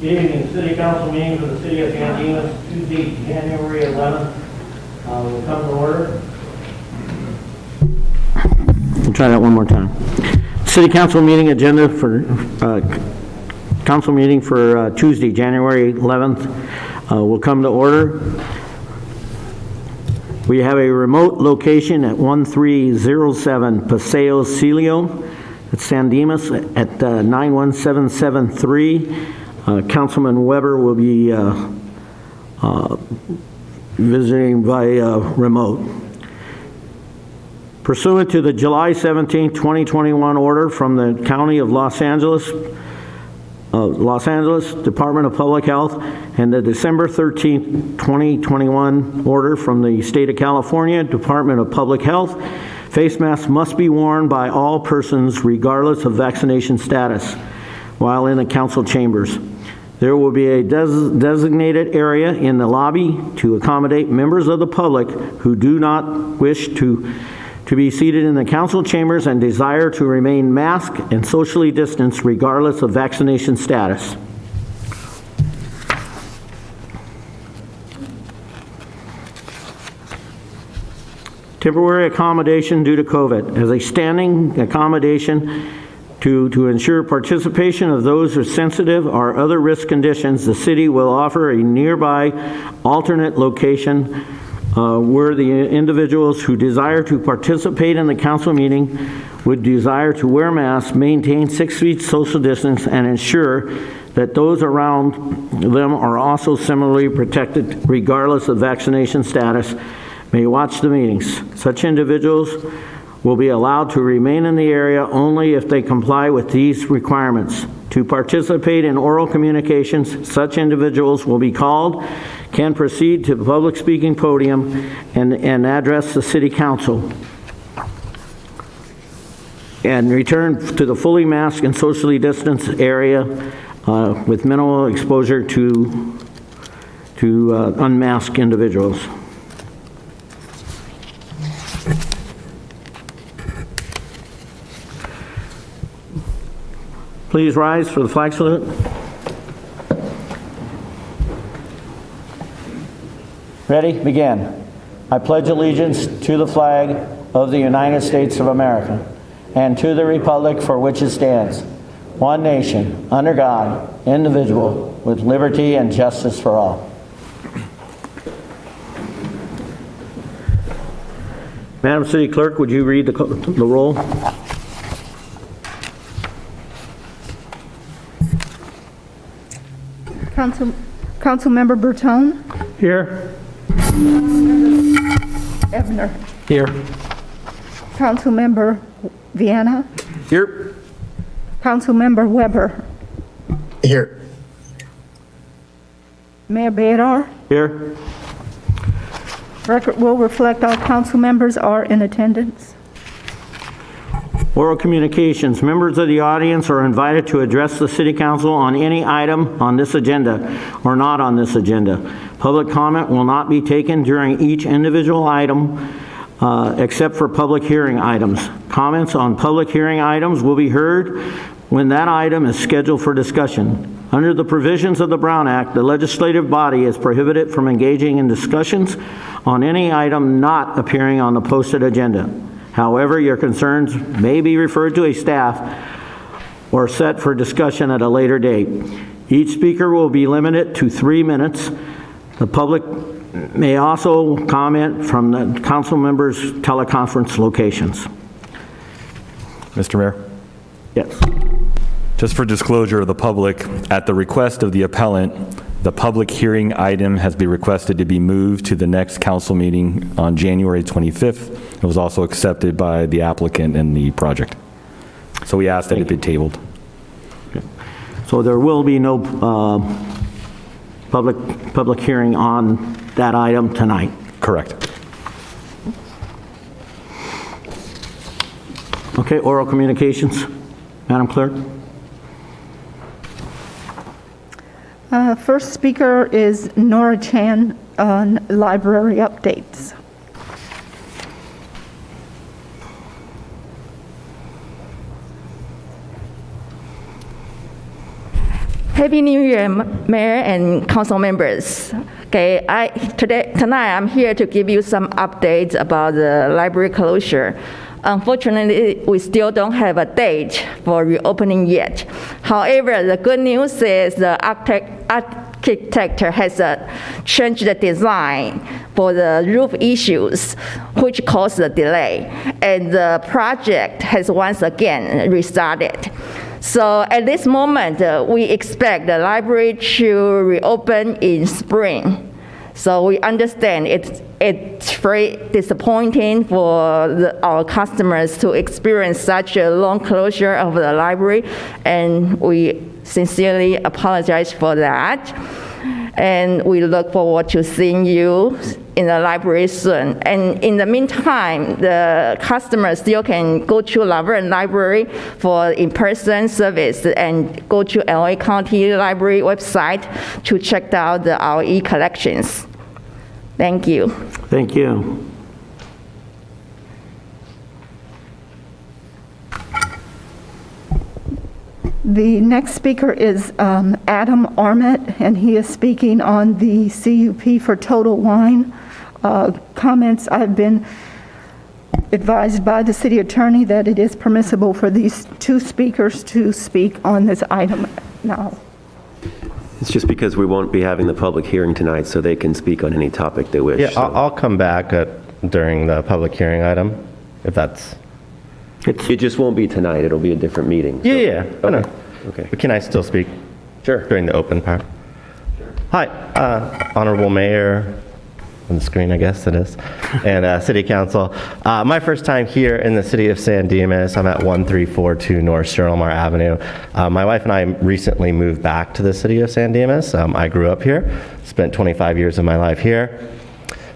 Good evening, City Council meeting for the City of Dimas, Tuesday, January 11th. Will come to order. We'll try that one more time. City Council meeting agenda for Council meeting for Tuesday, January 11th will come to order. We have a remote location at 1307 Paseo Celio at San Dimas at 91773. Councilman Weber will be visiting via remote. Pursuant to the July 17, 2021 order from the County of Los Angeles Department of Public Health and the December 13, 2021 order from the State of California Department of Public Health, face masks must be worn by all persons regardless of vaccination status while in the council chambers. There will be a designated area in the lobby to accommodate members of the public who do not wish to be seated in the council chambers and desire to remain masked and socially distanced regardless of vaccination status. Temporary accommodation due to COVID. As a standing accommodation to ensure participation of those with sensitive or other risk conditions, the city will offer a nearby alternate location where the individuals who desire to participate in the council meeting would desire to wear masks, maintain 6 feet social distance, and ensure that those around them are also similarly protected regardless of vaccination status may watch the meetings. Such individuals will be allowed to remain in the area only if they comply with these requirements. To participate in oral communications, such individuals will be called, can proceed to the public speaking podium and address the city council, and return to the fully masked and socially distanced area with minimal exposure to unmasked individuals. Please rise for the flag salute. Ready? Begin. I pledge allegiance to the flag of the United States of America and to the republic for which it stands, one nation, under God, indivisible, with liberty and justice for all. Madam City Clerk, would you read the roll? Councilmember Bertone. Here. Evner. Here. Councilmember Viana. Here. Councilmember Weber. Here. Mayor Bedar. Here. Record will reflect all council members are in attendance. Oral communications. Members of the audience are invited to address the City Council on any item on this agenda or not on this agenda. Public comment will not be taken during each individual item except for public hearing items. Comments on public hearing items will be heard when that item is scheduled for discussion. Under the provisions of the Brown Act, the legislative body is prohibited from engaging in discussions on any item not appearing on the posted agenda. However, your concerns may be referred to a staff or set for discussion at a later date. Each speaker will be limited to 3 minutes. The public may also comment from the council members' teleconference locations. Mr. Mayor? Yes. Just for disclosure of the public, at the request of the appellant, the public hearing item has been requested to be moved to the next council meeting on January 25th. It was also accepted by the applicant in the project. So we asked that it be tabled. Okay. So there will be no public hearing on that item tonight. Correct. Okay, oral communications. Madam Clerk. First speaker is Nora Chan on library updates. Happy New Year, Mayor and council members. Okay, tonight I'm here to give you some updates about the library closure. Unfortunately, we still don't have a date for reopening yet. However, the good news is the architect has changed the design for the roof issues, which caused the delay, and the project has once again restarted. So at this moment, we expect the library to reopen in spring. So we understand it's very disappointing for our customers to experience such a long closure of the library, and we sincerely apologize for that. And we look forward to seeing you in the library soon. And in the meantime, the customers still can go to Laverne Library for in-person service and go to LA County Library website to check out our e-collections. Thank you. Thank you. The next speaker is Adam Armit, and he is speaking on the CUP for Total Wine. Comments, I've been advised by the city attorney that it is permissible for these two speakers to speak on this item now. It's just because we won't be having the public hearing tonight, so they can speak on any topic they wish. Yeah, so. I'll come back during the public hearing item, if that's... It just won't be tonight. It'll be a different meeting. So. Yeah. I know. Okay. But can I still speak? Sure. During the open part? Sure. Hi, Honorable Mayor, on the screen I guess it is, and City Council. My first time here in the city of San Dimas. I'm at 1342 North Sherrilmar Avenue. My wife and I recently moved back to the city of San Dimas. I grew up here, spent 25 years of my life here.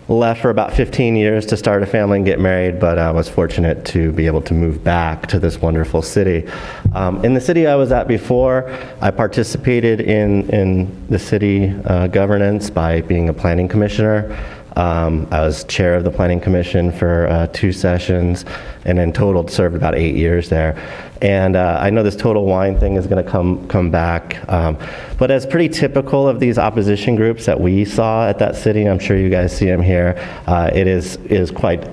Left for about 15 years to start a family and get married, but I was fortunate to be able to move back to this wonderful city. In the city I was at before, I participated in the city governance by being a planning commissioner. I was chair of the Planning Commission for 2 sessions, and in total served about 8 years there. And I know this Total Wine thing is going to come back, but as pretty typical of these opposition groups that we saw at that city, I'm sure you guys see them here, it is quite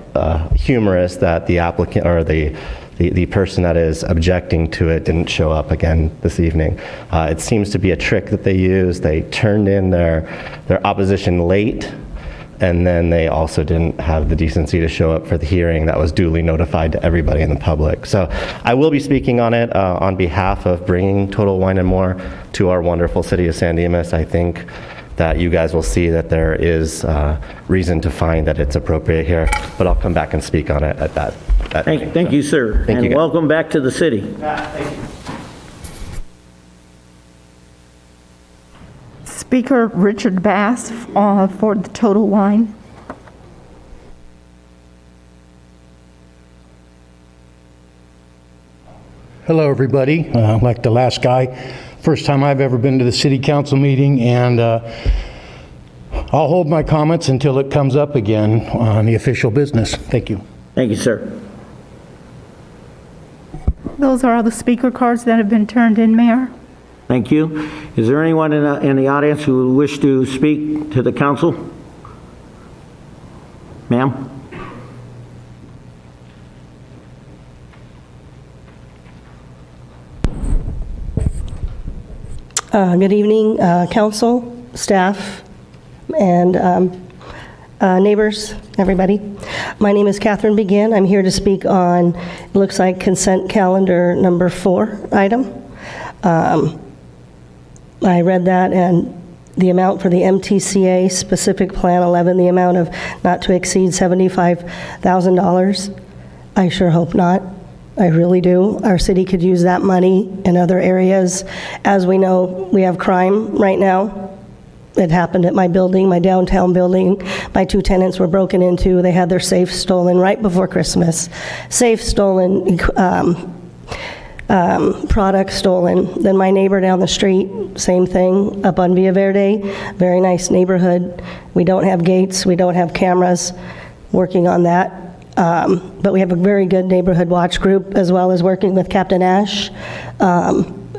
humorous that the applicant or the person that is objecting to it didn't show up again this evening. It seems to be a trick that they use. They turned in their opposition late, and then they also didn't have the decency to show up for the hearing that was duly notified to everybody in the public. So I will be speaking on it on behalf of bringing Total Wine and More to our wonderful city of San Dimas. I think that you guys will see that there is reason to find that it's appropriate here, but I'll come back and speak on it at that meeting. Thank you, sir. Thank you, and guys. welcome back to the city. Thank you. Speaker Richard Bass for the Total Wine. Hello, everybody. Like the last guy, first time I've ever been to the city council meeting, and I'll hold my comments until it comes up again on the official business. Thank you. Thank you, sir. Those are all the speaker cards that have been turned in, Mayor. Thank you. Is there anyone in the audience who would wish to speak to the council? Ma'am? Good evening, council, staff, and neighbors, everybody. My name is Catherine Begin. I'm here to speak on, it looks like consent calendar number 4 item. I read that, and the amount for the MTCA specific plan 11, the amount of not to exceed $75,000. I sure hope not. I really do. Our city could use that money in other areas. As we know, we have crime right now. It happened at my building, my downtown building. My 2 tenants were broken into. They had their safe stolen right before Christmas. Safe stolen, products stolen. Then my neighbor down the street, same thing, up on Villa Verde. Very nice neighborhood. We don't have gates. We don't have cameras. Working on that. But we have a very good neighborhood watch group, as well as working with Captain Ash,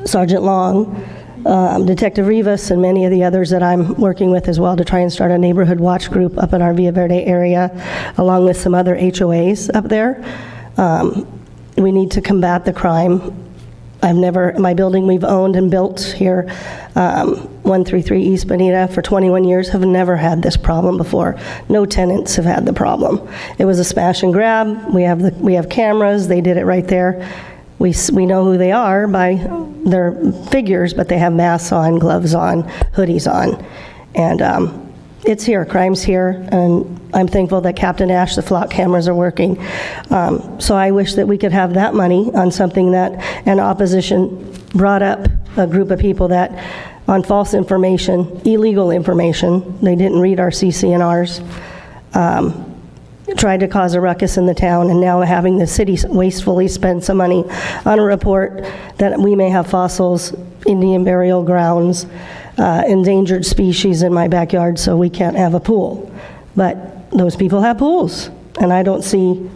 Sergeant Long, Detective Rivas and many of the others that I'm working with as well to try and start a neighborhood watch group up in our Villa Verde area, along with some other HOAs up there. We need to combat the crime. My building we've owned and built here, 133 East Bonita, for 21 years, have never had this problem before. No tenants have had the problem. It was a smash and grab. We have cameras. They did it right there. We know who they are by their figures, but they have masks on, gloves on, hoodies on. And it's here, crime's here, and I'm thankful that Captain Ash, the flock cameras are working. So I wish that we could have that money on something that an opposition brought up, a group of people that on false information, illegal information, they didn't read our CC&Rs, tried to cause a ruckus in the town, and now having the city wastefully spend some money on a report that we may have fossils, Indian burial grounds, endangered species in my backyard, so we can't have a pool. But those people have pools, and I don't see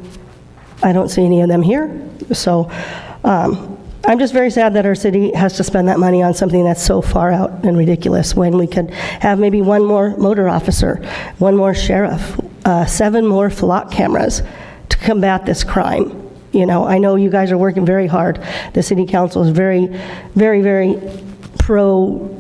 any of them here. So I'm just very sad that our city has to spend that money on something that's so far out and ridiculous when we could have maybe one more motor officer, one more sheriff, 7 more flock cameras to combat this crime. You know, I know you guys are working very hard. The city council is very, very, very pro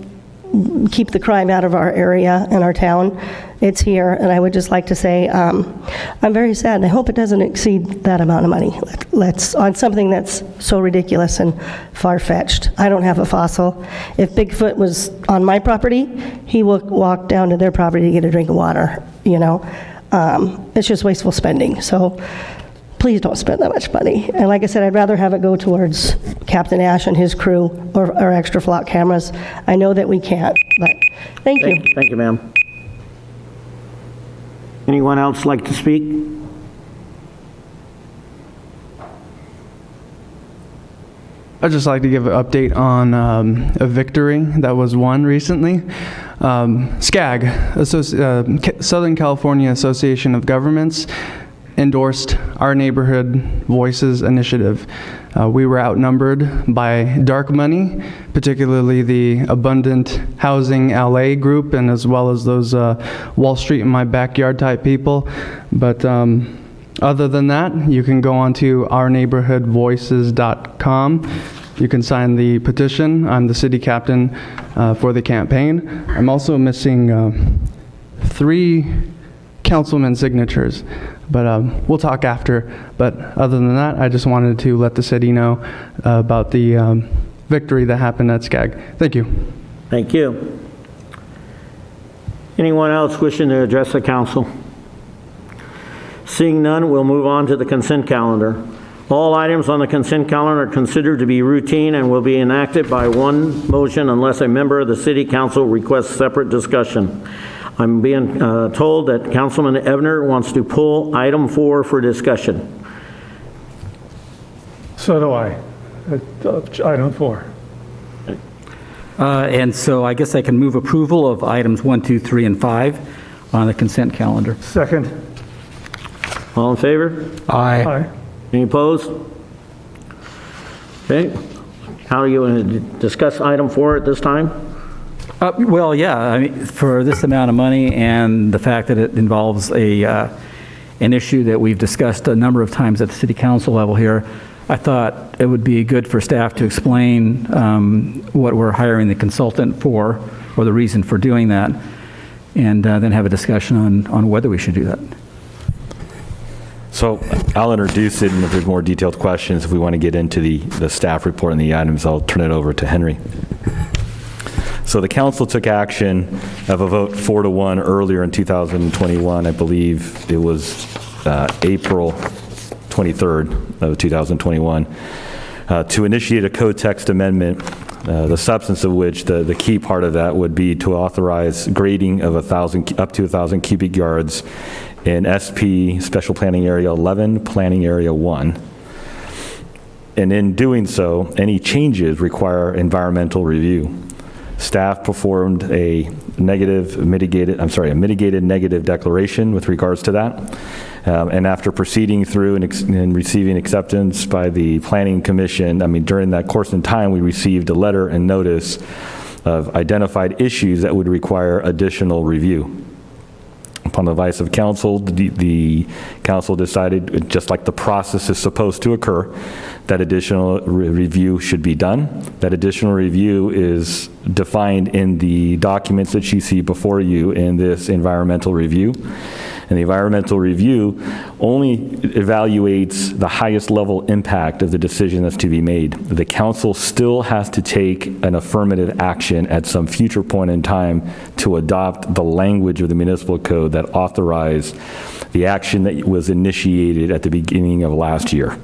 keep the crime out of our area and our town. It's here, and I would just like to say I'm very sad, and I hope it doesn't exceed that amount of money. Let's on something that's so ridiculous and far-fetched. I don't have a fossil. If Bigfoot was on my property, he would walk down to their property to get a drink of water, you know. It's just wasteful spending, so please don't spend that much money. And like I said, I'd rather have it go towards Captain Ash and his crew or extra flock cameras. I know that we can't, but thank you. Thank you, ma'am. Anyone else like to speak? I'd just like to give an update on a victory that was won recently. SCAG, Southern California Association of Governments, endorsed our Neighborhood Voices initiative. We were outnumbered by dark money, particularly the Abundant Housing LA group, and as well as those Wall Street in my backyard type people. But other than that, you can go on to ourneighborhoodvoices.com. You can sign the petition. I'm the city captain for the campaign. I'm also missing 3 councilman signatures, but we'll talk after. But other than that, I just wanted to let the city know about the victory that happened at SCAG. Thank you. Thank you. Anyone else wishing to address the council? Seeing none, we'll move on to the consent calendar. All items on the consent calendar are considered to be routine and will be enacted by one motion unless a member of the city council requests separate discussion. I'm being told that Councilman Ebner wants to pull item 4 for discussion. So do I. Item 4. And so I guess I can move approval of items 1, 2, 3, and 5 on the consent calendar. Second. All in favor? Aye. Any opposed? Okay. How do you want to discuss item 4 at this time? Well, yeah, I mean, for this amount of money and the fact that it involves an issue that we've discussed a number of times at the city council level here, I thought it would be good for staff to explain what we're hiring the consultant for, or the reason for doing that, and then have a discussion on whether we should do that. So I'll introduce it, and if there's more detailed questions, if we want to get into the staff report and the items, I'll turn it over to Henry. So the council took action of a vote 4-1 earlier in 2021. I believe it was April 23rd of 2021 to initiate a code text amendment, the substance of which, the key part of that would be to authorize grading of up to 1,000 cubic yards in SP Special Planning Area 11, Planning Area 1. And in doing so, any changes require environmental review. Staff performed a mitigated negative declaration with regards to that. And after proceeding through and receiving acceptance by the Planning Commission, I mean, during that course in time, we received a letter and notice of identified issues that would require additional review. Upon the advice of council, the council decided, just like the process is supposed to occur, that additional review should be done. That additional review is defined in the documents that you see before you in this environmental review. And the environmental review only evaluates the highest level impact of the decision that's to be made. The council still has to take an affirmative action at some future point in time to adopt the language of the municipal code that authorized the action that was initiated at the beginning of last year.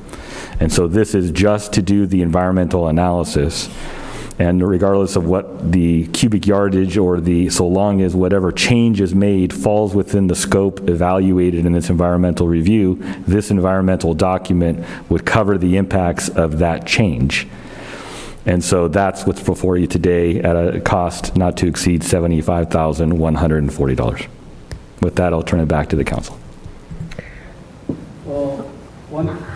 And so this is just to do the environmental analysis. And regardless of what the cubic yardage or so long as whatever change is made falls within the scope evaluated in this environmental review, this environmental document would cover the impacts of that change. And so that's what's before you today at a cost not to exceed $75,140. With that, I'll turn it back to the council. Well,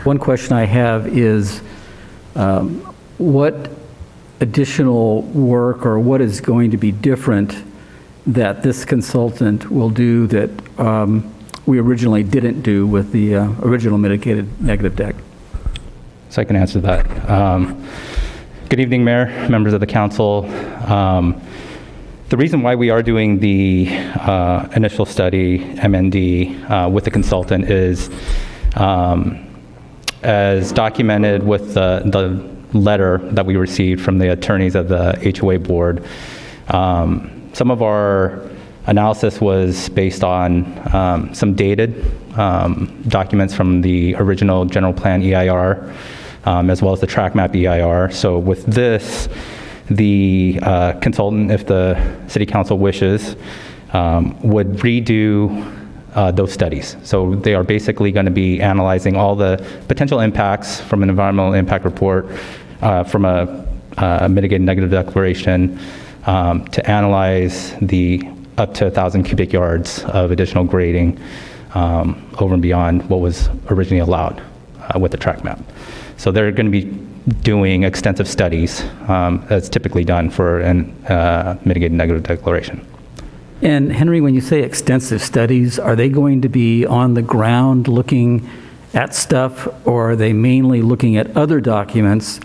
one question I have is what additional work or what is going to be different that this consultant will do that we originally didn't do with the original mitigated negative deck? So I can answer that. Good evening, Mayor, members of the council. The reason why we are doing the initial study, MND, with the consultant is, as documented with the letter that we received from the attorneys of the HOA board, some of our analysis was based on some dated documents from the original general plan EIR, as well as the track map EIR. So with this, the consultant, if the city council wishes, would redo those studies. So they are basically going to be analyzing all the potential impacts from an environmental impact report, from a mitigated negative declaration, to analyze the up to 1,000 cubic yards of additional grading over and beyond what was originally allowed with the track map. So they're going to be doing extensive studies as typically done for a mitigated negative declaration. And Henry, when you say extensive studies, are they going to be on the ground looking at stuff, or are they mainly looking at other documents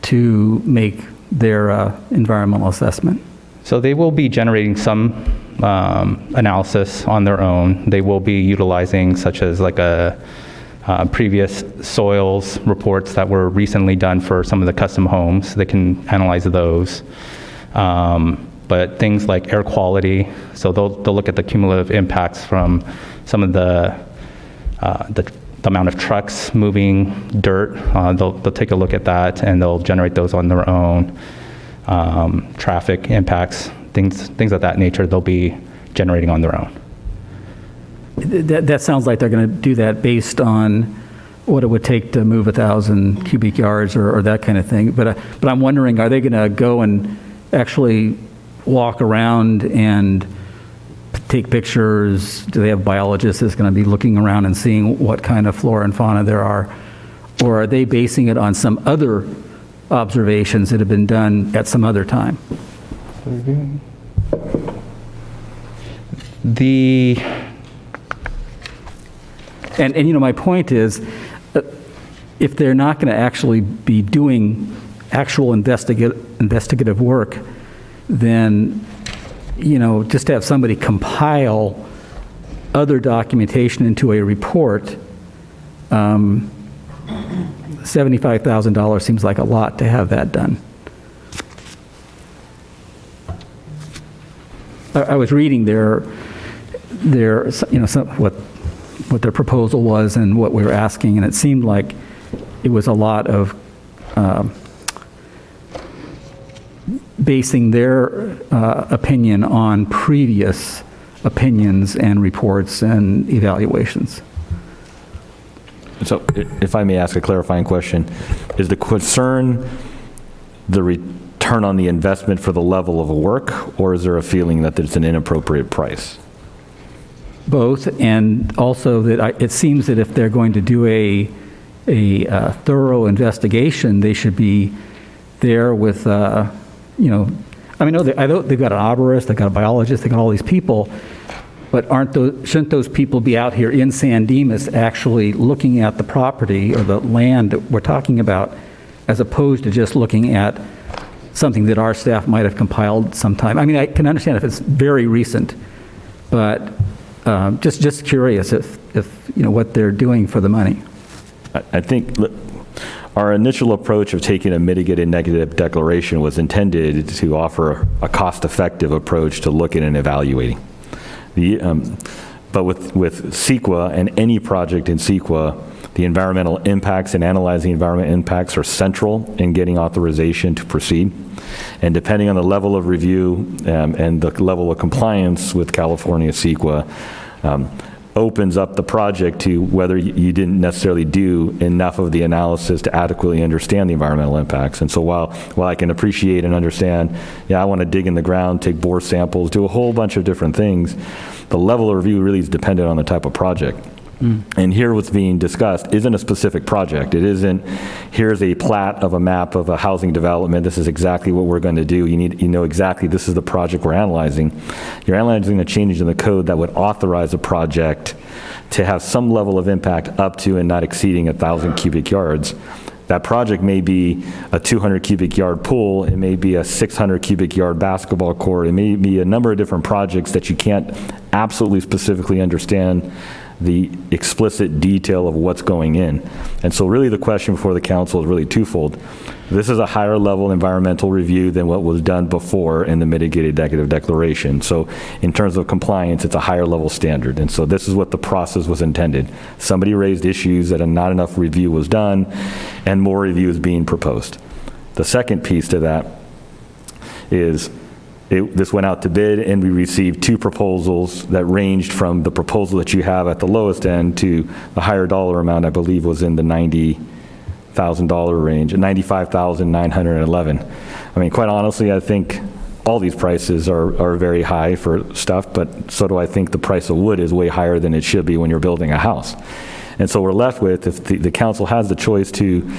to make their environmental assessment? So they will be generating some analysis on their own. They will be utilizing such as like previous soils reports that were recently done for some of the custom homes. They can analyze those. But things like air quality, so they'll look at the cumulative impacts from some of the amount of trucks moving dirt. They'll take a look at that, and they'll generate those on their own. Traffic impacts, things of that nature, they'll be generating on their own. That sounds like they're going to do that based on what it would take to move 1,000 cubic yards or that kind of thing. But I'm wondering, are they going to go and actually walk around and take pictures? Do they have biologists that's going to be looking around and seeing what kind of flora and fauna there are? Or are they basing it on some other observations that have been done at some other time? And you know, my point is, if they're not going to actually be doing actual investigative work, then, you know, just to have somebody compile other documentation into a report, $75,000 seems like a lot to have that done. I was reading their you know, what their proposal was and what we were asking, and it seemed like it was a lot of basing their opinion on previous opinions and reports and evaluations. So if I may ask a clarifying question, is the concern the return on the investment for the level of work, or is there a feeling that it's an inappropriate price? Both, and also that it seems that if they're going to do a thorough investigation, they should be there with, you know, I mean, I know they've got an arborist, they've got a biologist, they've got all these people, but shouldn't those people be out here in San Dimas actually looking at the property or the land that we're talking about, as opposed to just looking at something that our staff might have compiled sometime? I mean, I can understand if it's very recent, but just curious if what they're doing for the money. I think our initial approach of taking a mitigated negative declaration was intended to offer a cost-effective approach to looking and evaluating. But with CEQA and any project in CEQA, the environmental impacts and analyzing environmental impacts are central in getting authorization to proceed. And depending on the level of review and the level of compliance with California CEQA, opens up the project to whether you didn't necessarily do enough of the analysis to adequately understand the environmental impacts. And so while I can appreciate and understand, I want to dig in the ground, take bore samples, do a whole bunch of different things, the level of review really is dependent on the type of project. And here what's being discussed isn't a specific project. It isn't, here's a plat of a map of a housing development, this is exactly what we're going to do. You know exactly this is the project we're analyzing. You're analyzing a change in the code that would authorize a project to have some level of impact up to and not exceeding 1,000 cubic yards. That project may be a 200 cubic yard pool, it may be a 600 cubic yard basketball court, it may be a number of different projects that you can't absolutely specifically understand the explicit detail of what's going in. And so really the question before the council is really twofold. This is a higher level environmental review than what was done before in the mitigated negative declaration. So in terms of compliance, it's a higher level standard. And so this is what the process was intended. Somebody raised issues that not enough review was done and more review is being proposed. The second piece to that is this went out to bid and we received 2 proposals that ranged from the proposal that you have at the lowest end to the higher dollar amount, I believe was in the $90,000 range, $95,911. I mean, quite honestly, I think all these prices are very high for stuff, but so do I think the price of wood is way higher than it should be when you're building a house. And so we're left with, if the council has the choice to,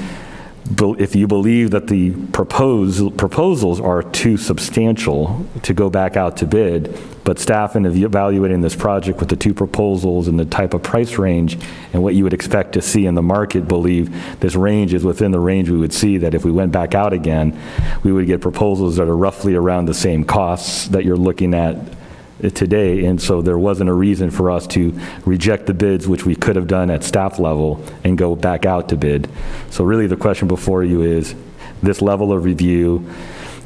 if you believe that the proposals are too substantial to go back out to bid, but staff in evaluating this project with the 2 proposals and the type of price range and what you would expect to see in the market believe this range is within the range we would see that if we went back out again, we would get proposals that are roughly around the same costs that you're looking at today. And so there wasn't a reason for us to reject the bids, which we could have done at staff level, and go back out to bid. So really the question before you is this level of review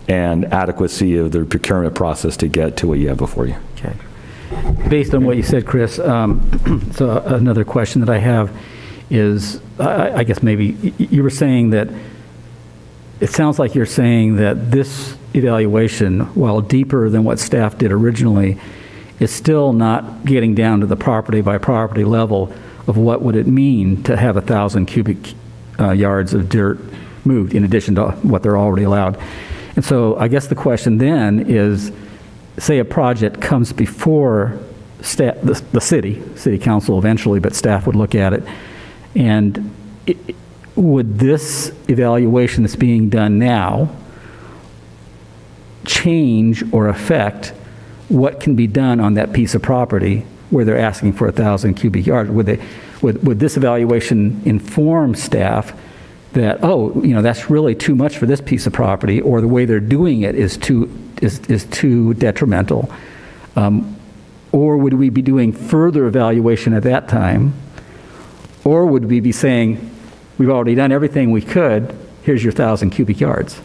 and adequacy of the procurement process to get to what you have before you. Okay. Based on what you said, Chris, so another question that I have is, I guess maybe you were saying that, it sounds like you're saying that this evaluation, while deeper than what staff did originally, is still not getting down to the property by property level of what would it mean to have 1,000 cubic yards of dirt moved in addition to what they're already allowed. And so I guess the question then is, say a project comes before the city council eventually, but staff would look at it, and would this evaluation that's being done now change or affect what can be done on that piece of property where they're asking for 1,000 cubic yards? Would this evaluation inform staff that, that's really too much for this piece of property, or the way they're doing it is too detrimental? Or would we be doing further evaluation at that time? Or would we be saying, we've already done everything we could, here's your 1,000 cubic yards?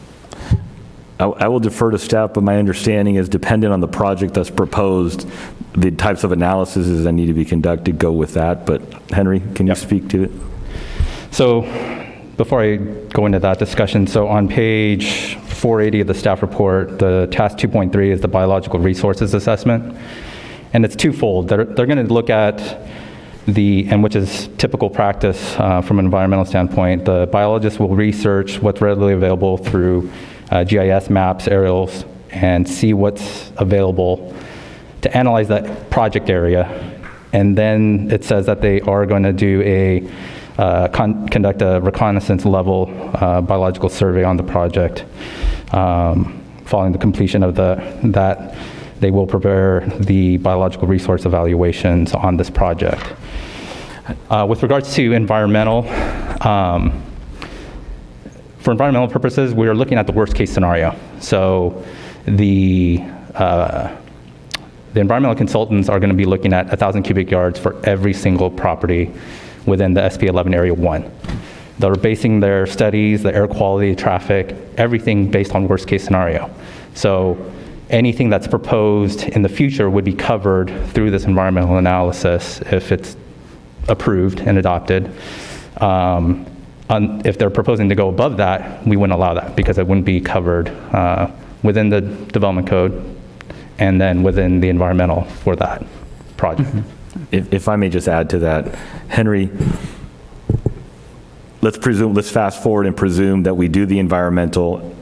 I will defer to staff, but my understanding is dependent on the project that's proposed, the types of analyses that need to be conducted go with that. But Henry, can you speak to it? So before I go into that discussion, so on page 480 of the staff report, the task 2.3 is the biological resources assessment. And it's twofold. They're going to look at and which is typical practice from an environmental standpoint. The biologists will research what's readily available through GIS maps, aerials, and see what's available to analyze that project area. And then it says that they are going to do conduct a reconnaissance level biological survey on the project. following the completion of that, they will prepare the biological resource evaluations on this project. With regards to environmental, for environmental purposes, we are looking at the worst case scenario. So the environmental consultants are going to be looking at 1,000 cubic yards for every single property within the SP 11 Area 1. They're basing their studies, the air quality, traffic, everything based on worst case scenario. So anything that's proposed in the future would be covered through this environmental analysis if it's approved and adopted. If they're proposing to go above that, we wouldn't allow that because it wouldn't be covered within the development code and then within the environmental for that project. If I may just add to that, Henry, let's fast forward and presume that we do the environmental,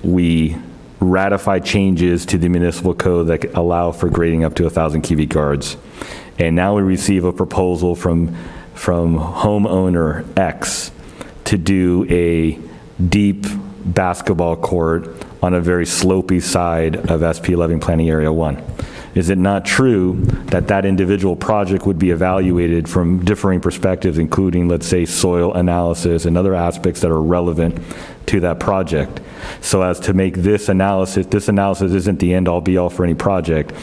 we ratify changes to the municipal code that allow for grading up to 1,000 cubic yards. And now we receive a proposal from homeowner X to do a deep basketball court on a very slopey side of SP 11 Planning Area 1. Is it not true that that individual project would be evaluated from differing perspectives, including, let's say, soil analysis and other aspects that are relevant to that project? So as to make this analysis isn't the end-all be-all for any project.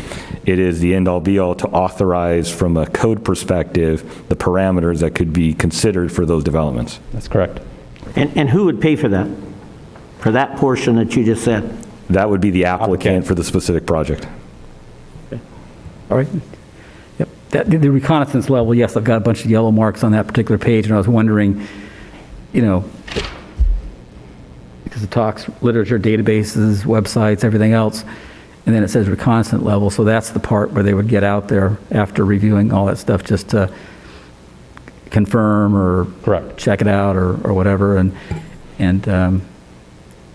It is the end-all be-all to authorize from a code perspective the parameters that could be considered for those developments. That's correct. And who would pay for that? For that portion that you just said? That would be the applicant for the specific project. All right. Yep. The reconnaissance level, yes, I've got a bunch of yellow marks on that particular page, and I was wondering, because it talks literature, databases, websites, everything else, and then it says reconnaissance level, so that's the part where they would get out there after reviewing all that stuff just to confirm or Correct. check it out or whatever, and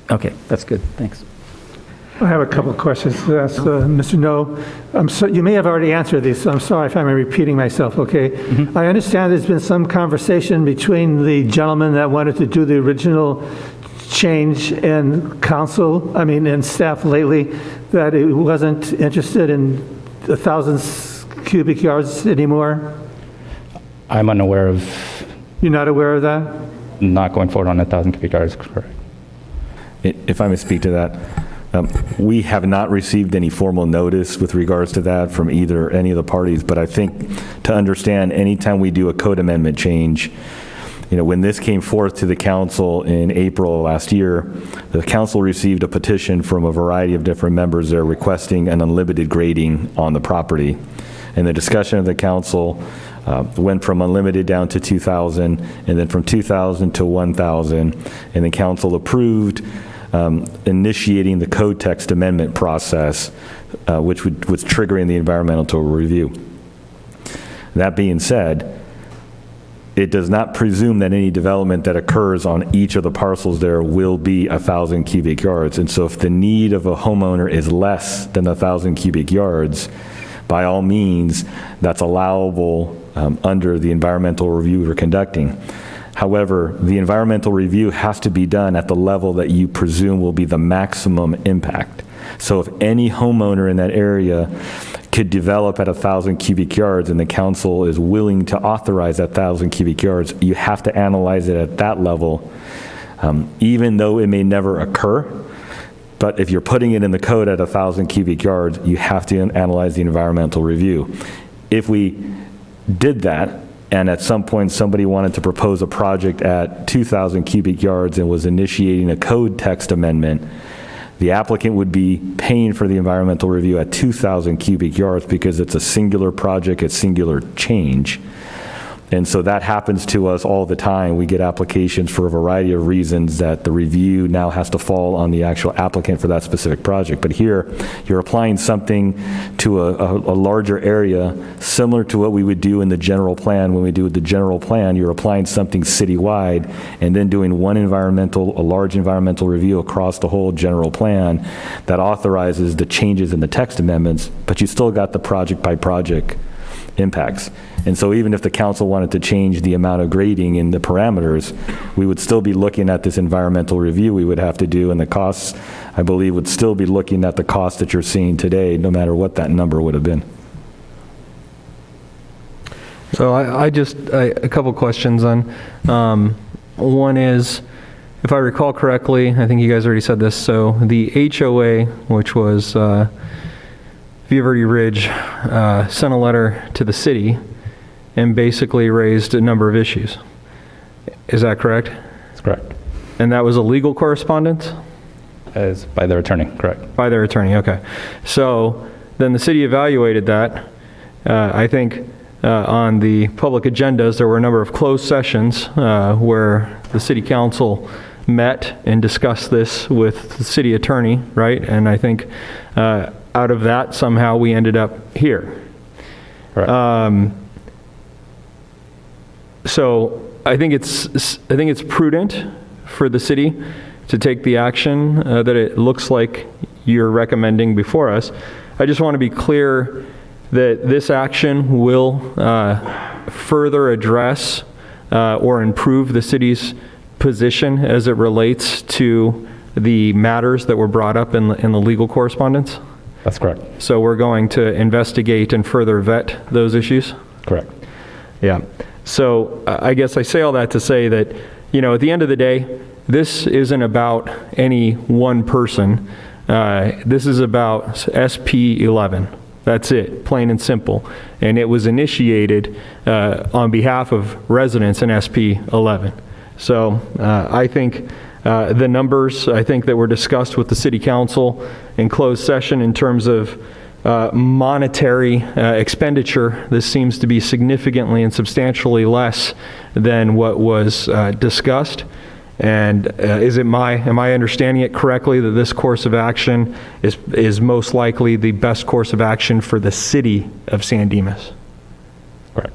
okay, that's good, thanks. I have a couple of questions to ask Mr. No. You may have already answered these, so I'm sorry if I'm repeating myself, okay? I understand there's been some conversation between the gentleman that wanted to do the original change and and staff lately, that it wasn't interested in 1,000 cubic yards anymore? I'm unaware of. You're not aware of that? Not going forward on 1,000 cubic yards, correct. If I may speak to that, we have not received any formal notice with regards to that from any of the parties, but I think to understand anytime we do a code amendment change, when this came forth to the council in April last year, the council received a petition from a variety of different members there requesting an unlimited grading on the property. And the discussion of the council went from unlimited down to 2,000, and then from 2,000 to 1,000, and the council approved initiating the code text amendment process, which was triggering the environmental review. That being said, it does not presume that any development that occurs on each of the parcels there will be 1,000 cubic yards. And so if the need of a homeowner is less than 1,000 cubic yards, by all means, that's allowable under the environmental review we're conducting. However, the environmental review has to be done at the level that you presume will be the maximum impact. So if any homeowner in that area could develop at 1,000 cubic yards and the council is willing to authorize that 1,000 cubic yards, you have to analyze it at that level, even though it may never occur. But if you're putting it in the code at 1,000 cubic yards, you have to analyze the environmental review. If we did that, and at some point somebody wanted to propose a project at 2,000 cubic yards and was initiating a code text amendment, the applicant would be paying for the environmental review at 2,000 cubic yards because it's a singular project, a singular change. And so that happens to us all the time. We get applications for a variety of reasons that the review now has to fall on the actual applicant for that specific project. But here, you're applying something to a larger area, similar to what we would do in the general plan. When we do the general plan, you're applying something citywide and then doing a large environmental review across the whole general plan that authorizes the changes in the text amendments, but you still got the project by project impacts. And so even if the council wanted to change the amount of grading in the parameters, we would still be looking at this environmental review we would have to do, and the costs, I believe, would still be looking at the cost that you're seeing today, no matter what that number would have been. So I a couple questions on, one is, if I recall correctly, I think you guys already said this, so the HOA, which was Verde Ridge, sent a letter to the city and basically raised a number of issues. Is that correct? That's correct. And that was a legal correspondence? As by their attorney, correct. By their attorney, okay. So then the city evaluated that. I think on the public agendas, there were a number of closed sessions where the city council met and discussed this with the city attorney, right? And I think out of that, somehow we ended up here. Correct. So I think it's prudent for the city to take the action that it looks like you're recommending before us. I just want to be clear that this action will further address or improve the city's position as it relates to the matters that were brought up in the legal correspondence? That's correct. So we're going to investigate and further vet those issues? Correct. Yeah. So I guess I say all that to say that, you know, at the end of the day, this isn't about any one person. This is about SP 11. That's it, plain and simple. And it was initiated on behalf of residents in SP 11. So I think the numbers, I think that were discussed with the city council in closed session in terms of monetary expenditure, this seems to be significantly and substantially less than what was discussed. And am I understanding it correctly that this course of action is most likely the best course of action for the city of San Dimas? Correct.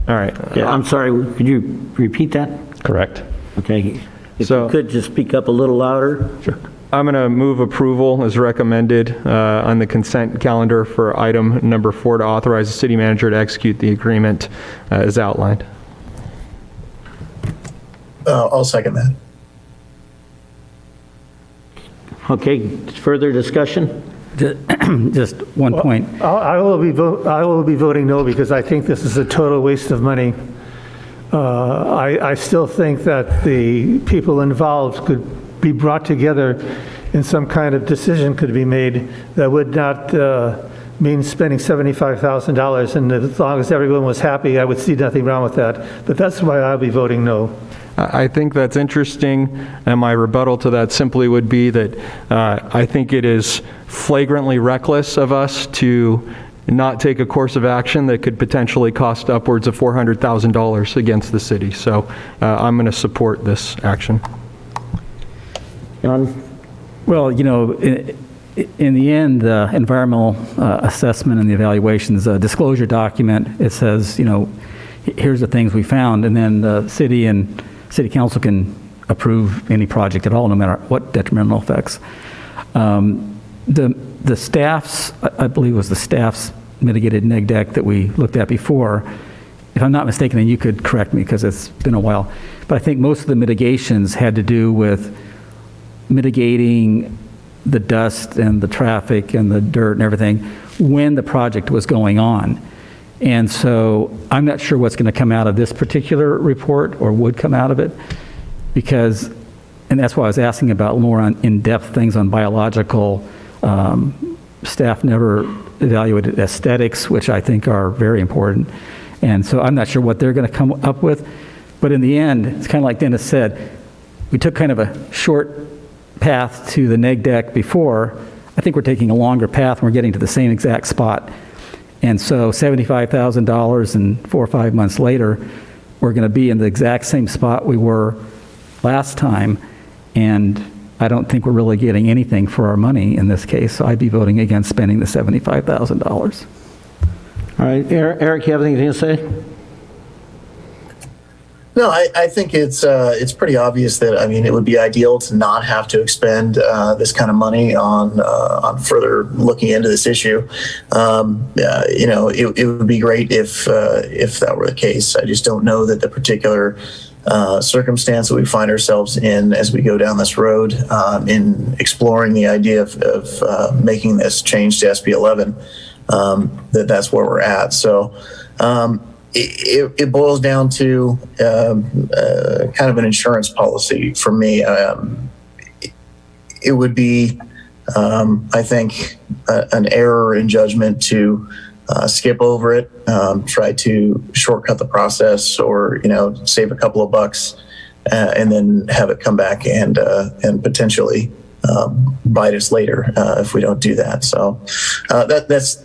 All right. Yeah, I'm sorry, could you repeat that? Correct. Okay. If So- you could just speak up a little louder. Sure. I'm going to move approval as recommended on the consent calendar for item number 4 to authorize the city manager to execute the agreement as outlined. I'll second that. Okay, further discussion? Just one point. I will be voting no because I think this is a total waste of money. I still think that the people involved could be brought together and some kind of decision could be made that would not mean spending $75,000. And as long as everyone was happy, I would see nothing wrong with that. But that's why I'll be voting no. I think that's interesting, and my rebuttal to that simply would be that I think it is flagrantly reckless of us to not take a course of action that could potentially cost upwards of $400,000 against the city. So I'm going to support this action. John? Well, you know, in the end, the environmental assessment and the evaluations disclosure document, it says, you know, here's the things we found, and then the city and city council can approve any project at all, no matter what detrimental effects. The staff's, I believe it was the staff's mitigated neg deck that we looked at before. If I'm not mistaken, and you could correct me because it's been a while, but I think most of the mitigations had to do with mitigating the dust and the traffic and the dirt and everything when the project was going on. And so I'm not sure what's going to come out of this particular report or would come out of it because, and that's why I was asking about more on in-depth things on biological. Staff never evaluated aesthetics, which I think are very important. And so I'm not sure what they're going to come up with. But in the end, it's kind of like Dennis said, we took kind of a short path to the neg deck before. I think we're taking a longer path and we're getting to the same exact spot. And so $75,000 and 4 or 5 months later, we're going to be in the exact same spot we were last time. And I don't think we're really getting anything for our money in this case. So I'd be voting against spending the $75,000. All right, Eric, you have anything to say? No, I think it's pretty obvious that, I mean, it would be ideal to not have to expend this kind of money on further looking into this issue. You know, it would be great if that were the case. I just don't know that the particular circumstance that we find ourselves in as we go down this road in exploring the idea of making this change to SB 11, that's where we're at. So. It boils down to kind of an insurance policy for me. It would be, I think, an error in judgment to skip over it, try to shortcut the process, or save a couple of bucks, and then have it come back and potentially bite us later if we don't do that. So that's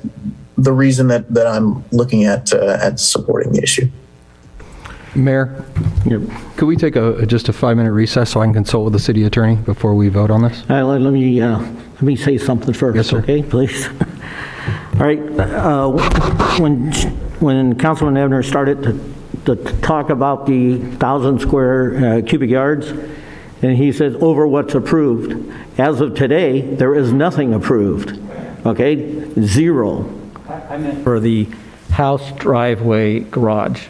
the reason that I'm looking at supporting the issue. Mayor, could we take just a 5-minute recess so I can consult with the city attorney before we vote on this? Let me say something first, yes, sir. Okay, please. All right, when Councilman Ebner started to talk about the 1,000 square cubic yards, and he says over what's approved. As of today, there is nothing approved. Okay, zero. I meant for the house, driveway, garage,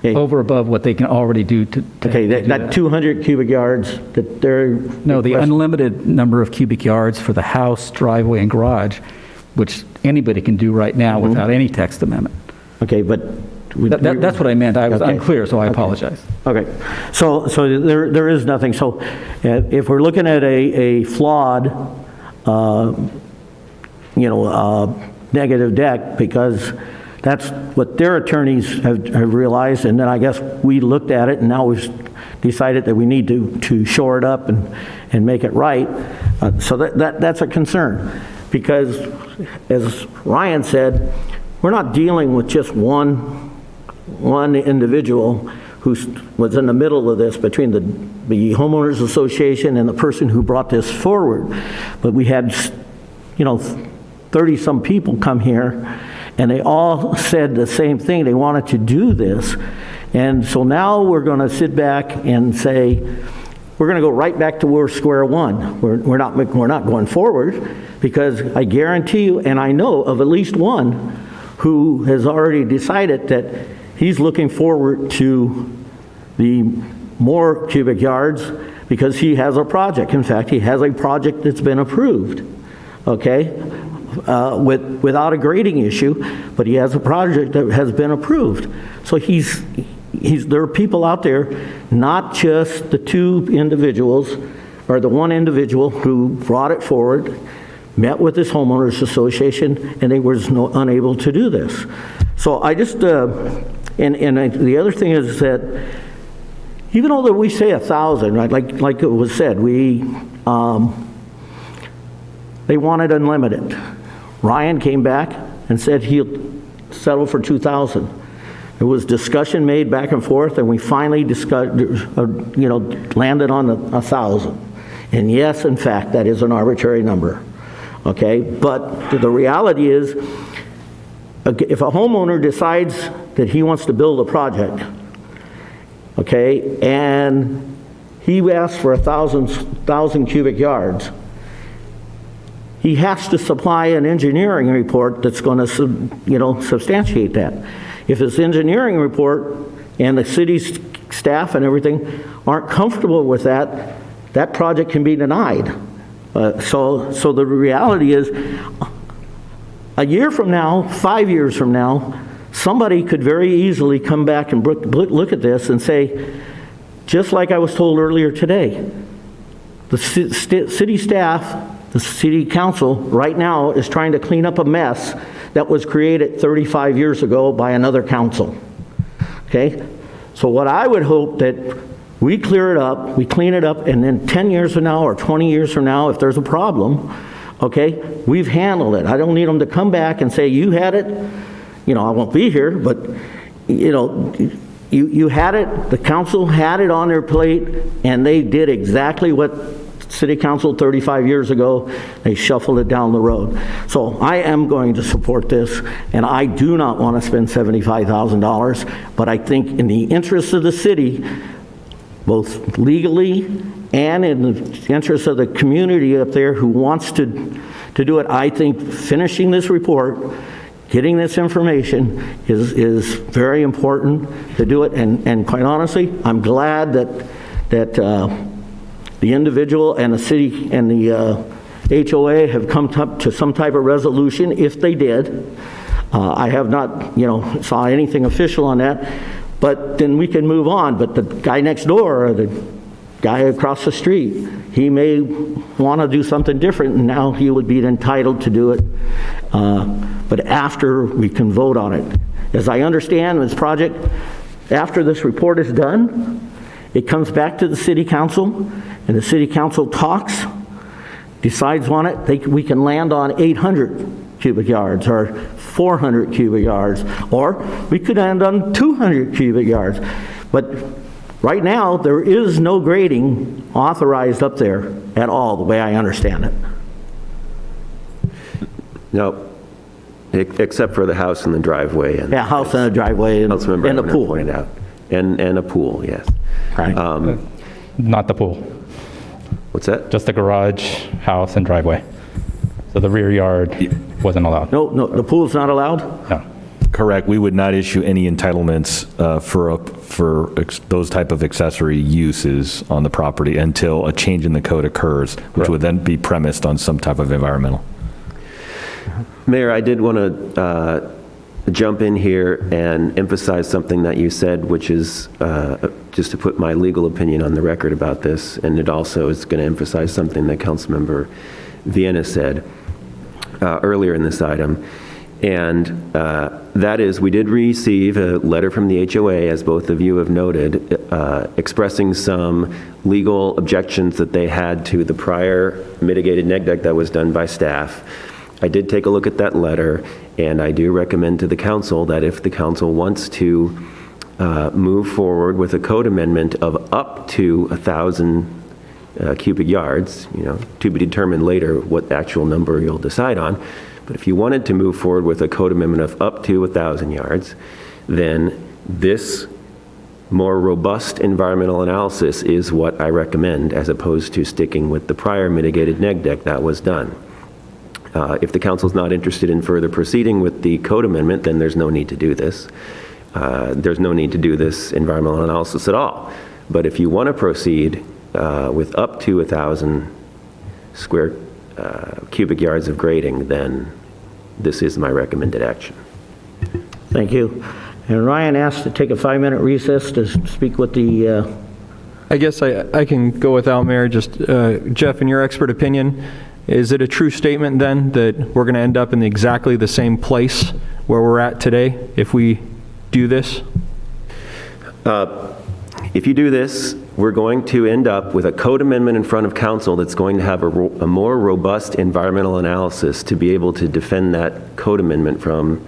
over above what they can already do to okay, that 200 cubic yards that they're... No, the unlimited number of cubic yards for the house, driveway, and garage, which anybody can do right now without any text amendment. Okay, but... That's what I meant. I was unclear, so I apologize. Okay, so there is nothing. So if we're looking at a flawed, negative deck, because that's what their attorneys have realized, and then I guess we looked at it, and now we've decided that we need to shore it up and make it right. So that's a concern, because as Ryan said, we're not dealing with just one individual who was in the middle of this between the homeowners association and the person who brought this forward. But we had 30-some people come here, and they all said the same thing. They wanted to do this. And so now we're going to sit back and say, we're going to go right back to square one. We're not going forward, because I guarantee you, and I know of at least one who has already decided that he's looking forward to the more cubic yards because he has a project. In fact, he has a project that's been approved, okay, without a grading issue, but he has a project that has been approved. So there are people out there, not just the two individuals or the one individual who brought it forward, met with this homeowners association, and they were unable to do this. So I just, and the other thing is that even though that we say 1,000, right, like it was said, they wanted unlimited. Ryan came back and said he'll settle for 2,000. There was discussion made back and forth, and we finally landed on 1,000. And yes, in fact, that is an arbitrary number. Okay, but the reality is, if a homeowner decides that he wants to build a project, okay, and he asks for 1,000 cubic yards, he has to supply an engineering report that's going to, substantiate that. If his engineering report and the city's staff and everything aren't comfortable with that, that project can be denied. So the reality is, a year from now, 5 years from now, somebody could very easily come back and look at this and say, just like I was told earlier today, the city staff, the city council right now is trying to clean up a mess that was created 35 years ago by another council. Okay? So what I would hope that we clear it up, we clean it up, and then 10 years from now or 20 years from now, if there's a problem, okay, we've handled it. I don't need them to come back and say, you had it. I won't be here, but, you had it, the council had it on their plate, and they did exactly what city council 35 years ago. They shuffled it down the road. So I am going to support this, and I do not want to spend $75,000, but I think in the interest of the city, both legally and in the interest of the community up there who wants to do it, I think finishing this report, getting this information is very important to do it. And quite honestly, I'm glad that the individual and the city and the HOA have come to some type of resolution, if they did. I have not, saw anything official on that, but then we can move on. But the guy next door, or the guy across the street, he may want to do something different, and now he would be entitled to do it, but after we can vote on it. As I understand this project, after this report is done, it comes back to the city council, and the city council talks, decides on it. We can land on 800 cubic yards or 400 cubic yards, or we could land on 200 cubic yards. But right now, there is no grading authorized up there at all, the way I understand it. No, except for the house and the driveway. And yeah, house and a driveway and a pool. Pointed out. And a pool, yes. Right. Not the pool. What's that? Just the garage, house, and driveway. So the rear yard wasn't allowed. No, the pool's not allowed? No. Correct. We would not issue any entitlements for those type of accessory uses on the property until a change in the code occurs, which would then be premised on some type of environmental. Mayor, I did want to jump in here and emphasize something that you said, which is just to put my legal opinion on the record about this, and it also is going to emphasize something that Councilmember Vienna said earlier in this item. And that is, we did receive a letter from the HOA, as both of you have noted, expressing some legal objections that they had to the prior mitigated neg deck that was done by staff. I did take a look at that letter, and I do recommend to the council that if the council wants to move forward with a code amendment of up to 1,000 cubic yards, to be determined later what actual number you'll decide on. But if you wanted to move forward with a code amendment of up to 1,000 yards, then this more robust environmental analysis is what I recommend, as opposed to sticking with the prior mitigated neg deck that was done. If the council's not interested in further proceeding with the code amendment, then there's no need to do this. There's no need to do this environmental analysis at all. But if you want to proceed with up to 1,000 square cubic yards of grading, then this is my recommended action. Thank you. And Ryan asked to take a 5-minute recess to speak with the... I guess I can go without, Mayor. Just, Jeff, in your expert opinion, is it a true statement then that we're going to end up in exactly the same place where we're at today if we do this? If you do this, we're going to end up with a code amendment in front of council that's going to have a more robust environmental analysis to be able to defend that code amendment from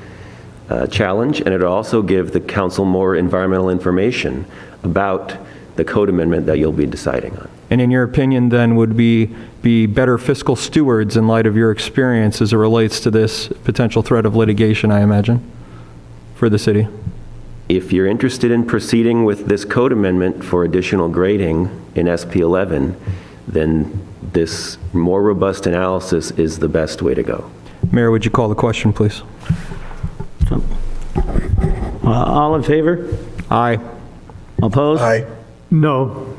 challenge, and it'll also give the council more environmental information about the code amendment that you'll be deciding on. And in your opinion, then, would be better fiscal stewards in light of your experience as it relates to this potential threat of litigation, I imagine, for the city? If you're interested in proceeding with this code amendment for additional grading in SP 11, then this more robust analysis is the best way to go. Mayor, would you call the question, please? all in favor? Aye. Opposed? Aye. No.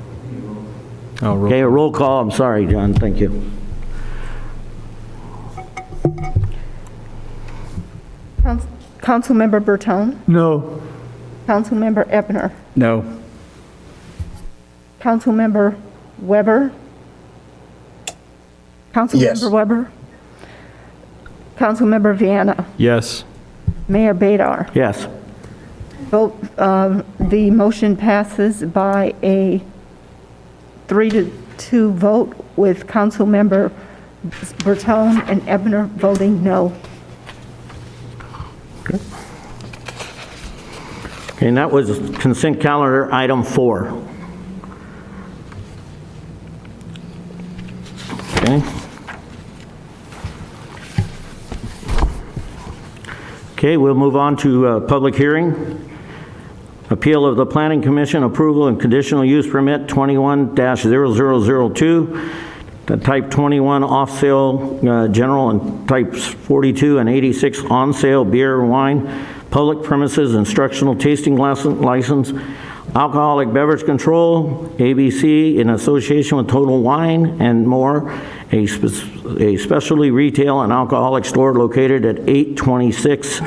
Okay, a roll call. I'm sorry, John. Thank you. Councilmember Bertone? No. Councilmember Ebner? No. Councilmember Weber? Councilmember Yes. Weber? Councilmember Vienna? Yes. Mayor Badar? Yes. Vote, the motion passes by a 3-2 vote, with Councilmember Bertone and Ebner voting no. Okay, and that was consent calendar item 4. Okay. Okay, we'll move on to public hearing. Appeal of the Planning Commission approval and conditional use permit 21-0002, the type 21 off-sale general and types 42 and 86 on-sale beer and wine, public premises instructional tasting license, alcoholic beverage control, ABC, in association with Total Wine and more, a specialty retail and alcoholic store located at 826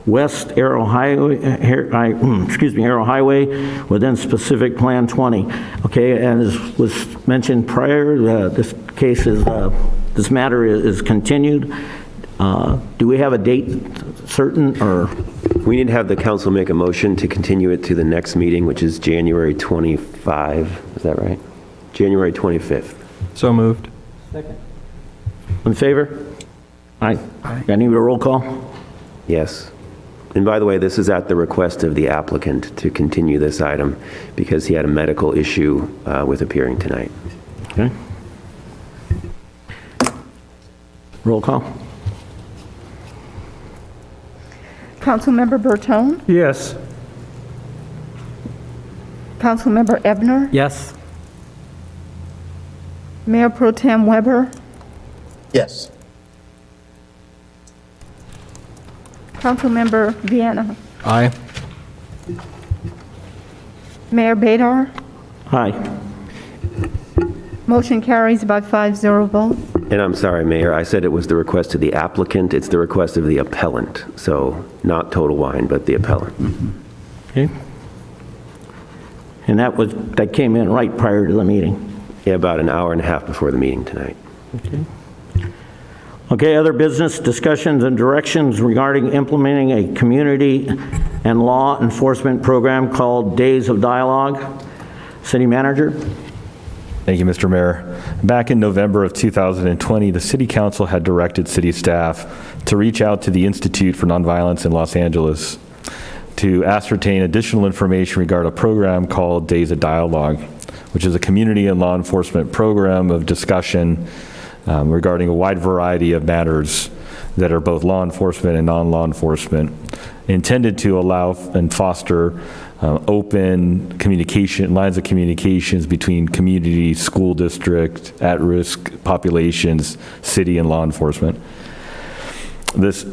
West Arrow Highway, Arrow Highway, within specific Plan 20. Okay, and as was mentioned prior, this case is, this matter is continued. Do we have a date certain, or? We need to have the council make a motion to continue it to the next meeting, which is January 25. Is that right? January 25th. So moved. In favor? Aye. Got any roll call? Yes. And by the way, this is at the request of the applicant to continue this item because he had a medical issue with appearing tonight. Okay. Roll call? Councilmember Bertone, Yes. Councilmember Ebner, Yes. Mayor Pro Tem Weber, Yes. Councilmember Vienna, Aye. Mayor Bedar. Aye. Motion carries by 5-0 vote. And I'm sorry, Mayor, I said it was the request of the applicant. It's the request of the appellant. So not Total Wine, but the appellant. Okay. And that came in right prior to the meeting. Yeah, about an hour and a half before the meeting tonight. Okay, other business discussions and directions regarding implementing a community and law enforcement program called Days of Dialogue. City Manager? Thank you, Mr. Mayor. Back in November of 2020, the City Council had directed city staff to reach out to the Institute for Nonviolence in Los Angeles to ascertain additional information regarding a program called Days of Dialogue, which is a community and law enforcement program of discussion regarding a wide variety of matters that are both law enforcement and non-law enforcement, intended to allow and foster open communication, lines of communications between community, school district, at-risk populations, city, and law enforcement. This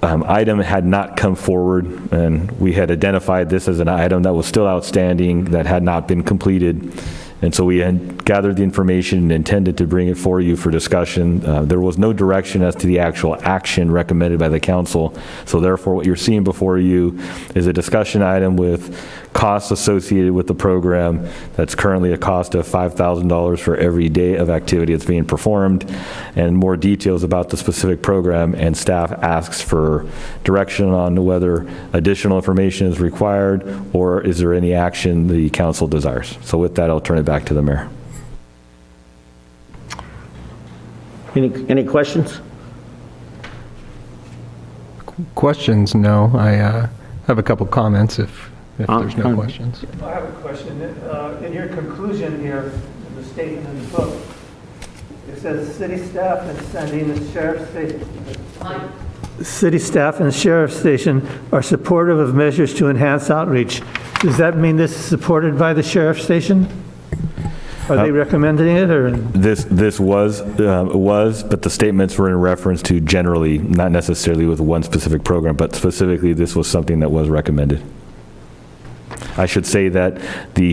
item had not come forward, and we had identified this as an item that was still outstanding, that had not been completed. And so we had gathered the information and intended to bring it for you for discussion. There was no direction as to the actual action recommended by the council. So therefore, what you're seeing before you is a discussion item with costs associated with the program. That's currently a cost of $5,000 for every day of activity that's being performed, and more details about the specific program. And staff asks for direction on whether additional information is required or is there any action the council desires. So with that, I'll turn it back to the mayor. Any questions? Questions? No. I have a couple comments if there's no questions. I have a question. In your conclusion here, in the statement in the book, it says city staff and sending the sheriff's station. City staff and the sheriff's station are supportive of measures to enhance outreach. Does that mean this is supported by the sheriff's station? Are they recommending it, or? This was, but the statements were in reference to generally, not necessarily with one specific program, but specifically this was something that was recommended. I should say that the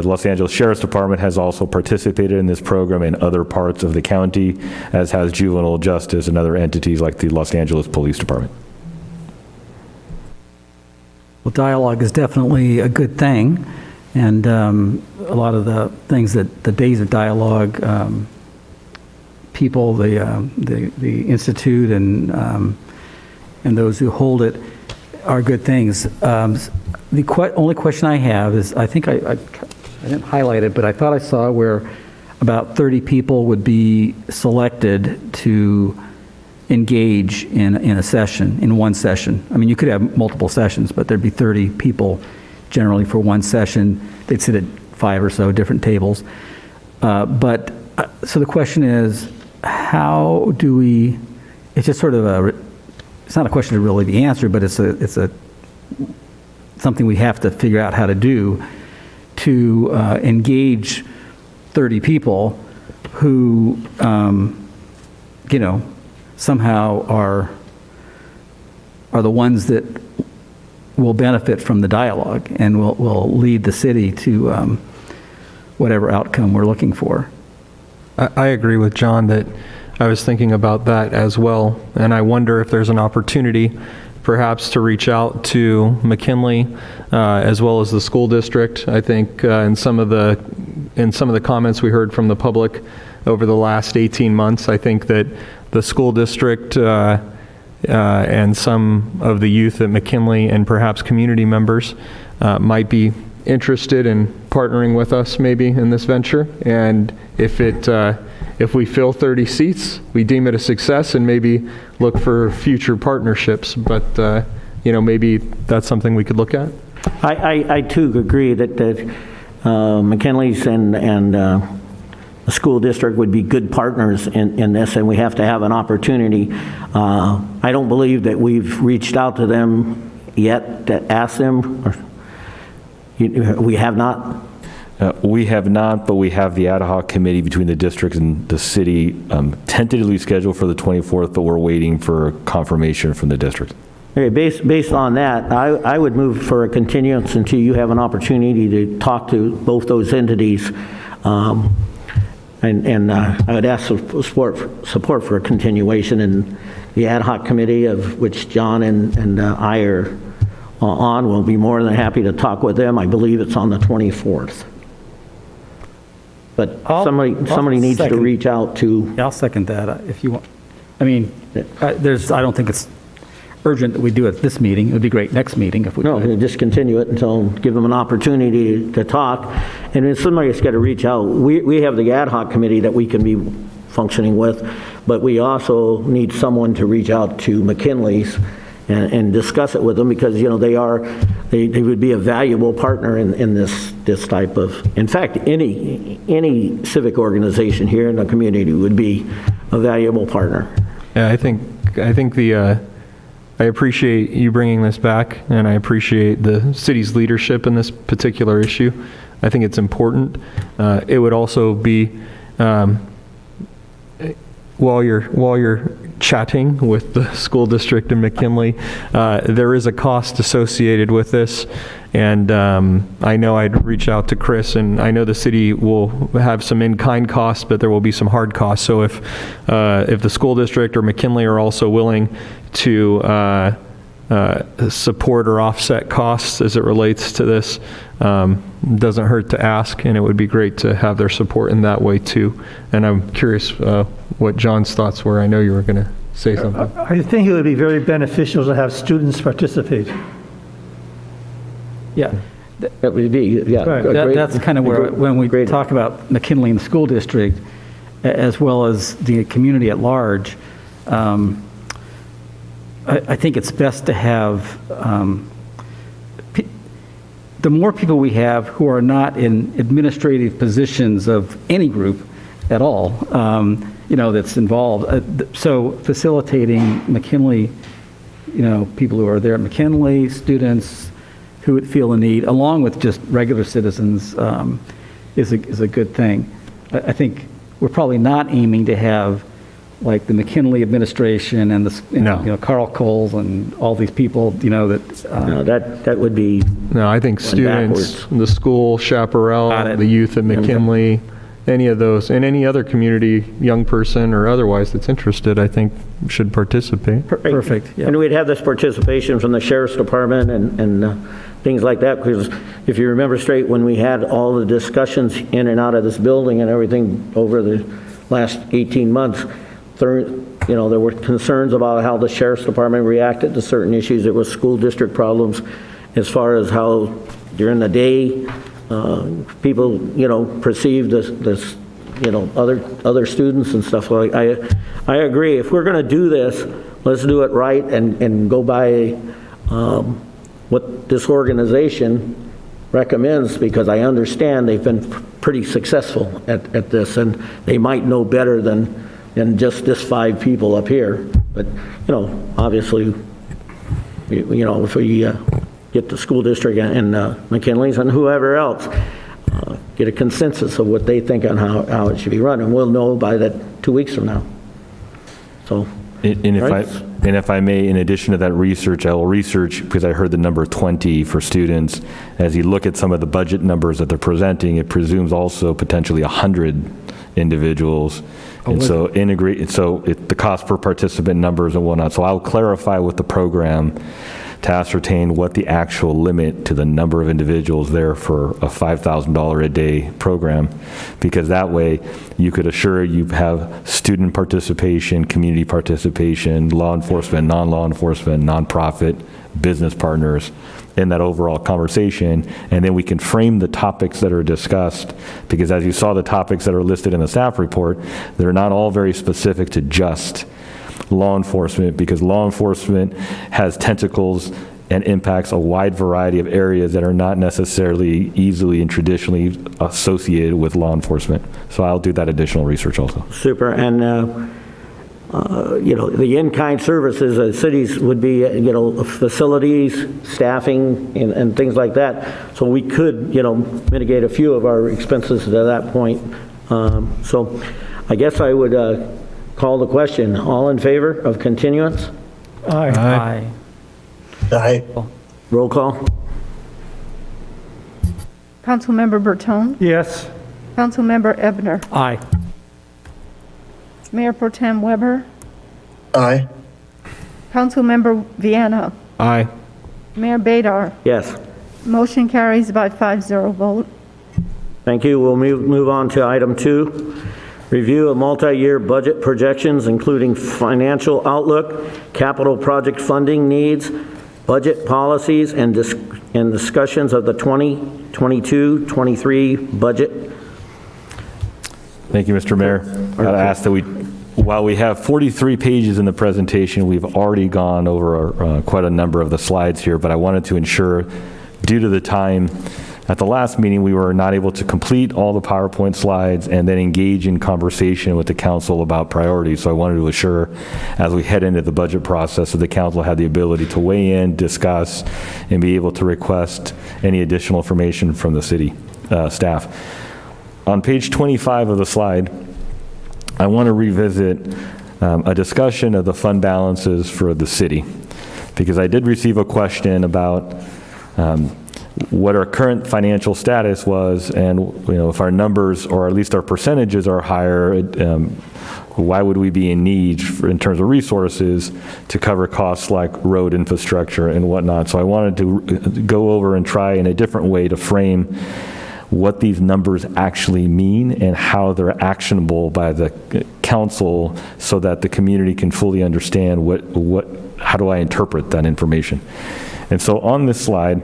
Los Angeles Sheriff's Department has also participated in this program in other parts of the county, as has juvenile justice and other entities like the Los Angeles Police Department. Well, dialogue is definitely a good thing, and a lot of the things that the Days of Dialogue people, the Institute and those who hold it are good things. The only question I have is, I think I didn't highlight it, but I thought I saw where about 30 people would be selected to engage in a session, in one session. I mean, you could have multiple sessions, but there'd be 30 people generally for one session. They'd sit at 5 or so different tables. So the question is, how do we, it's just sort of it's not a question to really be answered, but it's something we have to figure out how to do to engage 30 people who, somehow are the ones that will benefit from the dialogue and will lead the city to whatever outcome we're looking for. I agree with John that I was thinking about that as well, and I wonder if there's an opportunity perhaps to reach out to McKinley as well as the school district. I think in some of the comments we heard from the public over the last 18 months, I think that the school district and some of the youth at McKinley and perhaps community members might be interested in partnering with us maybe in this venture. And if we fill 30 seats, we deem it a success and maybe look for future partnerships. But, maybe that's something we could look at. I too agree that McKinley's and the school district would be good partners in this, and we have to have an opportunity. I don't believe that we've reached out to them yet to ask them. We have not? We have not, but we have the ad hoc committee between the district and the city tentatively scheduled for the 24th, but we're waiting for confirmation from the district. Okay, based on that, I would move for a continuance until you have an opportunity to talk to both those entities. And I would ask support for a continuation, and the ad hoc committee, of which John and I are on, will be more than happy to talk with them. I believe it's on the 24th. But somebody needs to reach out to. I'll second that if you want. I mean, I don't think it's urgent that we do it this meeting. It would be great next meeting if we could. No, just continue it until, give them an opportunity to talk. And then somebody's got to reach out. We have the ad hoc committee that we can be functioning with, but we also need someone to reach out to McKinley's and discuss it with them, because, they would be a valuable partner in this type of, in fact, any civic organization here in the community would be a valuable partner. Yeah, I think I appreciate you bringing this back, and I appreciate the city's leadership in this particular issue. I think it's important. It would also be, while you're chatting with the school district in McKinley, there is a cost associated with this, and I know I'd reach out to Chris, and I know the city will have some in-kind costs, but there will be some hard costs. So if the school district or McKinley are also willing to support or offset costs as it relates to this, doesn't hurt to ask, and it would be great to have their support in that way too. And I'm curious what John's thoughts were. I know you were going to say something. I think it would be very beneficial to have students participate. Yeah. That would be, yeah. Right. That's kind of where, when we talk about McKinley and the school district, as well as the community at large, I think it's best to have, the more people we have who are not in administrative positions of any group at all, that's involved. So facilitating McKinley, people who are there at McKinley, students who would feel the need, along with just regular citizens, is a good thing. I think we're probably not aiming to have like the McKinley administration and the Carl Coles and all these people, that would be. No, I think students, the school chaparral, the youth at McKinley, any of those, and any other community, young person or otherwise that's interested, I think should participate. Perfect. Yeah. And we'd have this participation from the sheriff's department and things like that, because if you remember straight, when we had all the discussions in and out of this building and everything over the last 18 months, there were concerns about how the sheriff's department reacted to certain issues. There was school district problems as far as how during the day people, perceived this, other students and stuff like. I agree. If we're going to do this, let's do it right and go by what this organization recommends, because I understand they've been pretty successful at this, and they might know better than than just this 5 people up here. But, obviously, if we get the school district and McKinley's and whoever else, get a consensus of what they think on how it should be run, and we'll know by that 2 weeks from now. So, and if I may, in addition to that research, I will research, because I heard the number 20 for students. As you look at some of the budget numbers that they're presenting, it presumes also potentially 100 individuals. And so the cost per participant numbers and whatnot. So I'll clarify with the program to ascertain what the actual limit to the number of individuals there for a $5,000 a day program, because that way you could assure you have student participation, community participation, law enforcement, non-law enforcement, nonprofit, business partners in that overall conversation. And then we can frame the topics that are discussed, because as you saw the topics that are listed in the staff report, they're not all very specific to just law enforcement, because law enforcement has tentacles and impacts a wide variety of areas that are not necessarily easily and traditionally associated with law enforcement. So I'll do that additional research also. super. And, the in-kind services, cities would be, facilities, staffing, and things like that. So we could, mitigate a few of our expenses to that point. So I guess I would call the question. All in favor of continuance? Aye. Aye. Roll call. Councilmember Bertone, Yes. Councilmember Ebner, Aye. Mayor Pro Tem Weber, Aye. Councilmember Viana, Aye. Mayor Badar. Yes. Motion carries by 5-0 vote. Thank you. We'll move on to item 2. Review of multi-year budget projections, including financial outlook, capital project funding needs, budget policies, and discussions of the 2022-23 budget. Thank you, Mr. Mayor. I'd ask that while we have 43 pages in the presentation, we've already gone over quite a number of the slides here, but I wanted to ensure, due to the time, at the last meeting, we were not able to complete all the PowerPoint slides and then engage in conversation with the council about priorities. So I wanted to assure, as we head into the budget process, that the council had the ability to weigh in, discuss, and be able to request any additional information from the city staff. On page 25 of the slide, I want to revisit a discussion of the fund balances for the city, because I did receive a question about what our current financial status was, and if our numbers, or at least our percentages, are higher, why would we be in need in terms of resources to cover costs like road infrastructure and whatnot. So I wanted to go over and try in a different way to frame what these numbers actually mean and how they're actionable by the council, so that the community can fully understand how do I interpret that information. And so on this slide,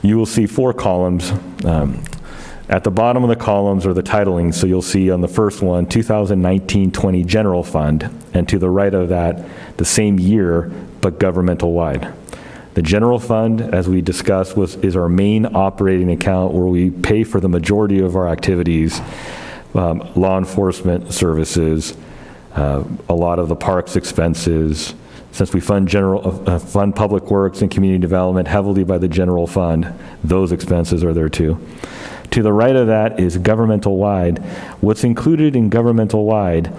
you will see 4 columns. At the bottom of the columns are the titling. So you'll see on the first one, 2019-20 General Fund, and to the right of that, the same year, but governmental wide. The General Fund, as we discussed, is our main operating account where we pay for the majority of our activities, law enforcement services, a lot of the parks expenses. Since we fund fund public works and community development heavily by the general fund, those expenses are there too. To the right of that is governmental wide. What's included in governmental wide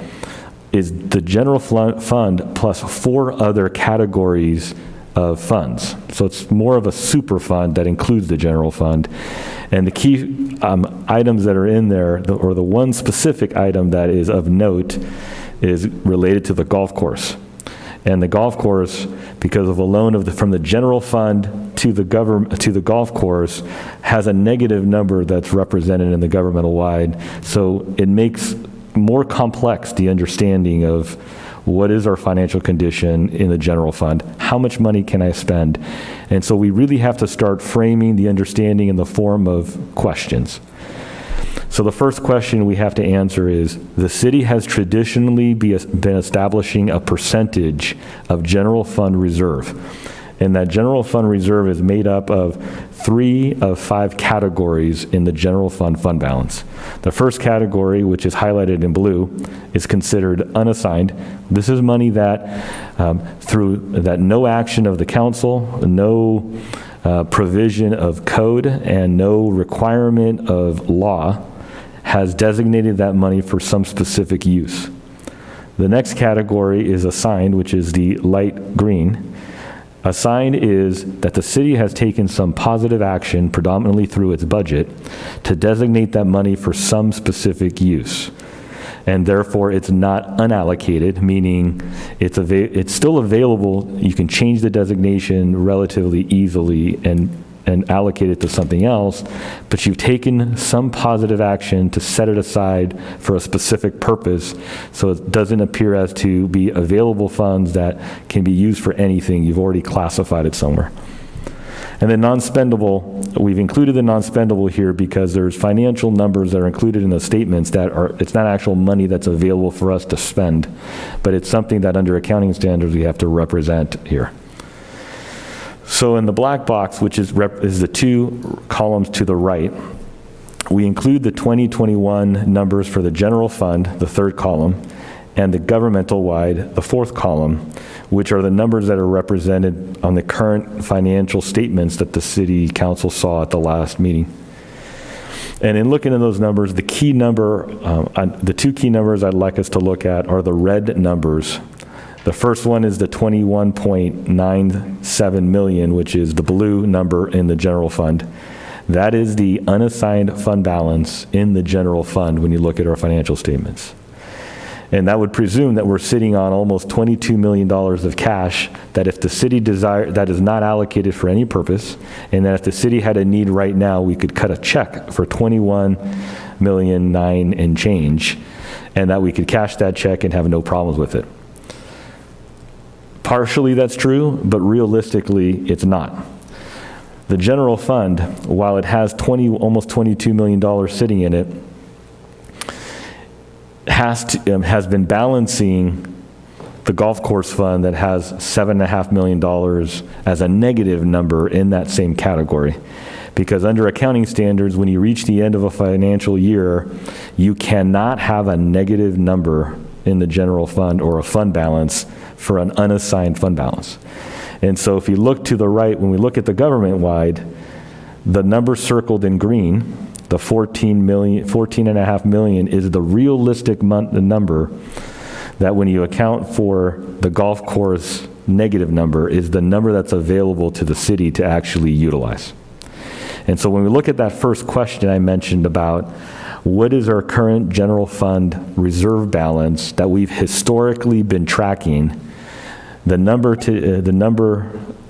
is the general fund plus 4 other categories of funds. So it's more of a super fund that includes the general fund. And the key items that are in there, or the one specific item that is of note, is related to the golf course. And the golf course, because of a loan from the general fund to the golf course, has a negative number that's represented in the governmental wide. So it makes more complex the understanding of what is our financial condition in the general fund, how much money can I spend? And so we really have to start framing the understanding in the form of questions. So the first question we have to answer is, the city has traditionally been establishing a percentage of general fund reserve. And that general fund reserve is made up of 3 of 5 categories in the general fund fund balance. The first category, which is highlighted in blue, is considered unassigned. This is money that through that no action of the council, no provision of code, and no requirement of law has designated that money for some specific use. The next category is assigned, which is the light green. Assigned is that the city has taken some positive action, predominantly through its budget, to designate that money for some specific use. And therefore, it's not unallocated, meaning it's still available. You can change the designation relatively easily and allocate it to something else, but you've taken some positive action to set it aside for a specific purpose, so it doesn't appear as to be available funds that can be used for anything. You've already classified it somewhere. And then non-spendable, we've included the non-spendable here because there's financial numbers that are included in the statements that are, it's not actual money that's available for us to spend, but it's something that under accounting standards we have to represent here. So in the black box, which is the 2 columns to the right, we include the 2021 numbers for the general fund, the 3rd column, and the governmental wide, the 4th column, which are the numbers that are represented on the current financial statements that the city council saw at the last meeting. And in looking at those numbers, the key number, the 2 key numbers I'd like us to look at are the red numbers. The first one is the 21.97 million, which is the blue number in the general fund. That is the unassigned fund balance in the general fund when you look at our financial statements. And that would presume that we're sitting on almost $22 million of cash that if the city that is not allocated for any purpose, and that if the city had a need right now, we could cut a check for $21.9 million and change, and that we could cash that check and have no problems with it. Partially that's true, but realistically it's not. The general fund, while it has almost $22 million sitting in it, has been balancing the golf course fund that has $7.5 million as a negative number in that same category. Because under accounting standards, when you reach the end of a financial year, you cannot have a negative number in the general fund or a fund balance for an unassigned fund balance. And so if you look to the right, when we look at the government-wide, the number circled in green, the 14.5 million is the realistic number that when you account for the golf course negative number is the number that's available to the city to actually utilize. And so when we look at that first question I mentioned about what is our current general fund reserve balance that we've historically been tracking, the number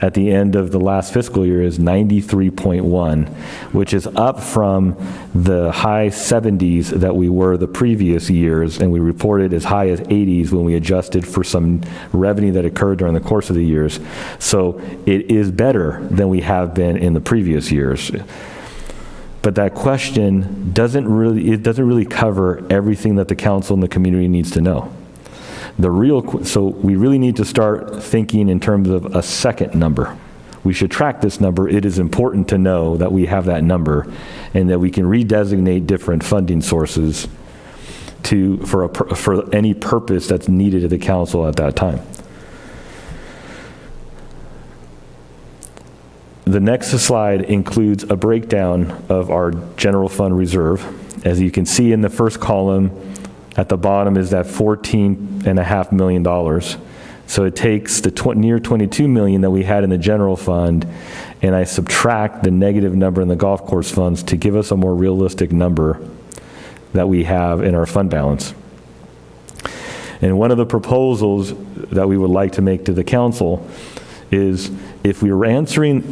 at the end of the last fiscal year is 93.1, which is up from the high 70s that we were the previous years, and we reported as high as 80s when we adjusted for some revenue that occurred during the course of the years. So it is better than we have been in the previous years. But that question doesn't really cover everything that the council and the community needs to know. So we really need to start thinking in terms of a second number. We should track this number. It is important to know that we have that number and that we can redesignate different funding sources for any purpose that's needed at the council at that time. The next slide includes a breakdown of our general fund reserve. As you can see in the first column, at the bottom is that $14.5 million. So it takes the near $22 million that we had in the general fund, and I subtract the negative number in the golf course funds to give us a more realistic number that we have in our fund balance. And one of the proposals that we would like to make to the council is if we were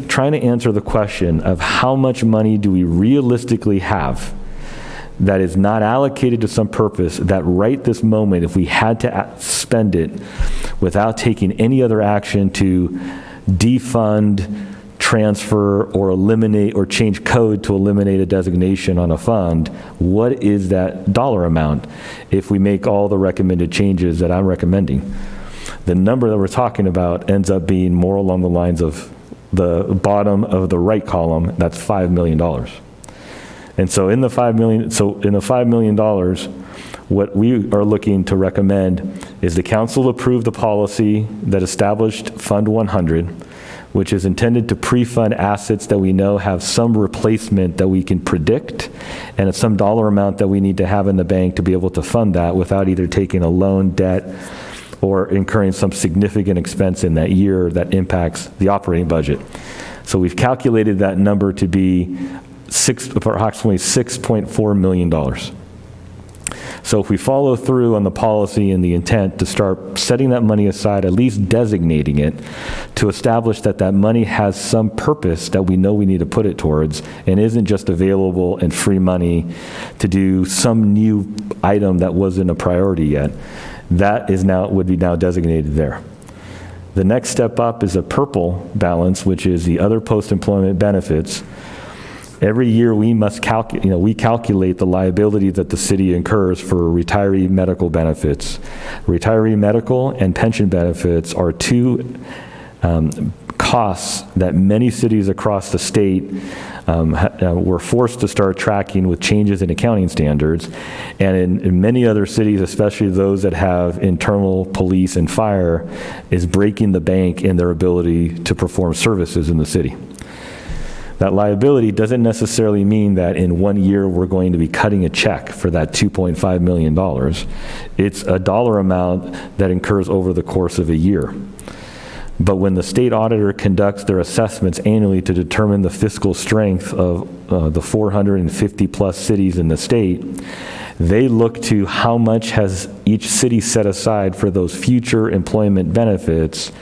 trying to answer the question of how much money do we realistically have that is not allocated to some purpose, that right this moment, if we had to spend it without taking any other action to defund, transfer, or eliminate, or change code to eliminate a designation on a fund, what is that dollar amount if we make all the recommended changes that I'm recommending? The number that we're talking about ends up being more along the lines of the bottom of the right column, that's $5 million. And so in the $5 million, what we are looking to recommend is the council approve the policy that established Fund 100, which is intended to pre-fund assets that we know have some replacement that we can predict and some dollar amount that we need to have in the bank to be able to fund that without either taking a loan, debt, or incurring some significant expense in that year that impacts the operating budget. So we've calculated that number to be approximately $6.4 million. So if we follow through on the policy and the intent to start setting that money aside, at least designating it, to establish that that money has some purpose that we know we need to put it towards and isn't just available and free money to do some new item that wasn't a priority yet, that would be now designated there. The next step up is a purple balance, which is the other post-employment benefits. Every year we must calculate the liability that the city incurs for retiree medical benefits. Retiree medical and pension benefits are two costs that many cities across the state were forced to start tracking with changes in accounting standards. And in many other cities, especially those that have internal police and fire, is breaking the bank in their ability to perform services in the city. That liability doesn't necessarily mean that in 1 year we're going to be cutting a check for that $2.5 million. It's a dollar amount that incurs over the course of a year. But when the state auditor conducts their assessments annually to determine the fiscal strength of the 450 plus cities in the state, they look to how much has each city set aside for those future employment benefits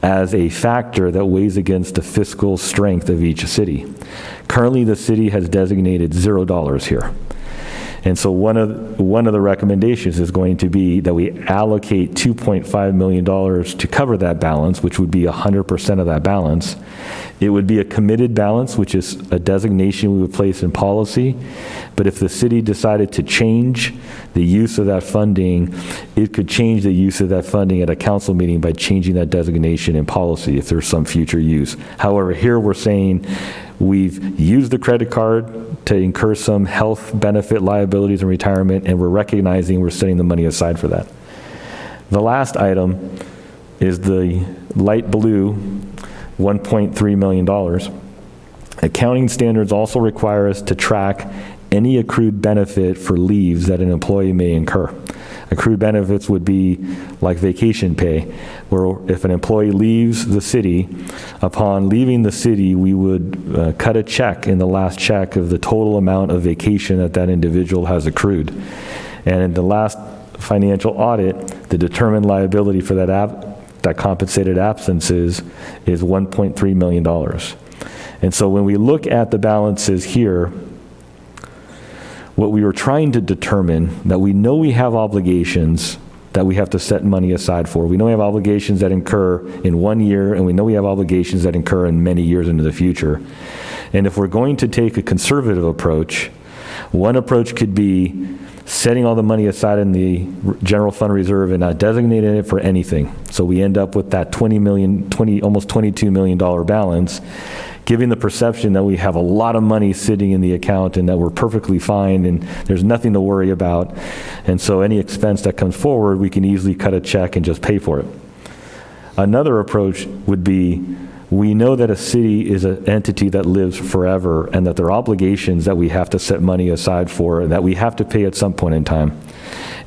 as a factor that weighs against the fiscal strength of each city. Currently, the city has designated $0 here. And so one of the recommendations is going to be that we allocate $2.5 million to cover that balance, which would be 100% of that balance. It would be a committed balance, which is a designation we would place in policy. But if the city decided to change the use of that funding, it could change the use of that funding at a council meeting by changing that designation in policy if there's some future use. However, here we're saying we've used the credit card to incur some health benefit liabilities in retirement, and we're recognizing we're setting the money aside for that. The last item is the light blue $1.3 million. Accounting standards also require us to track any accrued benefit for leaves that an employee may incur. Accrued benefits would be like vacation pay, where if an employee leaves the city, upon leaving the city, we would cut a check in the last check of the total amount of vacation that that individual has accrued. And in the last financial audit, the determined liability for that compensated absences is $1.3 million. And so when we look at the balances here, what we were trying to determine, that we know we have obligations that we have to set money aside for. We know we have obligations that incur in 1 year, and we know we have obligations that incur in many years into the future. And if we're going to take a conservative approach, one approach could be setting all the money aside in the general fund reserve and not designating it for anything. So we end up with that almost $22 million balance, giving the perception that we have a lot of money sitting in the account and that we're perfectly fine and there's nothing to worry about. And so any expense that comes forward, we can easily cut a check and just pay for it. Another approach would be, we know that a city is an entity that lives forever and that there are obligations that we have to set money aside for and that we have to pay at some point in time.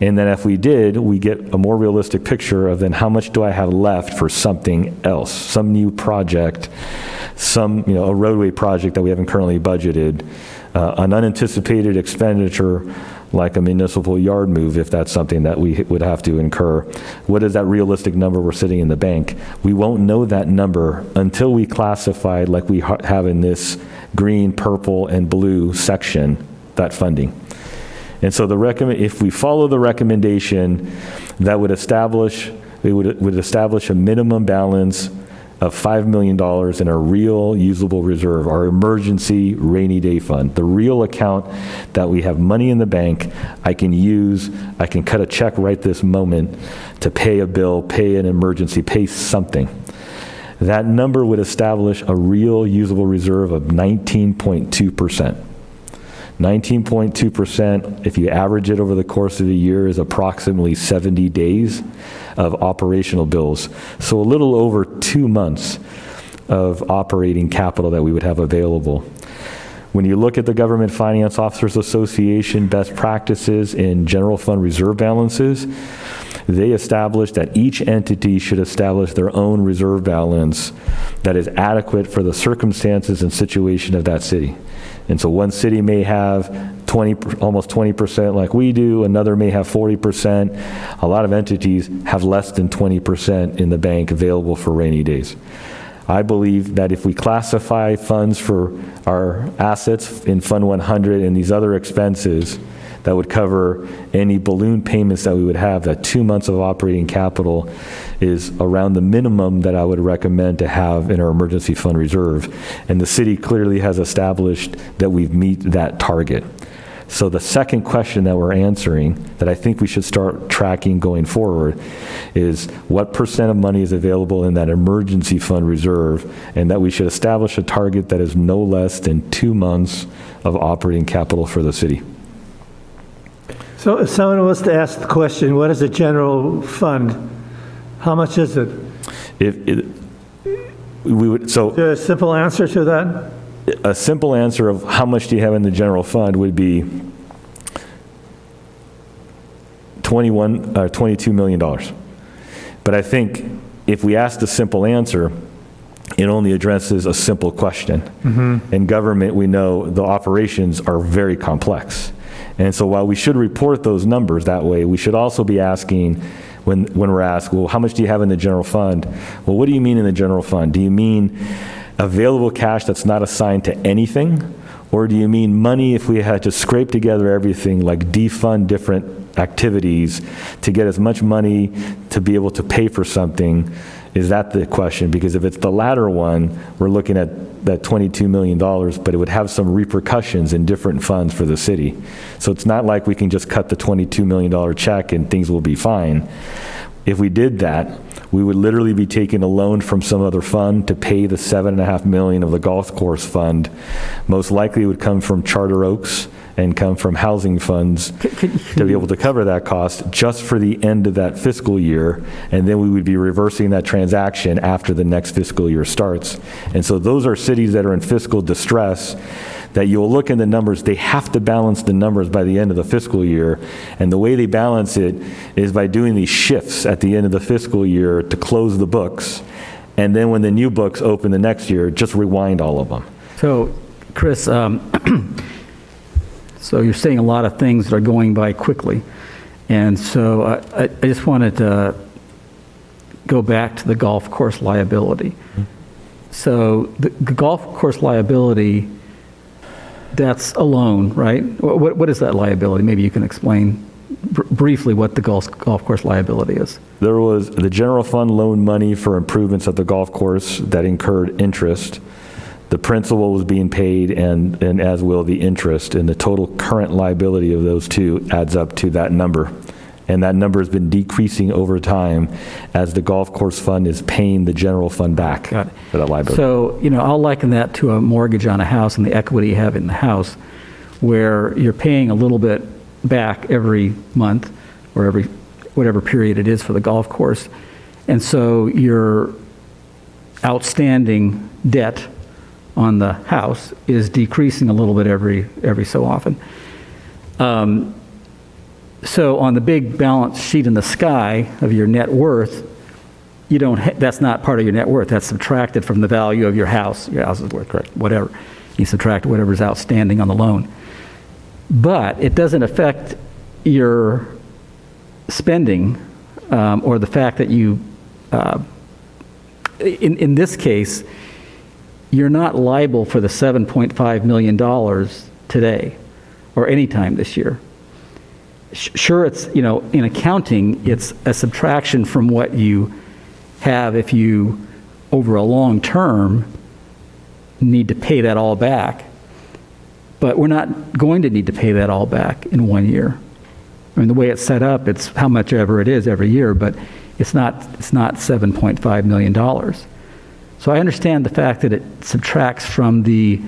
And then if we did, we get a more realistic picture of then how much do I have left for something else, some new project, a roadway project that we haven't currently budgeted, an unanticipated expenditure like a municipal yard move, if that's something that we would have to incur. What is that realistic number we're sitting in the bank? We won't know that number until we classify, like we have in this green, purple, and blue section, that funding. And so if we follow the recommendation, that would establish a minimum balance of $5 million in our real usable reserve, our emergency rainy day fund, the real account that we have money in the bank I can use, I can cut a check right this moment to pay a bill, pay an emergency, pay something. That number would establish a real usable reserve of 19.2%. 19.2%, if you average it over the course of a year, is approximately 70 days of operational bills. So a little over 2 months of operating capital that we would have available. When you look at the Government Finance Officers Association best practices in general fund reserve balances, they established that each entity should establish their own reserve balance that is adequate for the circumstances and situation of that city. And so one city may have almost 20% like we do, another may have 40%. A lot of entities have less than 20% in the bank available for rainy days. I believe that if we classify funds for our assets in Fund 100 and these other expenses that would cover any balloon payments that we would have, that 2 months of operating capital is around the minimum that I would recommend to have in our emergency fund reserve. And the city clearly has established that we've meet that target. So the second question that we're answering that I think we should start tracking going forward is what percent of money is available in that emergency fund reserve, and that we should establish a target that is no less than 2 months of operating capital for the city. So if someone was to ask the question, what is a general fund? How much is it? Is there a simple answer to that? A simple answer of how much do you have in the general fund would be $22 million. But I think if we ask the simple answer, it only addresses a simple question. Mm-hmm. In government, we know the operations are very complex. And so while we should report those numbers that way, we should also be asking, when we're asked, well, how much do you have in the general fund? Well, what do you mean in the general fund? Do you mean available cash that's not assigned to anything? Or do you mean money if we had to scrape together everything, like defund different activities to get as much money to be able to pay for something? Is that the question? Because if it's the latter one, we're looking at that $22 million, but it would have some repercussions in different funds for the city. So it's not like we can just cut the $22 million check and things will be fine. If we did that, we would literally be taking a loan from some other fund to pay the $7.5 million of the golf course fund. Most likely it would come from Charter Oaks and come from housing funds to be able to cover that cost just for the end of that fiscal year, and then we would be reversing that transaction after the next fiscal year starts. And so those are cities that are in fiscal distress that you'll look in the numbers, they have to balance the numbers by the end of the fiscal year, and the way they balance it is by doing these shifts at the end of the fiscal year to close the books, and then when the new books open the next year, just rewind all of them. So, Chris, so you're saying a lot of things that are going by quickly. And so I just wanted to go back to the golf course liability. Mm-hmm. So the golf course liability, that's a loan, right? What is that liability? Maybe you can explain briefly what the golf course liability is. There was the general fund loan money for improvements at the golf course that incurred interest. The principal was being paid, and as will the interest, and the total current liability of those two adds up to that number. And that number has been decreasing over time as the golf course fund is paying the general fund back for that liability. So, I'll liken that to a mortgage on a house and the equity you have in the house, where you're paying a little bit back every month or every whatever period it is for the golf course. And so your outstanding debt on the house is decreasing a little bit every so often. So on the big balance sheet in the sky of your net worth, you don't. That's not part of your net worth. That's subtracted from the value of your house. Your house is worth whatever. You subtract whatever's outstanding on the loan. But it doesn't affect your spending or the fact that you, in this case, you're not liable for the $7.5 million today or any time this year. Sure, it's, in accounting, it's a subtraction from what you have if you over a long term, need to pay that all back. But we're not going to need to pay that all back in 1 year. I mean, the way it's set up, it's how much ever it is every year, but it's not $7.5 million. So I understand the fact that it subtracts from the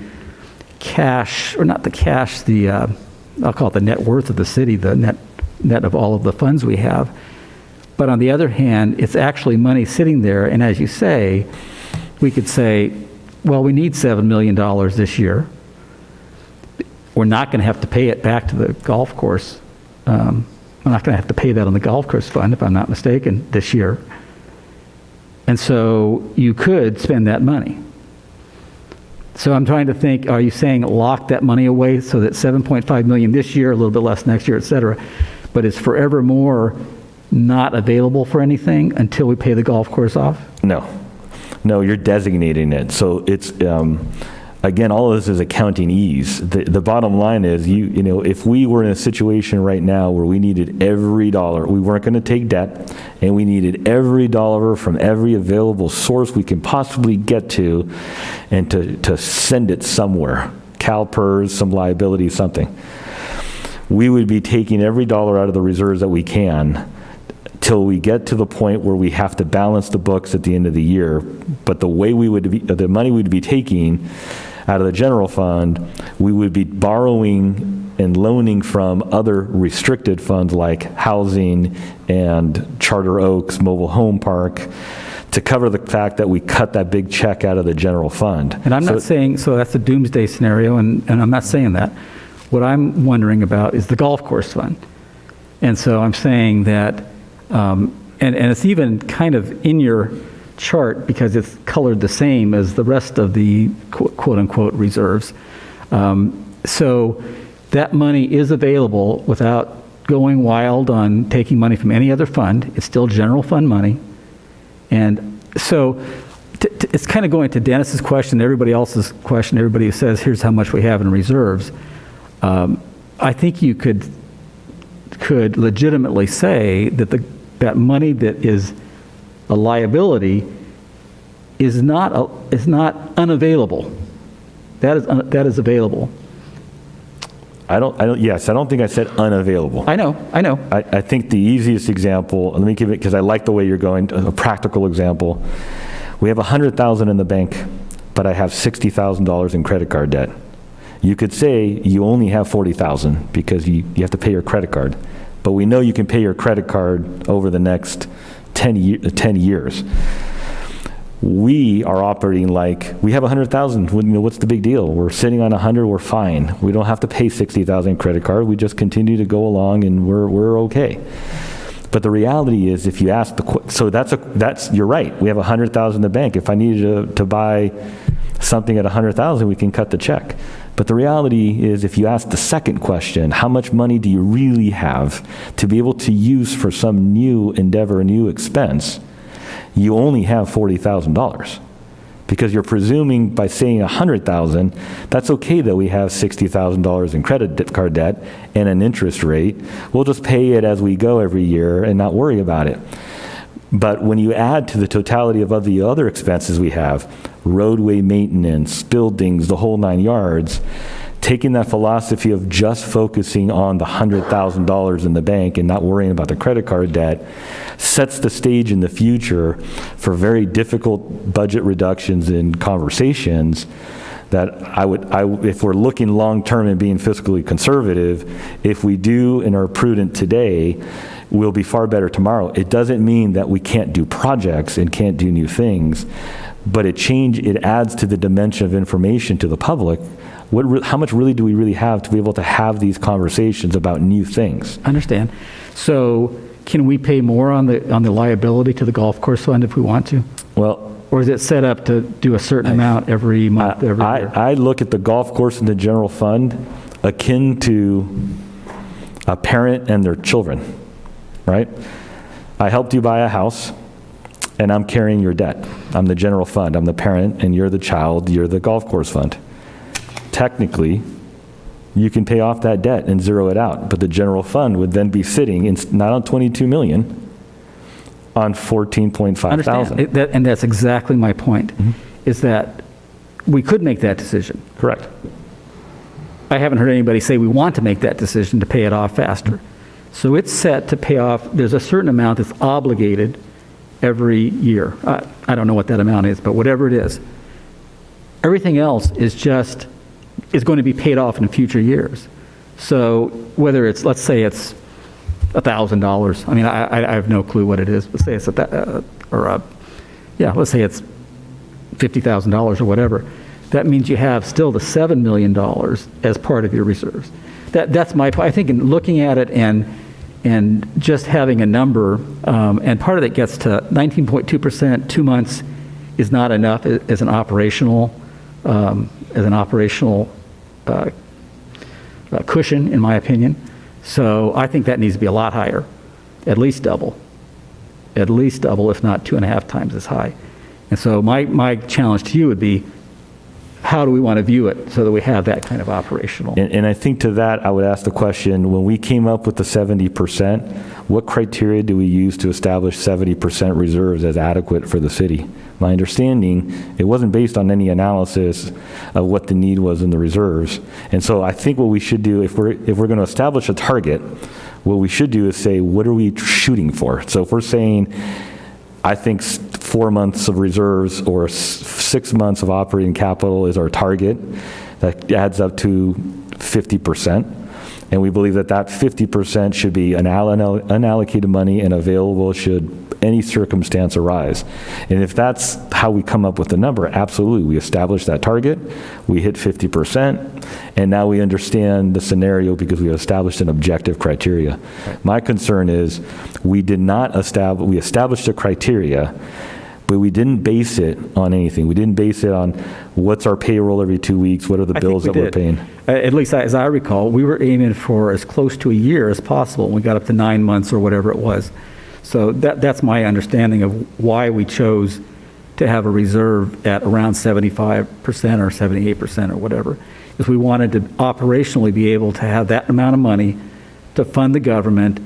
cash, or not the cash, I'll call it the net worth of the city, the net of all of the funds we have. But on the other hand, it's actually money sitting there, and as you say, we could say, well, we need $7 million this year. We're not going to have to pay it back to the golf course. I'm not going to have to pay that on the golf course fund, if I'm not mistaken, this year. And so you could spend that money. So I'm trying to think, are you saying lock that money away so that 7.5 million this year, a little bit less next year, et cetera, but it's forevermore not available for anything until we pay the golf course off? No, you're designating it. So it's, again, all of this is accounting ease. The bottom line is, you know, if we were in a situation right now where we needed every dollar, we weren't going to take debt, and we needed every dollar from every available source we can possibly get to, and to send it somewhere, CalPERS, some liability, something, we would be taking every dollar out of the reserves that we can till we get to the point where we have to balance the books at the end of the year. But the way the money we'd be taking out of the general fund, we would be borrowing and loaning from other restricted funds like housing and Charter Oaks Mobile Home Park to cover the fact that we cut that big check out of the general fund. And I'm not saying, so that's a doomsday scenario, and I'm not saying that. What I'm wondering about is the golf course fund. And so I'm saying that, and it's even kind of in your chart because it's colored the same as the rest of the quote-unquote reserves. So that money is available without going wild on taking money from any other fund. It's still general fund money. And so it's kind of going to Dennis's question, everybody else's question, everybody who says, here's how much we have in reserves. I think you could legitimately say that that money that is a liability is not unavailable. That is available. I don't think I said unavailable. I know. I think the easiest example, let me give it, because I like the way you're going, a practical example. We have $100,000 in the bank, but I have $60,000 in credit card debt. You could say you only have $40,000 because you have to pay your credit card. But we know you can pay your credit card over the next 10 years. We are operating like we have $100,000. What's the big deal? We're sitting on 100. We're fine. We don't have to pay $60,000 credit card. We just continue to go along, and we're okay. But the reality is, if you ask you're right. We have $100,000 in the bank. If I needed to buy something at $100,000, we can cut the check. But the reality is, if you ask the second question, how much money do you really have to be able to use for some new endeavor, new expense? You only have $40,000 because you're presuming by saying $100,000, that's okay that we have $60,000 in credit card debt and an interest rate. We'll just pay it as we go every year and not worry about it. But when you add to the totality of the other expenses we have, roadway maintenance, buildings, the whole 9 yards, taking that philosophy of just focusing on the $100,000 in the bank and not worrying about the credit card debt sets the stage in the future for very difficult budget reductions in conversations that if we're looking long-term and being fiscally conservative, if we do and are prudent today, we'll be far better tomorrow. It doesn't mean that we can't do projects and can't do new things, but it adds to the dimension of information to the public. How much really do we really have to be able to have these conversations about new things? I understand. So can we pay more on the liability to the golf course fund if we want to? Well, or is it set up to do a certain amount every month, every year? I look at the golf course and the general fund akin to a parent and their children, right? I helped you buy a house, and I'm carrying your debt. I'm the general fund. I'm the parent, and you're the child. You're the golf course fund. Technically, you can pay off that debt and zero it out, but the general fund would then be sitting not on $22 million, On 14.5 Understand, thousand. and that's exactly my point, is that we could make that decision. Correct. I haven't heard anybody say we want to make that decision to pay it off faster. So it's set to pay off, there's a certain amount that's obligated every year. I don't know what that amount is, but whatever it is. Everything else is going to be paid off in future years. So whether it's, let's say it's $1,000, I mean, I have no clue what it is, but say it's let's say it's $50,000 or whatever. That means you have still the $7 million as part of your reserves. That's my point. I think in looking at it and just having a number, and part of it gets to 19.2%, 2 months is not enough as an operational cushion, in my opinion. So I think that needs to be a lot higher, at least double, if not 2.5 times as high. And so my challenge to you would be, how do we want to view it so that we have that kind of operational? And I think to that, I would ask the question, when we came up with the 70%, what criteria do we use to establish 70% reserves as adequate for the city? My understanding, it wasn't based on any analysis of what the need was in the reserves. And so I think what we should do, if we're going to establish a target, what we should do is say, what are we shooting for? So if we're saying, I think 4 months of reserves or 6 months of operating capital is our target, that adds up to 50%. And we believe that 50% should be unallocated money and available should any circumstance arise. And if that's how we come up with the number, absolutely, we establish that target, we hit 50%, and now we understand the scenario because we established an objective criteria. Right. My concern is we established a criteria, but we didn't base it on anything. We didn't base it on what's our payroll every 2 weeks, what are the bills that we're paying. At least as I recall, we were aiming for as close to a year as possible, and we got up to 9 months or whatever it was. So that's my understanding of why we chose to have a reserve at around 75% or 78% or whatever, is we wanted to operationally be able to have that amount of money to fund the government,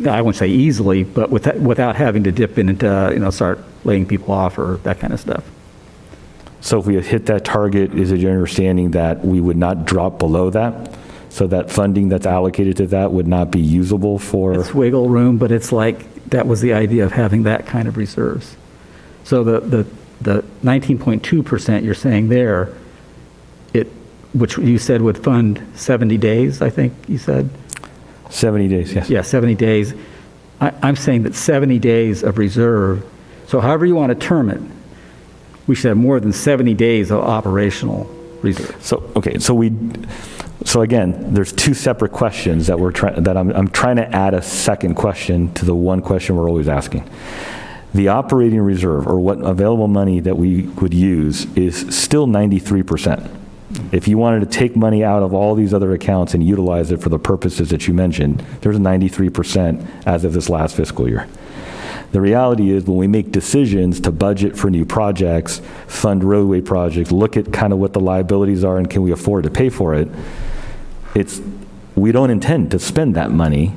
I won't say easily, but without having to dip into, start laying people off or that kind of stuff. So if we hit that target, is it your understanding that we would not drop below that? So that funding that's allocated to that would not be usable for? It's wiggle room, but it's like, that was the idea of having that kind of reserves. So the 19.2% you're saying there, which you said would fund 70 days, I think you said? 70 days, yes. Yeah, 70 days. I'm saying that 70 days of reserve, so however you want to term it, we should have more than 70 days of operational reserve. So again, there's two separate questions that I'm trying to add a second question to the one question we're always asking. The operating reserve, or what available money that we would use, is still 93%. If you wanted to take money out of all these other accounts and utilize it for the purposes that you mentioned, there's 93% as of this last fiscal year. The reality is when we make decisions to budget for new projects, fund roadway projects, look at kind of what the liabilities are and can we afford to pay for it, we don't intend to spend that money.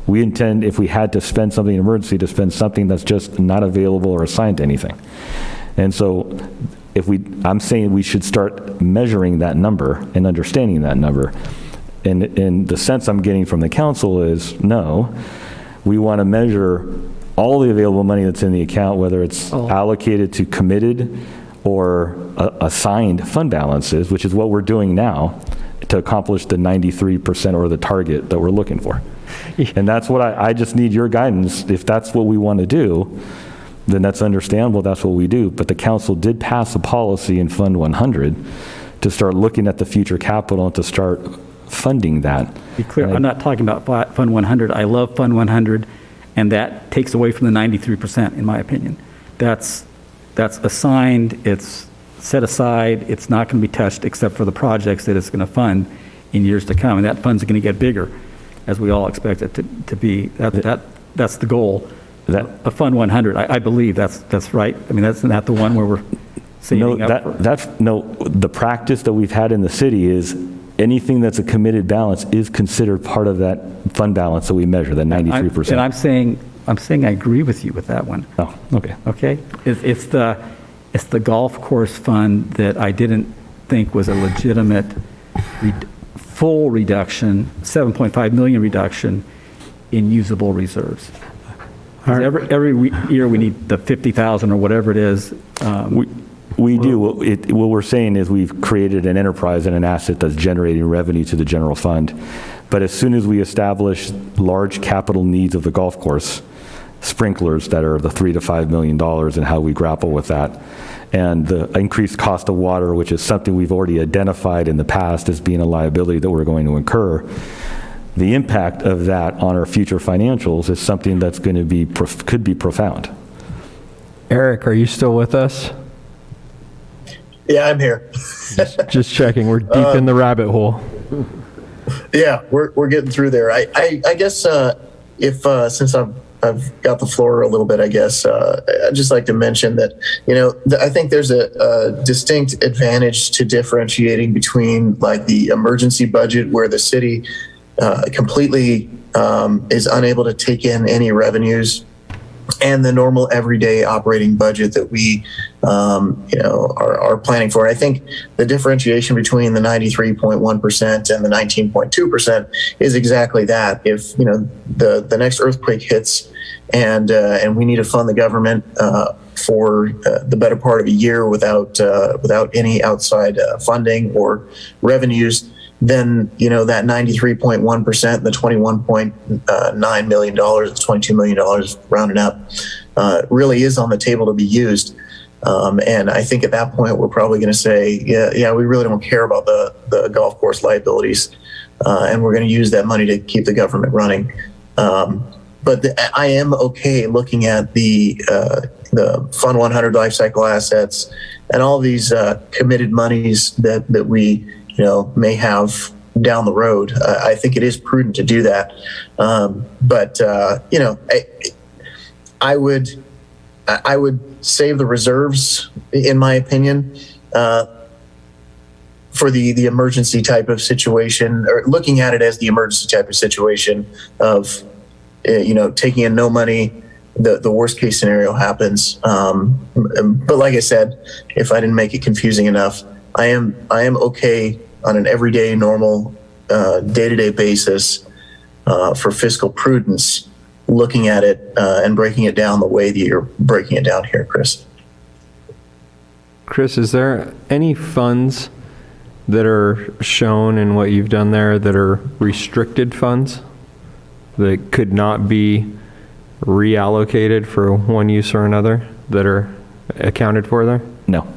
We intend, if we had to spend something in emergency, to spend something that's just not available or assigned to anything. And so I'm saying we should start measuring that number and understanding that number. And the sense I'm getting from the council is, no, we want to measure all the available money that's in the account, whether it's allocated to committed or assigned fund balances, which is what we're doing now to accomplish the 93% or the target that we're looking for. And that's what I just need your guidance. If that's what we want to do, then that's understandable, that's what we do. But the council did pass a policy in Fund 100 to start looking at the future capital and to start funding that. Be clear, I'm not talking about Fund 100. I love Fund 100, and that takes away from the 93%, in my opinion. That's assigned, it's set aside, it's not going to be touched except for the projects that it's going to fund in years to come, and that fund's going to get bigger, as we all expect it to be. That's the goal. A Fund 100, I believe that's right. I mean, that's not the one where we're saving up for. The practice that we've had in the city is anything that's a committed balance is considered part of that fund balance that we measure, that 93%. And I'm saying I'm saying I agree with you with that one. Oh, okay. Okay? It's the golf course fund that I didn't think was a legitimate full reduction, 7.5 million reduction in usable reserves. 'Cause every year we need the 50,000 or whatever it is. We do. What we're saying is we've created an enterprise and an asset that's generating revenue to the general fund. But as soon as we establish large capital needs of the golf course, sprinklers that are the $3 to $5 million and how we grapple with that, and the increased cost of water, which is something we've already identified in the past as being a liability that we're going to incur, the impact of that on our future financials is something that's going to be, could be profound. Eric, are you still with us? Yeah, I'm here. Just checking. We're deep in the rabbit hole. Yeah, we're getting through there. I guess if since I've got the floor a little bit, I guess I'd just like to mention that I think there's a distinct advantage to differentiating between like the emergency budget, where the city completely is unable to take in any revenues, and the normal everyday operating budget that we are planning for. I think the differentiation between the 93.1% and the 19.2% is exactly that. If the next earthquake hits and we need to fund the government for the better part of a year without any outside funding or revenues, then that 93.1%, the $21.9 million, $22 million rounded up, really is on the table to be used. And I think at that point we're probably going to say, yeah, we really don't care about the golf course liabilities, and we're going to use that money to keep the government running. But I am okay looking at the Fund 100 life cycle assets and all these committed monies that we may have down the road. I think it is prudent to do that. But I would save the reserves, in my opinion, for the emergency type of situation, or looking at it as the emergency type of situation of, taking in no money, the worst case scenario happens. But like I said, if I didn't make it confusing enough, I am okay on an everyday, normal, day-to-day basis for fiscal prudence, looking at it and breaking it down the way that you're breaking it down here, Chris. Chris, is there any funds that are shown in what you've done there that are restricted funds that could not be reallocated for one use or another that are accounted for there? No.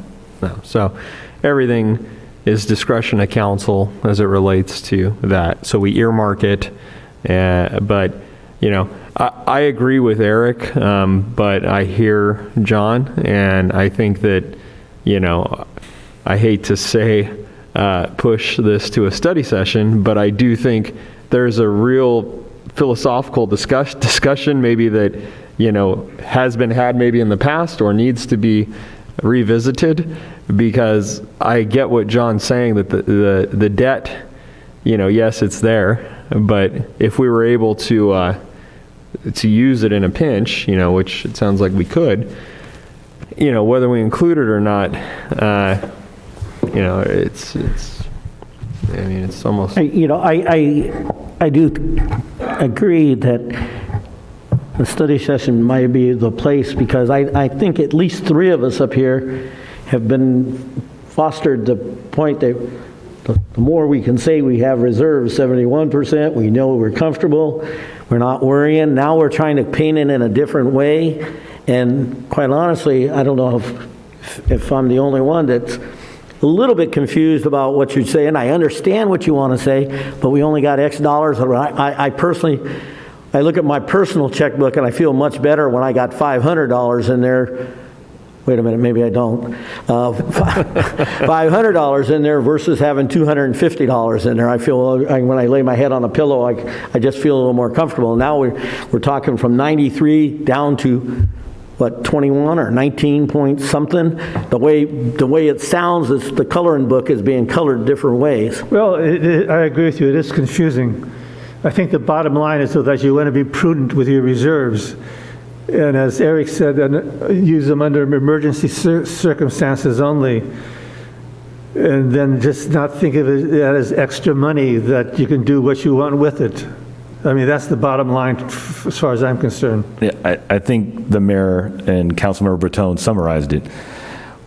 So everything is discretion of council as it relates to that. So we earmark it, but I agree with Eric, but I hear John, and I think that I hate to say push this to a study session, but I do think there's a real philosophical discussion maybe that has been had maybe in the past or needs to be revisited, because I get what John's saying, that the debt, yes, it's there, but if we were able to use it in a pinch, which it sounds like we could, whether we include it or not, it's almost. I do agree that the study session might be the place, because I think at least three of us up here have been fostered the point that the more we can say we have reserves, 71%, we know we're comfortable, we're not worrying. Now we're trying to paint it in a different way. And quite honestly, I don't know if I'm the only one that's a little bit confused about what you're saying. I understand what you want to say, but we only got X dollars. I personally look at my personal checkbook and I feel much better when I got $500 in there. Wait a minute, maybe I don't. $500 in there versus having $250 in there. I feel, when I lay my head on a pillow, I just feel a little more comfortable. Now we're talking from 93 down to, 21 or 19 point something? The way it sounds is the coloring book is being colored different ways. Well, I agree with you. It is confusing. I think the bottom line is that you want to be prudent with your reserves. And as Eric said, use them under emergency circumstances only. And then just not think of it as extra money that you can do what you want with it. I mean, that's the bottom line as far as I'm concerned. Yeah, I think the mayor and Councilmember Breton summarized it.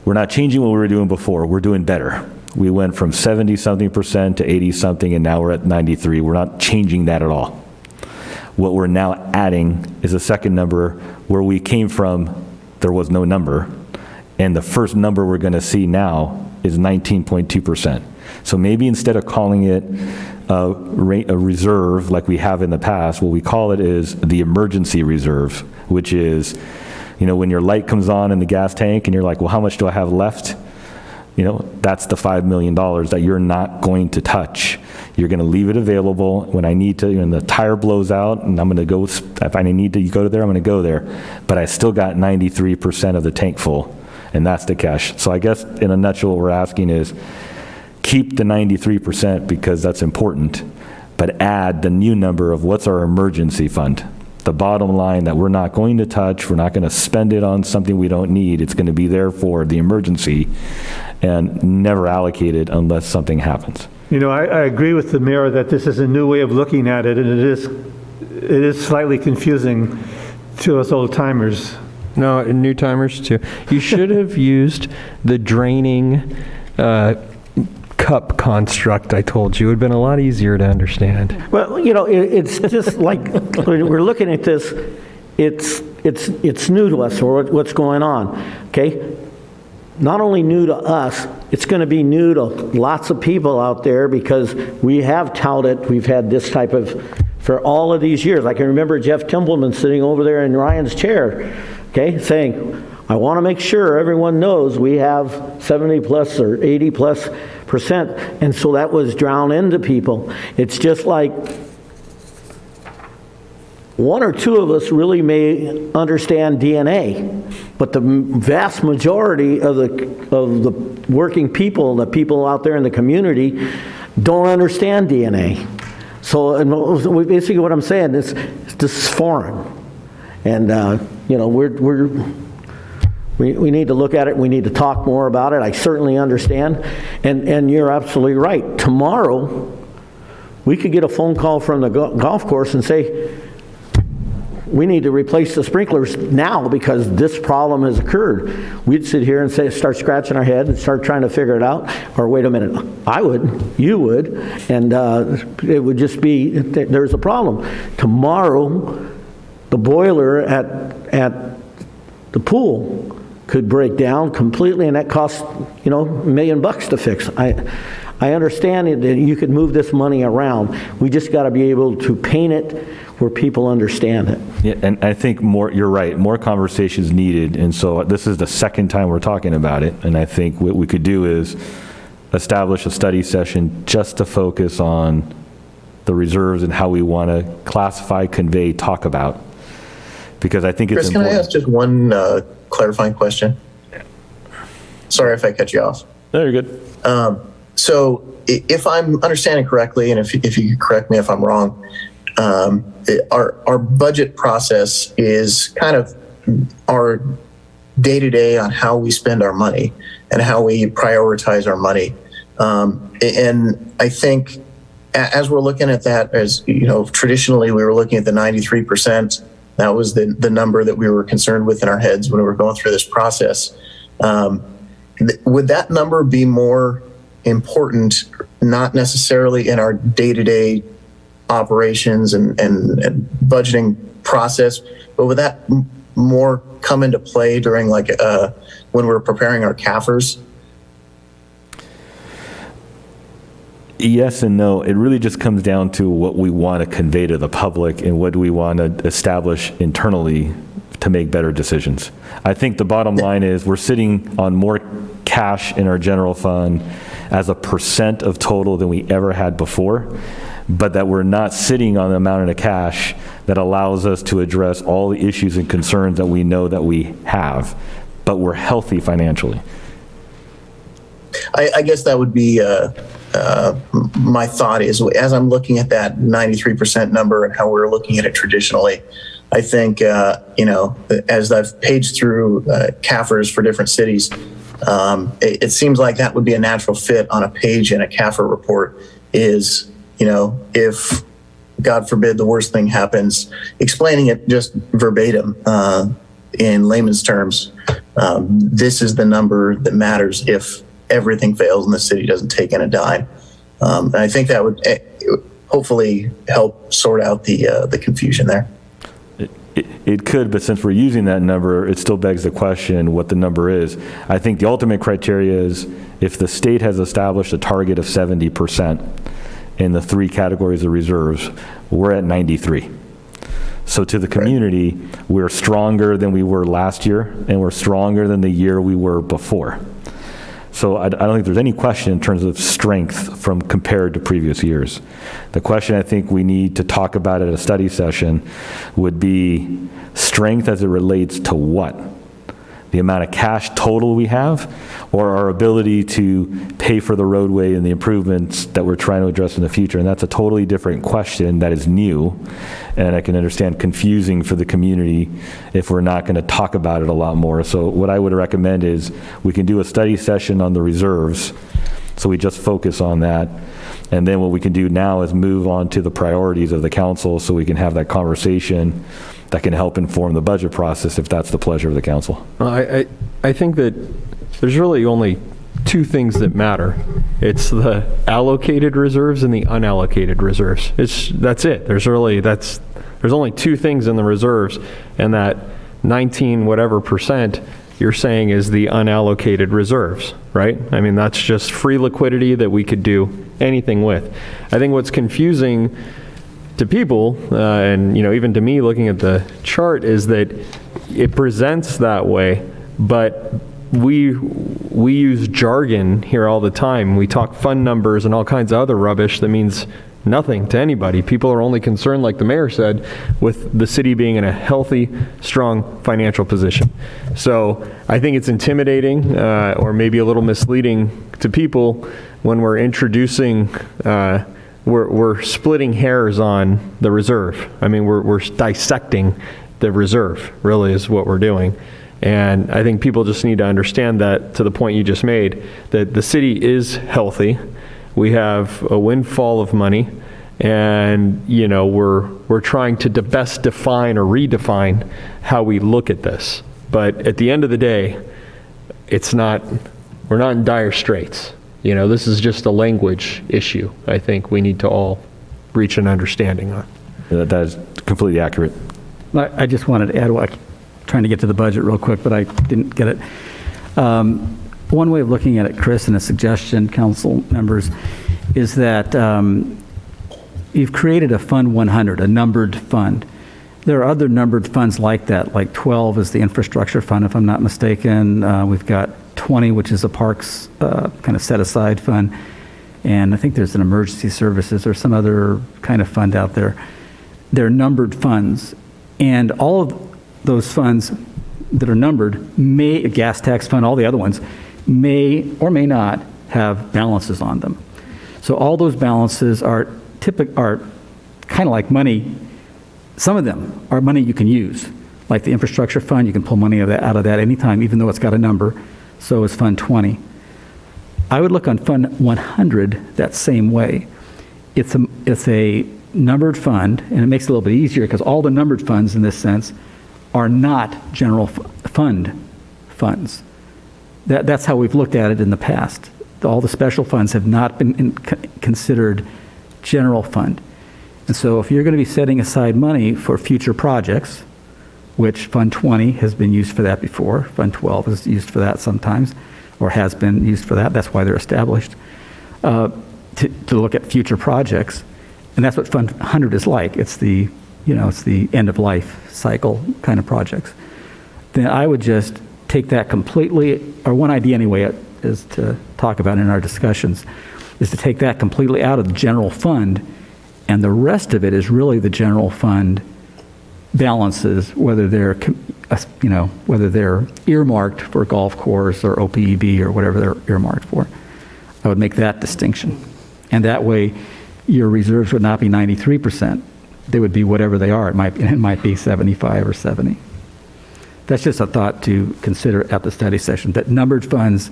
We're not changing what we were doing before. We're doing better. We went from 70-something% to 80-something, and now we're at 93. We're not changing that at all. What we're now adding is a second number where we came from, there was no number, and the first number we're going to see now is 19.2%. So maybe instead of calling it a reserve like we have in the past, what we call it is the emergency reserve, which is, when your light comes on in the gas tank and you're like, well, how much do I have left? That's the $5 million that you're not going to touch. You're going to leave it available when I need to, when the tire blows out and I'm going to go, if I need to go there, I'm going to go there. But I still got 93% of the tank full, and that's the cash. So I guess in a nutshell, what we're asking is keep the 93% because that's important, but add the new number of what's our emergency fund. The bottom line that we're not going to touch, we're not going to spend it on something we don't need. It's going to be there for the emergency and never allocated unless something happens. I agree with the mayor that this is a new way of looking at it, and it is slightly confusing to us old timers. No, new timers too. You should have used the draining cup construct I told you. It would have been a lot easier to understand. Well, it's just like when we're looking at this, it's new to us, or what's going on, okay? Not only new to us, it's going to be new to lots of people out there because we have touted, we've had this type of, for all of these years. I can remember Jeff Timbleman sitting over there in Ryan's chair, okay, saying, I want to make sure everyone knows we have 70 plus or 80 plus percent. And so that was drowned into people. It's just like one or two of us really may understand DNA, but the vast majority of the working people, the people out there in the community, don't understand DNA. So and basically what I'm saying is this is foreign. And, we need to look at it. We need to talk more about it. I certainly understand. And you're absolutely right. Tomorrow, we could get a phone call from the golf course and say, we need to replace the sprinklers now because this problem has occurred. We'd sit here and start scratching our head and start trying to figure it out. Or wait a minute, I would, you would, and it would just be, there's a problem. Tomorrow, the boiler at the pool could break down completely, and that costs, $1 million to fix. I understand that you could move this money around. We just got to be able to paint it where people understand it. Yeah, and I think you're right, more conversations needed, and so this is the second time we're talking about it, and I think what we could do is establish a study session just to focus on the reserves and how we want to classify, convey, talk about, because I think it's important. Chris, can I ask just one clarifying question? Sorry if I cut you off. No, you're good. So if I'm understanding correctly, and if you could correct me if I'm wrong, our budget process is kind of our day-to-day on how we spend our money and how we prioritize our money. And I think as we're looking at that, as traditionally we were looking at the 93%. That was the number that we were concerned with in our heads when we were going through this process. Would that number be more important, not necessarily in our day-to-day operations and budgeting process, but would that more come into play during when we're preparing our CAFRs? Yes and no. It really just comes down to what we want to convey to the public and what do we want to establish internally to make better decisions. I think the bottom line is we're sitting on more cash in our general fund as a percent of total than we ever had before, but that we're not sitting on the amount of cash that allows us to address all the issues and concerns that we know that we have, but we're healthy financially. I guess that would be my thought is, as I'm looking at that 93% number and how we're looking at it traditionally, I think, as I've paged through CAFRs for different cities, it seems like that would be a natural fit on a page in a CAFR report is, if God forbid the worst thing happens, explaining it just verbatim in layman's terms, this is the number that matters if everything fails and the city doesn't take in a dime. And I think that would hopefully help sort out the confusion there. It could, but since we're using that number, it still begs the question what the number is. I think the ultimate criteria is if the state has established a target of 70% in the 3 categories of reserves, we're at 93. So to the community, we're stronger than we were last year, and we're stronger than the year we were before. So I don't think there's any question in terms of strength from compared to previous years. The question I think we need to talk about at a study session would be strength as it relates to what? The amount of cash total we have, or our ability to pay for the roadway and the improvements that we're trying to address in the future. And that's a totally different question that is new, and I can understand confusing for the community if we're not going to talk about it a lot more. So what I would recommend is we can do a study session on the reserves, so we just focus on that. And then what we can do now is move on to the priorities of the council, so we can have that conversation that can help inform the budget process if that's the pleasure of the council. I think that there's really only 2 things that matter. It's the allocated reserves and the unallocated reserves. That's it. There's only 2 things in the reserves, and that 19 whatever percent you're saying is the unallocated reserves, right? I mean, that's just free liquidity that we could do anything with. I think what's confusing to people, and even to me looking at the chart, is that it presents that way, but we use jargon here all the time. We talk fund numbers and all kinds of other rubbish that means nothing to anybody. People are only concerned, like the mayor said, with the city being in a healthy, strong financial position. So I think it's intimidating or maybe a little misleading to people when we're introducing we're splitting hairs on the reserve. I mean, we're dissecting the reserve, really, is what we're doing. And I think people just need to understand that, to the point you just made, that the city is healthy. We have a windfall of money, and we're trying to best define or redefine how we look at this. But at the end of the day, we're not in dire straits. This is just a language issue I think we need to all reach an understanding on. That is completely accurate. I just wanted to add, trying to get to the budget real quick, but I didn't get it. One way of looking at it, Chris, and a suggestion, council members, is that you've created a Fund 100, a numbered fund. There are other numbered funds like that, like 12 is the infrastructure fund, if I'm not mistaken. We've got 20, which is a parks kind of set-aside fund. And I think there's an emergency services or some other kind of fund out there. They're numbered funds. And all of those funds that are numbered, a gas tax fund, all the other ones, may or may not have balances on them. So all those balances are kind of like money. Some of them are money you can use. Like the infrastructure fund, you can pull money out of that anytime, even though it's got a number. So is Fund 20. I would look on Fund 100 that same way. It's a numbered fund, and it makes it a little bit easier because all the numbered funds in this sense are not general fund funds. That's how we've looked at it in the past. All the special funds have not been considered general fund. And so if you're going to be setting aside money for future projects, which Fund 20 has been used for that before, Fund 12 is used for that sometimes, or has been used for that, that's why they're established, to look at future projects. And that's what Fund 100 is like. It's the end of life cycle kind of projects. Then I would just take that completely, or one idea anyway is to talk about in our discussions, is to take that completely out of the general fund, and the rest of it is really the general fund balances, whether they're earmarked for golf course or OPEB or whatever they're earmarked for. I would make that distinction. And that way, your reserves would not be 93%. They would be whatever they are. It might be 75 or 70. That's just a thought to consider at the study session, that numbered funds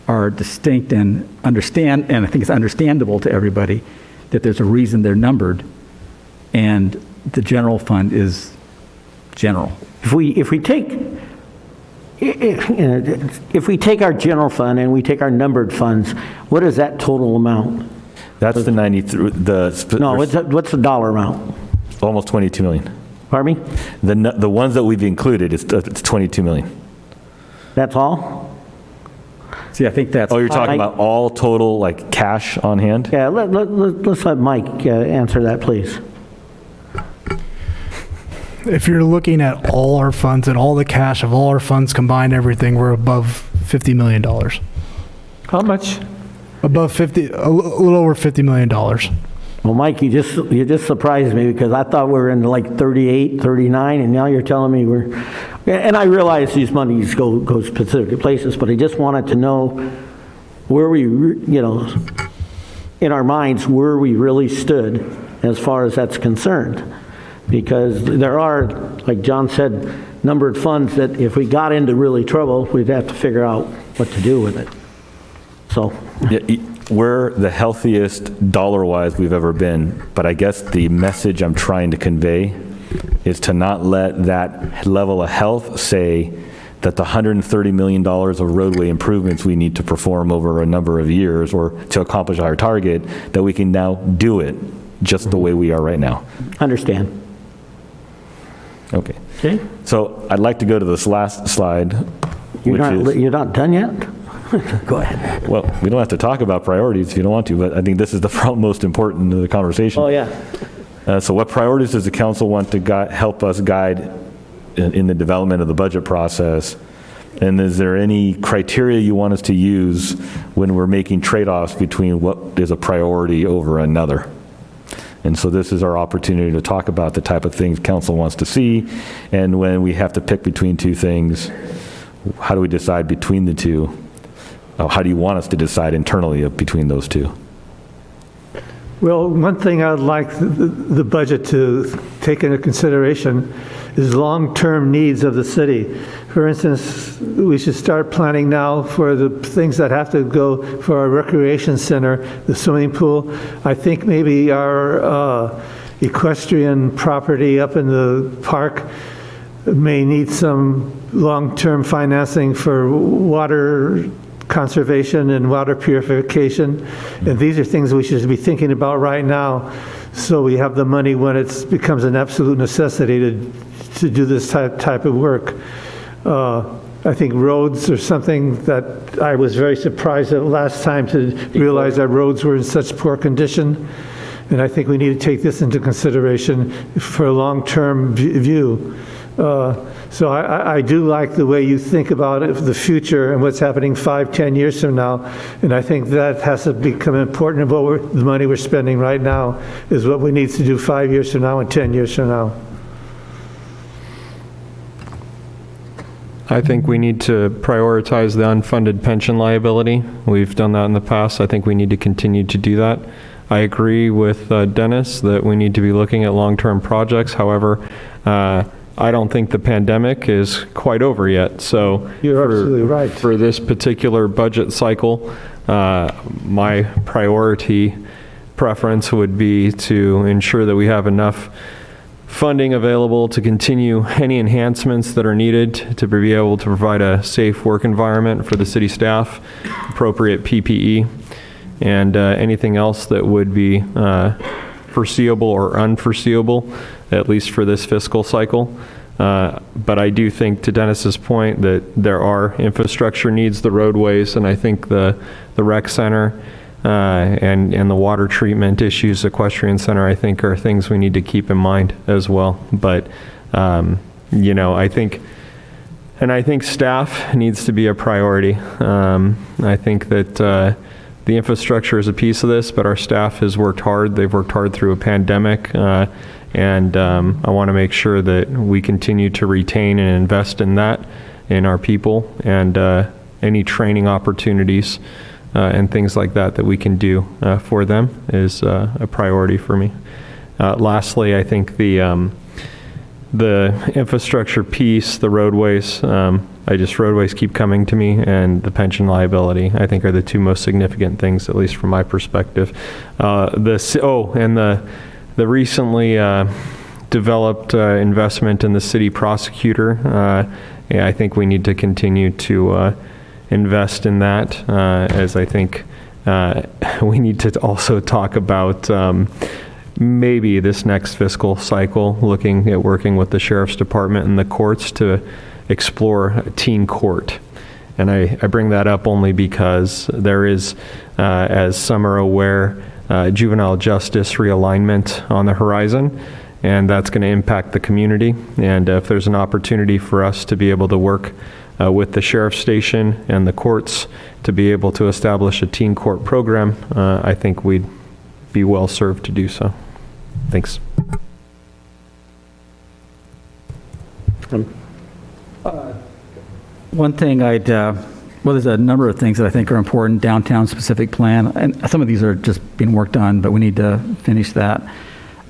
are distinct and I think it's understandable to everybody that there's a reason they're numbered, and the general fund is general. If we take our general fund and we take our numbered funds, what is that total amount? That's the 93, No, what's the dollar amount? almost 22 million. Pardon me? The ones that we've included, it's 22 million. That's all? See, I think that's... Oh, you're talking about all total, like, cash on hand? Yeah, let's let Mike answer that, please. If you're looking at all our funds and all the cash of all our funds combined, everything, we're above $50 million. How much? Above 50, a little over $50 million. Well, Mike, you just surprised me, because I thought we were in like 38, 39, and now you're telling me we're, and I realize these monies go specific places, but I just wanted to know where we, in our minds, where we really stood as far as that's concerned. Because there are, like John said, numbered funds that if we got into really trouble, we'd have to figure out what to do with it. So. Yeah, we're the healthiest dollar-wise we've ever been, but I guess the message I'm trying to convey is to not let that level of health say that the $130 million of roadway improvements we need to perform over a number of years or to accomplish our target, that we can now do it just the way we are right now. Understand. Okay. Okay. So I'd like to go to this last slide, You're not done yet? Go ahead. Well, we don't have to talk about priorities if you don't want to, but I think this is the most important to the conversation. Oh, yeah. So what priorities does the council want to help us guide in the development of the budget process? And is there any criteria you want us to use when we're making trade-offs between what is a priority over another? And so this is our opportunity to talk about the type of things council wants to see, and when we have to pick between two things, how do we decide between the two? How do you want us to decide internally between those two? Well, one thing I'd like the budget to take into consideration is long-term needs of the city. For instance, we should start planning now for the things that have to go for our recreation center, the swimming pool. I think maybe our equestrian property up in the park may need some long-term financing for water conservation and water purification. And these are things we should be thinking about right now, so we have the money when it becomes an absolute necessity to do this type of work. I think roads are something that I was very surprised at last time to realize that roads were in such poor condition. And I think we need to take this into consideration for a long-term view. So I do like the way you think about it, the future and what's happening 5-10 years from now. And I think that has to become important. Of the money we're spending right now is what we need to do 5 years from now and 10 years from now. I think we need to prioritize the unfunded pension liability. We've done that in the past. I think we need to continue to do that. I agree with Dennis that we need to be looking at long-term projects. However, I don't think the pandemic is quite over yet. So you're absolutely right. For this particular budget cycle, my priority preference would be to ensure that we have enough funding available to continue any enhancements that are needed to be able to provide a safe work environment for the city staff, appropriate PPE, and anything else that would be foreseeable or unforeseeable, at least for this fiscal cycle. But I do think, to Dennis's point, that there are infrastructure needs, the roadways, and I think the rec center and the water treatment issues, equestrian center, I think are things we need to keep in mind as well. But, I think staff needs to be a priority. I think that the infrastructure is a piece of this, but our staff has worked hard. They've worked hard through a pandemic, and I want to make sure that we continue to retain and invest in that, in our people, and any training opportunities and things like that we can do for them is a priority for me. Lastly, I think the infrastructure piece, the roadways, roadways keep coming to me, and the pension liability, I think, are the two most significant things, at least from my perspective. And the recently developed investment in the city prosecutor. I think we need to continue to invest in that, as I think we need to also talk about maybe this next fiscal cycle, looking at working with the Sheriff's Department and the courts to explore a teen court. And I bring that up only because there is, as some are aware, juvenile justice realignment on the horizon, and that's going to impact the community. And if there's an opportunity for us to be able to work with the sheriff's station and the courts to be able to establish a teen court program, I think we'd be well served to do so. Thanks. One thing there's a number of things that I think are important, downtown specific plan, and some of these are just being worked on, but we need to finish that.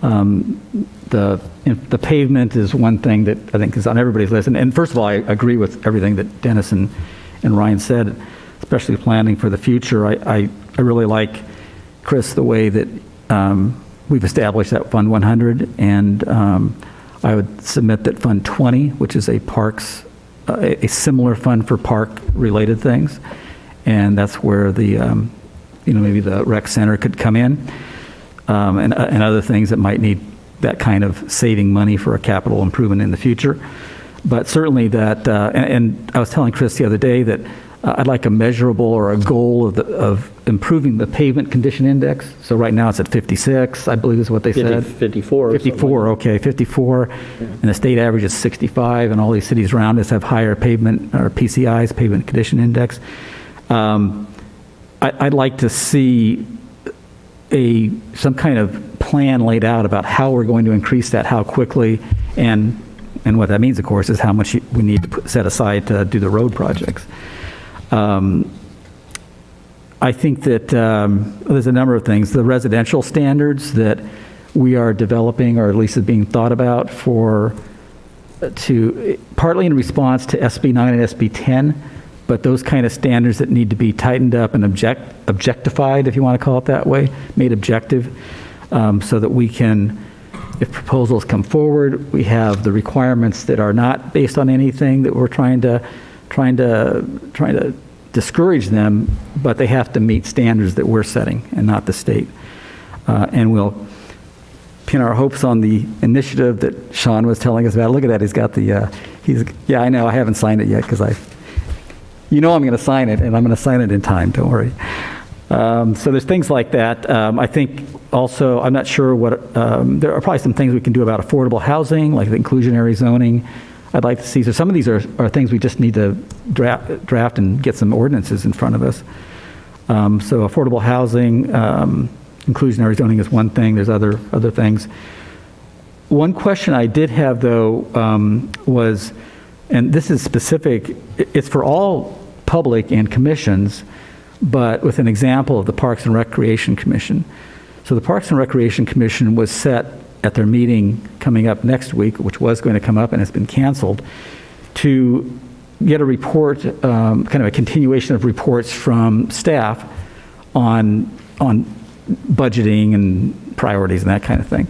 The pavement is one thing that I think is on everybody's list. And first of all, I agree with everything that Dennis and Ryan said, especially planning for the future. I really like, Chris, the way that we've established that Fund 100, and I would submit that Fund 20, which is a similar fund for park-related things, and that's where the, maybe the rec center could come in, and other things that might need that kind of saving money for a capital improvement in the future. But certainly that, and I was telling Chris the other day that I'd like a measurable or a goal of improving the pavement condition index. So right now it's at 56, I believe is what they said. 54. 54, okay, 54. Yeah. And the state average is 65, and all these cities around us have higher pavement, or PCIs, pavement condition index. I'd like to see some kind of plan laid out about how we're going to increase that, how quickly, and what that means, of course, is how much we need to set aside to do the road projects. I think that there's a number of things. The residential standards that we are developing, or at least is being thought about partly in response to SB 9 and SB 10, but those kind of standards that need to be tightened up and objectified, if you want to call it that way, made objective, so that we can, if proposals come forward, we have the requirements that are not based on anything that we're trying to discourage them, but they have to meet standards that we're setting and not the state. And we'll pin our hopes on the initiative that Sean was telling us about. Look at that, he's got the, yeah, I know, I haven't signed it yet because I'm going to sign it, and I'm going to sign it in time, don't worry. So there's things like that. I think also, I'm not sure what, there are probably some things we can do about affordable housing, like the inclusionary zoning. I'd like to see, so some of these are things we just need to draft and get some ordinances in front of us. So affordable housing, inclusionary zoning is one thing, there's other things. One question I did have, though, was, and this is specific, it's for all public and commissions, but with an example of the Parks and Recreation Commission. So the Parks and Recreation Commission was set at their meeting coming up next week, which was going to come up and has been canceled, to get a report, kind of a continuation of reports from staff on budgeting and priorities and that kind of thing.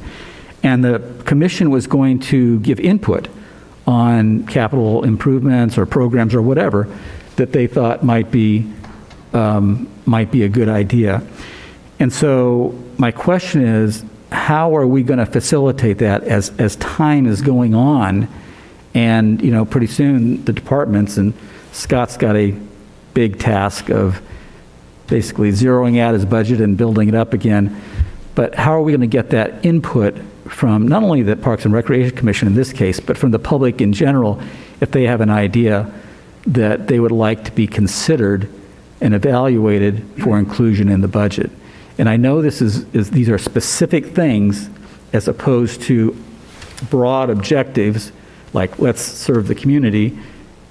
And the commission was going to give input on capital improvements or programs or whatever that they thought might be a good idea. And so my question is, how are we going to facilitate that as time is going on? And, pretty soon the departments, and Scott's got a big task of basically zeroing out his budget and building it up again. But how are we going to get that input from not only the Parks and Recreation Commission in this case, but from the public in general, if they have an idea that they would like to be considered and evaluated for inclusion in the budget? And I know these are specific things as opposed to broad objectives, like let's serve the community,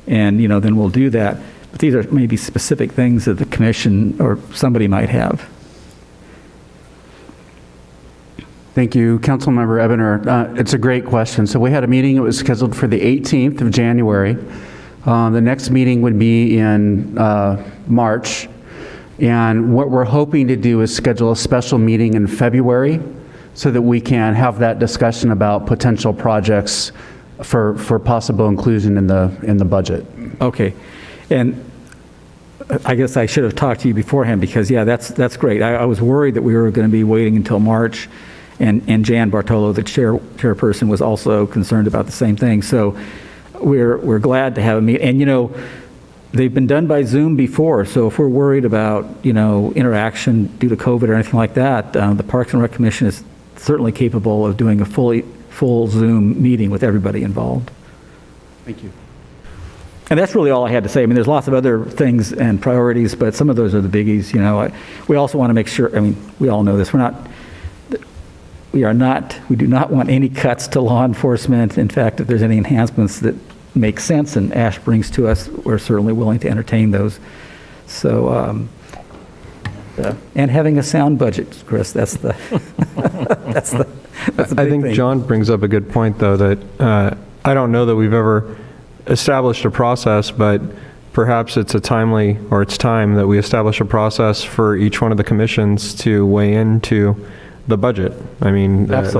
and then we'll do that. But these are maybe specific things that the commission or somebody might have. Thank you, Councilmember Ebner. It's a great question. So we had a meeting, it was scheduled for the 18th of January. The next meeting would be in March. And what we're hoping to do is schedule a special meeting in February so that we can have that discussion about potential projects for possible inclusion in the budget. Okay. And I guess I should have talked to you beforehand because, yeah, that's great. I was worried that we were going to be waiting until March, and Jan Bartolo, the chairperson, was also concerned about the same thing. So we're glad to have a meeting. And, you know, they've been done by Zoom before, so if we're worried about, you know, interaction due to COVID or anything like that, the Parks and Rec Commission is certainly capable of doing a full Zoom meeting with everybody involved. Thank you. And that's really all I had to say. I mean, there's lots of other things and priorities, but some of those are the biggies, you know. We also want to make sure, I mean, we all know this, we do not want any cuts to law enforcement. In fact, if there's any enhancements that make sense and Ash brings to us, we're certainly willing to entertain those. So, and having a sound budget, Chris, that's the, that's the big I think thing. John brings up a good point, though, that I don't know that we've ever established a process, but perhaps it's time that we establish a process for each one of the commissions to weigh into the budget. I mean, that's,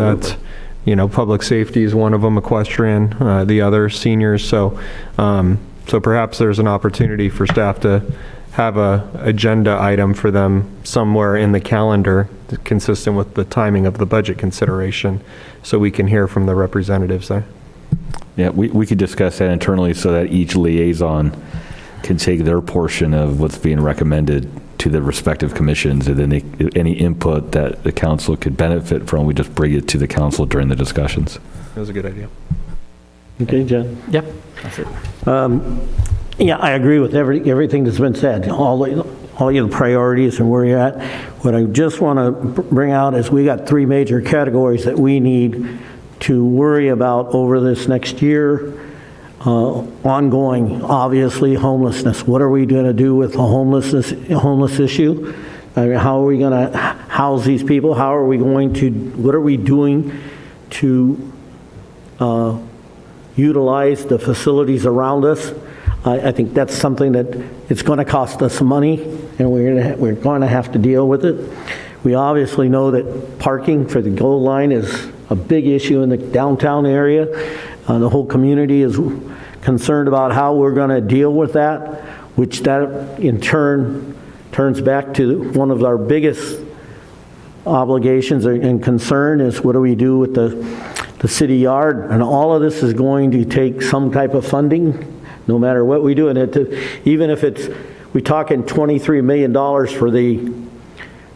you know, public safety is one of them, equestrian, the other seniors. So, so perhaps there's an opportunity for staff to have a agenda item for them somewhere in the calendar consistent with the timing of the budget consideration, so we can hear from the representatives there. Yeah, we could discuss that internally so that each liaison can take their portion of what's being recommended to the respective commissions, and then any input that the council could benefit from, we just bring it to the council during the discussions. That was a good idea. Okay, Jen? Yep, that's it. Yeah, I agree with everything that's been said, all your priorities and where you're at. What I just want to bring out is we got three major categories that we need to worry about over this next year. Ongoing, obviously, homelessness. What are we going to do with the homeless issue? I mean, how are we going to house these people? What are we doing to utilize the facilities around us? I think that's something that it's going to cost us money, and we're going to have to deal with it. We obviously know that parking for the Gold Line is a big issue in the downtown area. The whole community is concerned about how we're going to deal with that, which that in turn turns back to one of our biggest obligations and concern is what do we do with the city yard? And all of this is going to take some type of funding, no matter what we do. And even if we're talking $23 million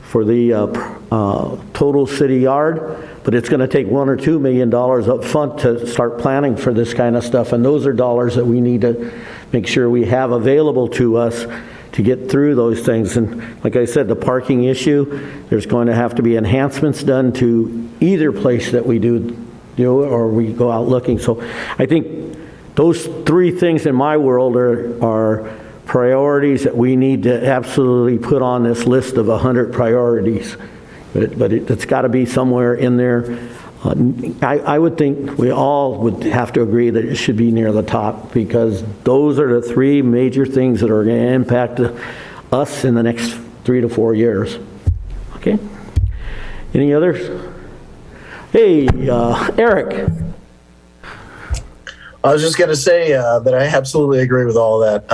for the total city yard, but it's going to take $1 or $2 million up front to start planning for this kind of stuff. And those are dollars that we need to make sure we have available to us to get through those things. And like I said, the parking issue, there's going to have to be enhancements done to either place that we do or we go out looking. So I think those three things in my world are priorities that we need to absolutely put on this list of 100 priorities. But it's got to be somewhere in there. I would think we all would have to agree that it should be near the top, because those are the three major things that are going to impact us in the next 3 to 4 years. Okay? Any others? Hey, Eric. I was just going to say that I absolutely agree with all that.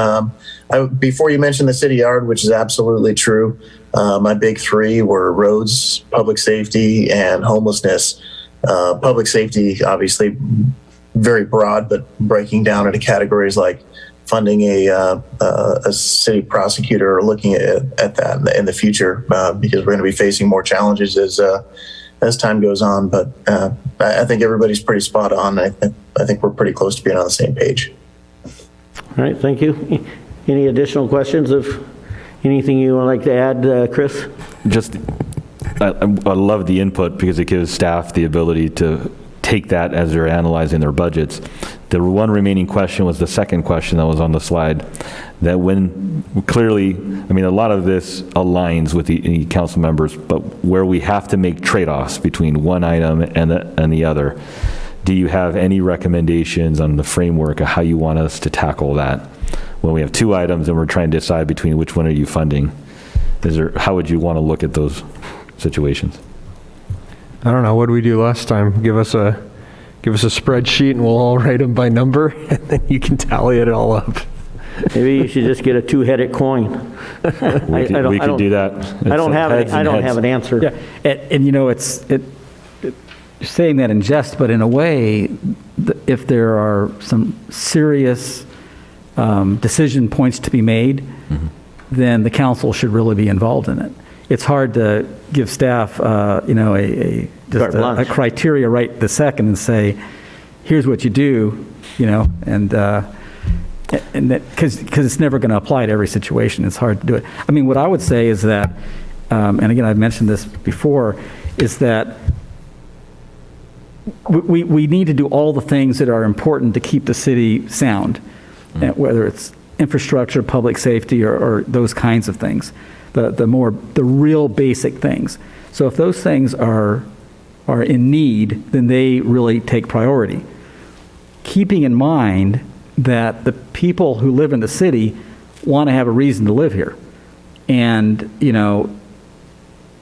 Before you mentioned the city yard, which is absolutely true, my big three were roads, public safety, and homelessness. Public safety, obviously, very broad, but breaking down into categories like funding a city prosecutor or looking at that in the future, because we're going to be facing more challenges as time goes on. But I think everybody's pretty spot on. I think we're pretty close to being on the same page. All right, thank you. Any additional questions of anything you would like to add, Chris? Just, I love the input because it gives staff the ability to take that as they're analyzing their budgets. The one remaining question was the second question that was on the slide. that when clearly, I mean, a lot of this aligns with the council members, but where we have to make trade-offs between one item and the other, do you have any recommendations on the framework of how you want us to tackle that? When we have two items and we're trying to decide between which one are you funding, how would you want to look at those situations? I don't know, what did we do last time? Give us a spreadsheet and we'll all write them by number, and then you can tally it all up. Maybe you should just get a two-headed coin. We could do that. I don't have an answer. Yeah, and you know, you're saying that in jest, but in a way, if there are some serious decision points to be made, then the council should really be involved in it. It's hard to give staff, you know, a criteria right this second and say, here's what you do, you know, and that because it's never going to apply to every situation. It's hard to do it. I mean, what I would say is that, and again, I've mentioned this before, is that we need to do all the things that are important to keep the city sound, whether it's infrastructure, public safety, or those kinds of things, the real basic things. So if those things are in need, then they really take priority. Keeping in mind that the people who live in the city want to have a reason to live here. And, you know,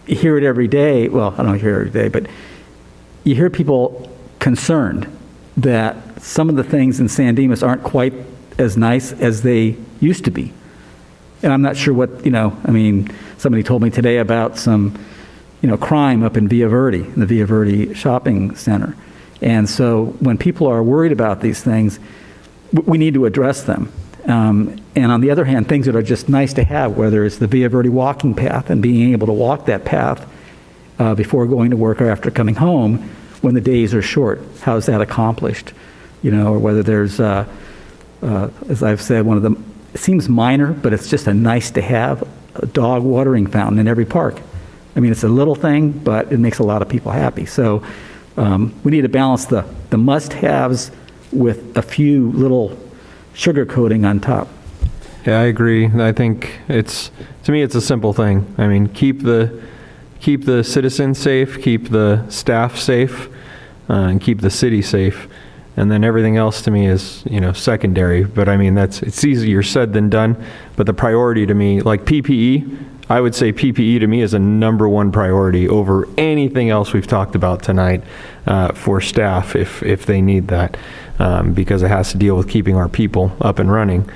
you hear it every day. Well, I don't hear it every day, but you hear people concerned that some of the things in San Dimas aren't quite as nice as they used to be. And I'm not sure what, you know, I mean, somebody told me today about some, you know, crime up in Villa Verde, in the Villa Verde shopping center. And so when people are worried about these things, we need to address them. And on the other hand, things that are just nice to have, whether it's the Villa Verde walking path and being able to walk that path before going to work or after coming home when the days are short. How is that accomplished? You know, or whether there's, as I've said, one of the, it seems minor, but it's just a nice to have, a dog watering fountain in every park. I mean, it's a little thing, but it makes a lot of people happy. So we need to balance the must-haves with a few little sugar coating on top. Yeah, I agree. I think to me, it's a simple thing. I mean, keep the citizens safe, keep the staff safe, and keep the city safe. And then everything else to me is, you know, secondary. But I mean, it's easier said than done. But the priority to me, like PPE, I would say PPE to me is a number one priority over anything else we've talked about tonight for staff if they need that, because it has to deal with keeping our people up and running.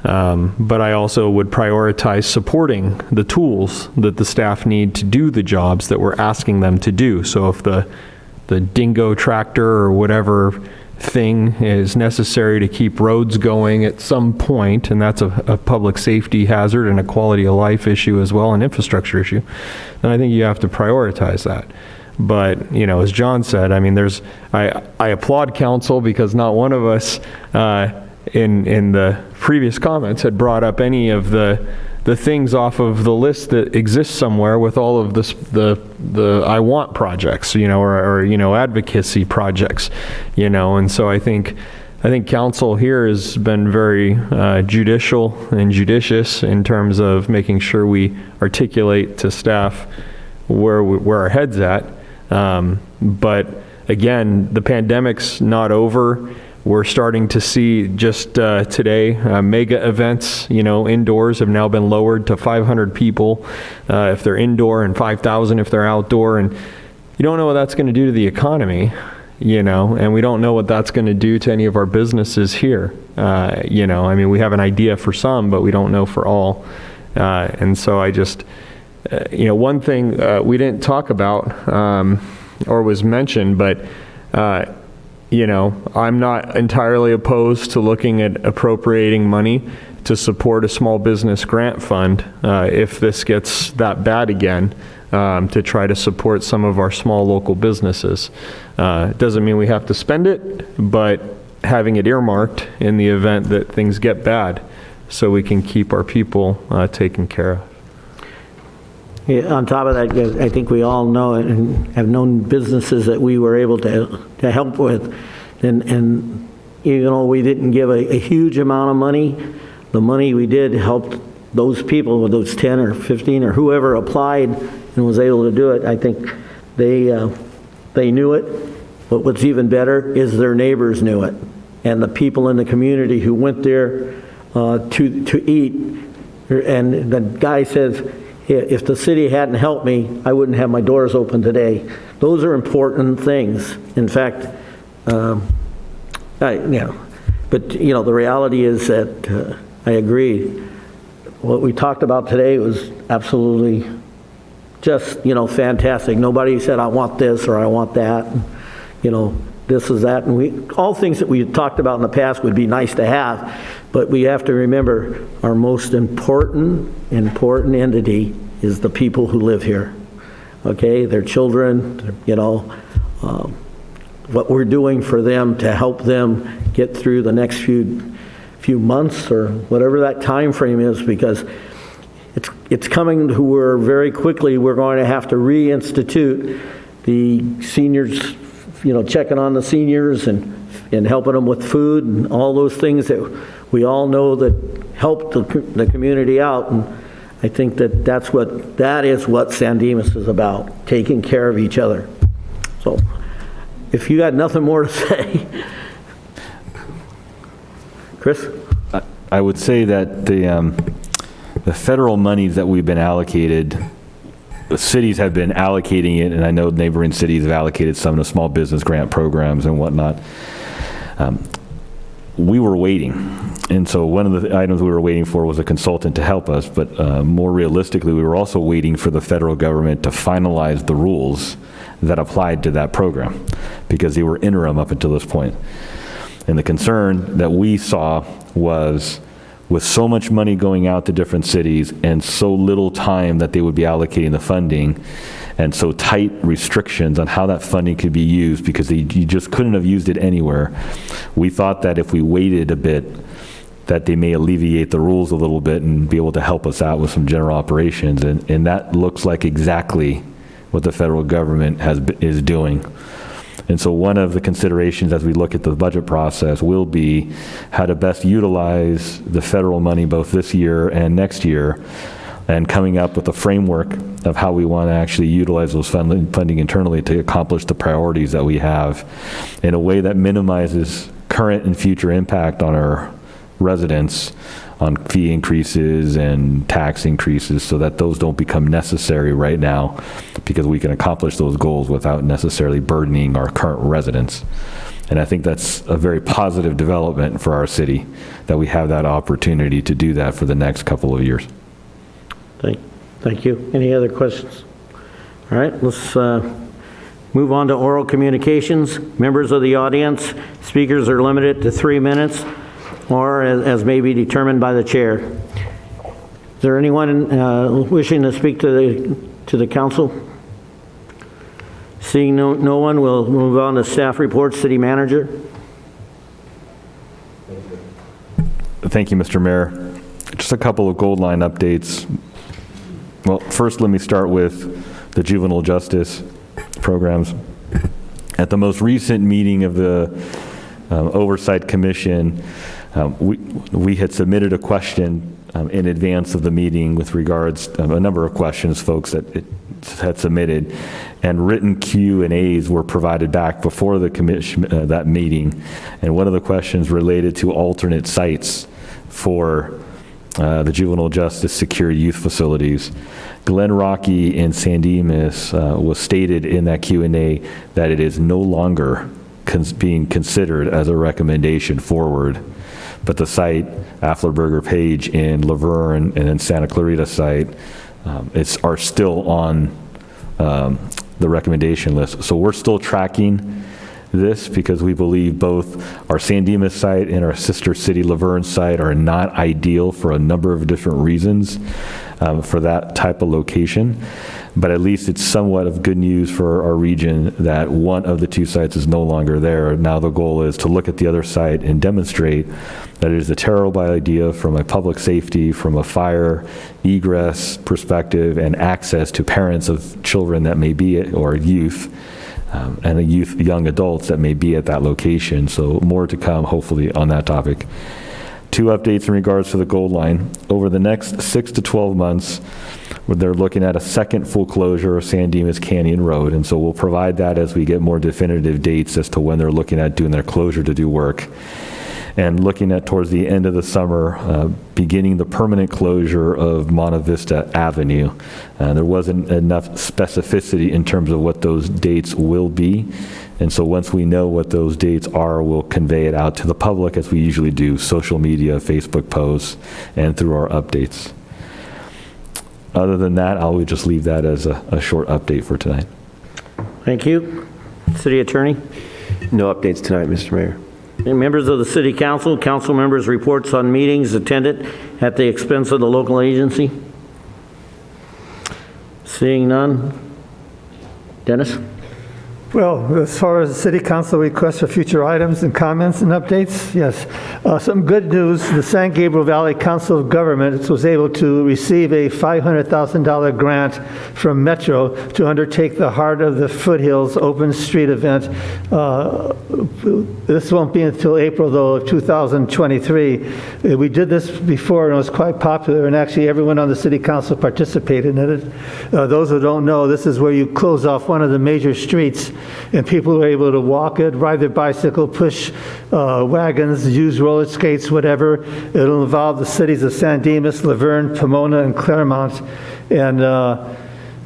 But I also would prioritize supporting the tools that the staff need to do the jobs that we're asking them to do. So if the dingo tractor or whatever thing is necessary to keep roads going at some point, and that's a public safety hazard and a quality of life issue as well, an infrastructure issue, then I think you have to prioritize that. But, you know, as John said, I mean, I applaud council because not one of us in the previous comments had brought up any of the things off of the list that exists somewhere with all of the I want projects, you know, or you know, advocacy projects, you know. And so I think council here has been very judicial and judicious in terms of making sure we articulate to staff where our head's at. But again, the pandemic's not over. We're starting to see just today mega events, you know, indoors have now been lowered to 500 people if they're indoor and 5,000 if they're outdoor. And you don't know what that's going to do to the economy, you know, and we don't know what that's going to do to any of our businesses here. You know, I mean, we have an idea for some, but we don't know for all. And so I just, you know, one thing we didn't talk about or was mentioned, but you know, I'm not entirely opposed to looking at appropriating money to support a small business grant fund if this gets that bad again, to try to support some of our small local businesses. It doesn't mean we have to spend it, but having it earmarked in the event that things get bad so we can keep our people taken care of. Yeah, on top of that, I think we all know and have known businesses that we were able to help with. And even though we didn't give a huge amount of money, the money we did helped those people, those 10 or 15 or whoever applied and was able to do it. I think they knew it, but what's even better is their neighbors knew it, and the people in the community who went there to eat. And the guy says, if the city hadn't helped me, I wouldn't have my doors open today. Those are important things. In fact, but the reality is that I agree. What we talked about today was absolutely just, fantastic. Nobody said, I want this or I want that. This is that. And all things that we talked about in the past would be nice to have, but we have to remember our most important entity is the people who live here. Okay, their children, what we're doing for them to help them get through the next few months or whatever that time frame is, because it's coming to where very quickly we're going to have to reinstitute the seniors, checking on the seniors and helping them with food and all those things that we all know that help the community out. And I think that is what San Dimas is about, taking care of each other. So if you got nothing more to say. Chris? I would say that the federal monies that we've been allocated, the cities have been allocating it, and I know neighboring cities have allocated some of the small business grant programs and whatnot. We were waiting, and so one of the items we were waiting for was a consultant to help us, but more realistically, we were also waiting for the federal government to finalize the rules that applied to that program, because they were interim up until this point. And the concern that we saw was, with so much money going out to different cities and so little time that they would be allocating the funding, and so tight restrictions on how that funding could be used, because you just couldn't have used it anywhere. We thought that if we waited a bit, that they may alleviate the rules a little bit and be able to help us out with some general operations. And that looks like exactly what the federal government is doing. And so one of the considerations as we look at the budget process will be how to best utilize the federal money both this year and next year, and coming up with a framework of how we want to actually utilize those funding internally to accomplish the priorities that we have in a way that minimizes current and future impact on our residents, on fee increases and tax increases, so that those don't become necessary right now, because we can accomplish those goals without necessarily burdening our current residents. And I think that's a very positive development for our city, that we have that opportunity to do that for the next couple of years. Thank you. Any other questions? All right, let's move on to oral communications. Members of the audience, speakers are limited to 3 minutes, or as may be determined by the chair. Is there anyone wishing to speak to the council? Seeing no one, we'll move on to staff reports. City manager. Thank you, Mr. Mayor. Just a couple of gold line updates. Well, first, let me start with the juvenile justice programs. At the most recent meeting of the Oversight Commission, we had submitted a question in advance of the meeting with regards a number of questions folks that had submitted, and written Q&As were provided back before the commission that meeting. And one of the questions related to alternate sites for the juvenile justice secure youth facilities. Glen Rocky and San Dimas was stated in that Q&A that it is no longer being considered as a recommendation forward. But the site, Afflerberger Page in Laverne and then Santa Clarita site are still on the recommendation list. So we're still tracking this, because we believe both our San Dimas site and our sister city Laverne site are not ideal for a number of different reasons for that type of location. But at least it's somewhat of good news for our region that one of the two sites is no longer there. Now the goal is to look at the other site and demonstrate that it is a terrible idea from a public safety, from a fire egress perspective, and access to parents of children that may be, or youth, and young adults that may be at that location. So more to come, hopefully, on that topic. Two updates in regards to the Gold Line. Over the next 6 to 12 months, they're looking at a second full closure of San Dimas Canyon Road, and so we'll provide that as we get more definitive dates as to when they're looking at doing their closure to do work. And looking at towards the end of the summer, beginning the permanent closure of Monte Vista Avenue. There wasn't enough specificity in terms of what those dates will be. And so once we know what those dates are, we'll convey it out to the public as we usually do, social media, Facebook posts, and through our updates. Other than that, I will just leave that as a short update for tonight. Thank you. City Attorney? No updates tonight, Mr. Mayor. Any members of the City Council, council members' reports on meetings attended at the expense of the local agency? Seeing none. Dennis? Well, as far as the city council requests for future items and comments and updates, yes. Some good news, the San Gabriel Valley Council of Governments was able to receive a $500,000 grant from Metro to undertake the Heart of the Foothills Open Street event. This won't be until April, though, of 2023. We did this before and it was quite popular, and actually everyone on the city council participated in it. Those who don't know, this is where you close off one of the major streets and people are able to walk it, ride their bicycle, push wagons, use roller skates, whatever. It'll involve the cities of San Dimas, Laverne, Pomona, and Claremont. And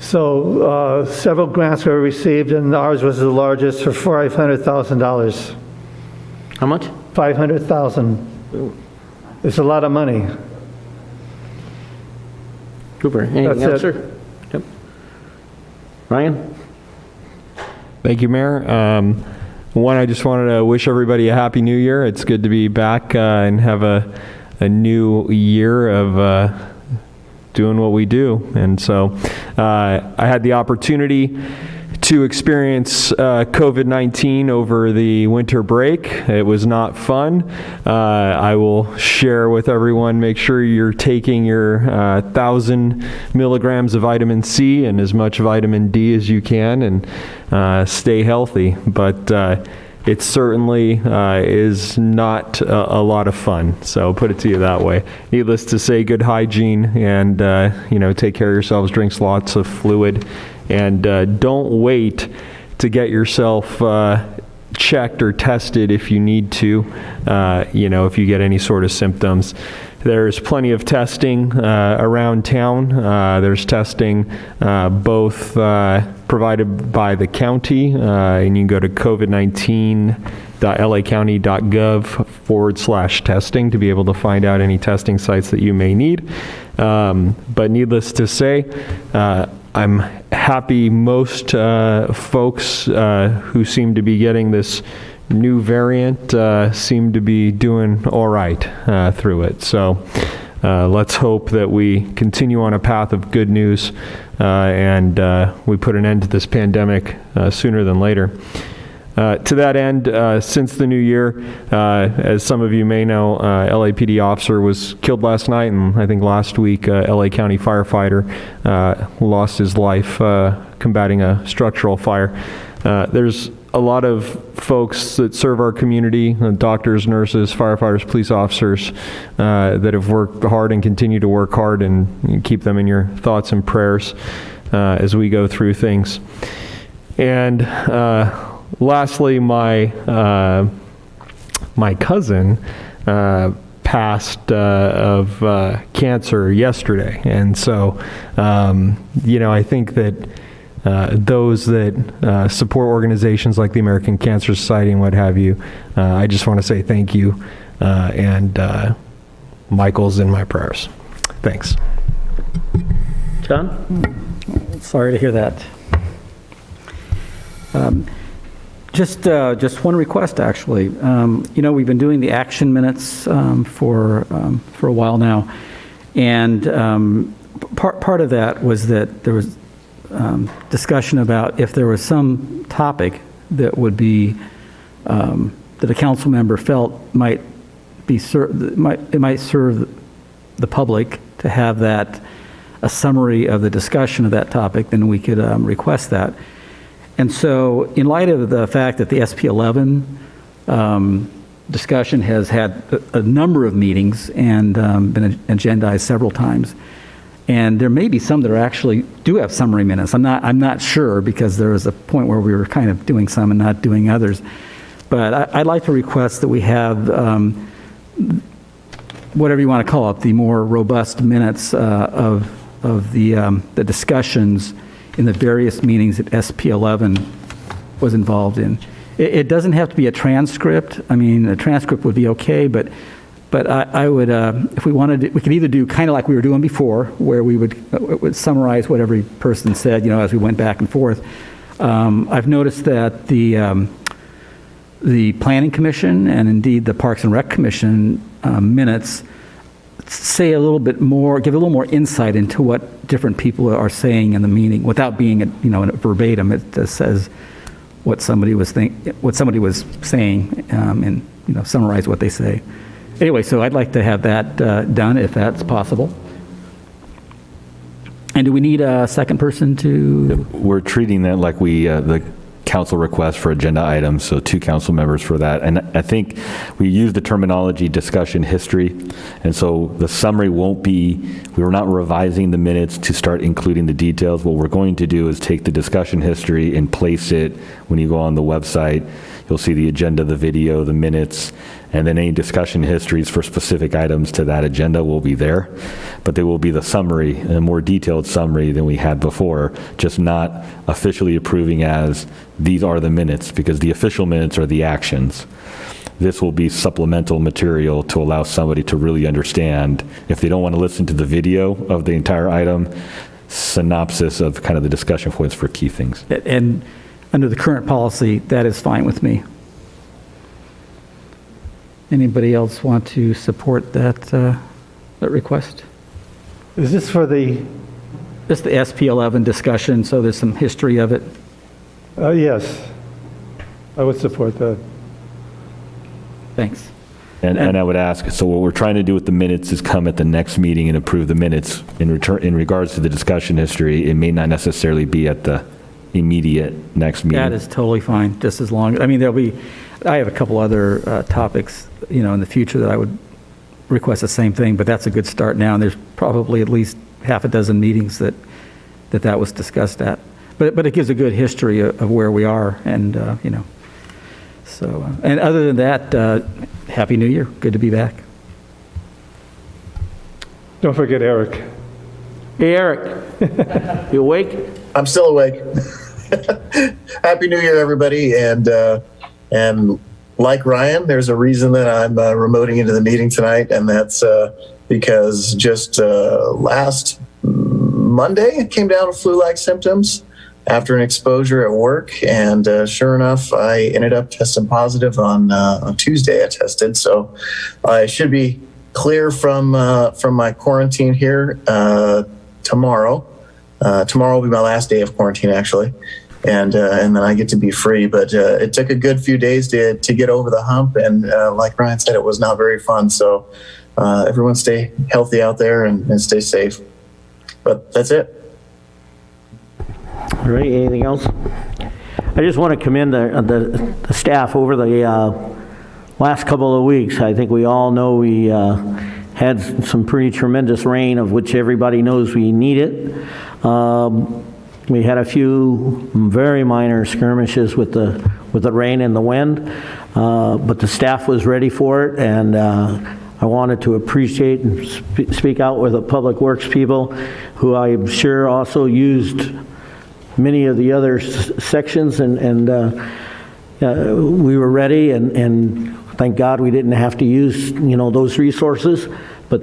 so several grants were received, and ours was the largest for $500,000. How much? $500,000. It's a lot of money. Cooper, anything That's else, it. sir? Yep. Ryan? Thank you, Mayor. One, I just wanted to wish everybody a Happy New Year. It's good to be back and have a new year of doing what we do. And so I had the opportunity to experience COVID-19 over the winter break. It was not fun. I will share with everyone, make sure you're taking your 1,000 milligrams of vitamin C and as much vitamin D as you can, and stay healthy. But it certainly is not a lot of fun. So put it to you that way. Needless to say, good hygiene and take care of yourselves. Drink lots of fluid. And don't wait to get yourself checked or tested if you need to, if you get any sort of symptoms. There's plenty of testing around town. There's testing both provided by the county, and you can go to covid19.lacounty.gov/testing to be able to find out any testing sites that you may need. But needless to say, I'm happy most folks who seem to be getting this new variant seem to be doing all right through it. So let's hope that we continue on a path of good news and we put an end to this pandemic sooner than later. To that end, since the new year, as some of you may know, LAPD officer was killed last night, and I think last week, LA County firefighter lost his life combating a structural fire. There's a lot of folks that serve our community, doctors, nurses, firefighters, police officers, that have worked hard and continue to work hard, and keep them in your thoughts and prayers as we go through things. And lastly, my cousin passed of cancer yesterday, and so I think that those that support organizations like the American Cancer Society and what have you, I just want to say thank you, and Michael's in my prayers. Thanks. John? Sorry to hear that. Just one request, actually. We've been doing the action minutes for a while now, and part of that was that there was discussion about if there was some topic that would be that a council member felt might serve the public to have that a summary of the discussion of that topic, then we could request that. And so, in light of the fact that the SP11 discussion has had a number of meetings and been agendized several times. And there may be some that are actually do have summary minutes. I'm not sure, because there was a point where we were kind of doing some and not doing others. But I'd like to request that we have whatever you want to call it, the more robust minutes of the discussions in the various meetings that SP 11 was involved in. It doesn't have to be a transcript. I mean, a transcript would be okay, but I would, if we wanted, we could either do kind of like we were doing before, where we would summarize what every person said, as we went back and forth. I've noticed that the Planning Commission and indeed the Parks and Rec Commission minutes say a little bit more, give a little more insight into what different people are saying in the meeting, without being, verbatim. It just says what somebody was saying, and summarize what they say. Anyway, so I'd like to have that done, if that's possible. And do we need a second person to? We're treating that like the council request for agenda items, so 2 council members for that. And I think we use the terminology discussion history, and so the summary won't be, we're not revising the minutes to start including the details. What we're going to do is take the discussion history and place it, when you go on the website, you'll see the agenda, the video, the minutes, and then any discussion histories for specific items to that agenda will be there. But they will be the summary, a more detailed summary than we had before, just not officially approving as these are the minutes, because the official minutes are the actions. This will be supplemental material to allow somebody to really understand, if they don't want to listen to the video of the entire item, synopsis of kind of the discussion points for key things. And under the current policy, that is fine with me. Anybody else want to support that request? Is this for the? Just the SP 11 discussion, so there's some history of it. Yes, I would support that. Thanks. And I would ask, so what we're trying to do with the minutes is come at the next meeting and approve the minutes. In regards to the discussion history, it may not necessarily be at the immediate next meeting. That is totally fine, just as long, I have a couple other topics, in the future that I would request the same thing, but that's a good start now, and there's probably at least half a dozen meetings that was discussed at. But it gives a good history of where we are, and, so, and other than that, Happy New Year. Good to be back. Don't forget Eric. Hey, Eric, you awake? I'm still awake. Happy New Year, everybody. And like Ryan, there's a reason that I'm remoting into the meeting tonight, and that's because just last Monday, I came down with flu-like symptoms after an exposure at work, and sure enough, I ended up testing positive on Tuesday. I tested, so I should be clear from my quarantine here tomorrow. Tomorrow will be my last day of quarantine, actually, and then I get to be free. But it took a good few days to get over the hump, and like Ryan said, it was not very fun. So everyone stay healthy out there and stay safe. But that's it. All right, anything else? I just want to commend the staff over the last couple of weeks. I think we all know we had some pretty tremendous rain, of which everybody knows we need it. We had a few very minor skirmishes with the rain and the wind, but the staff was ready for it, and I wanted to appreciate and speak out with the Public Works people, who I'm sure also used many of the other sections, and we were ready, and thank God we didn't have to use those resources. But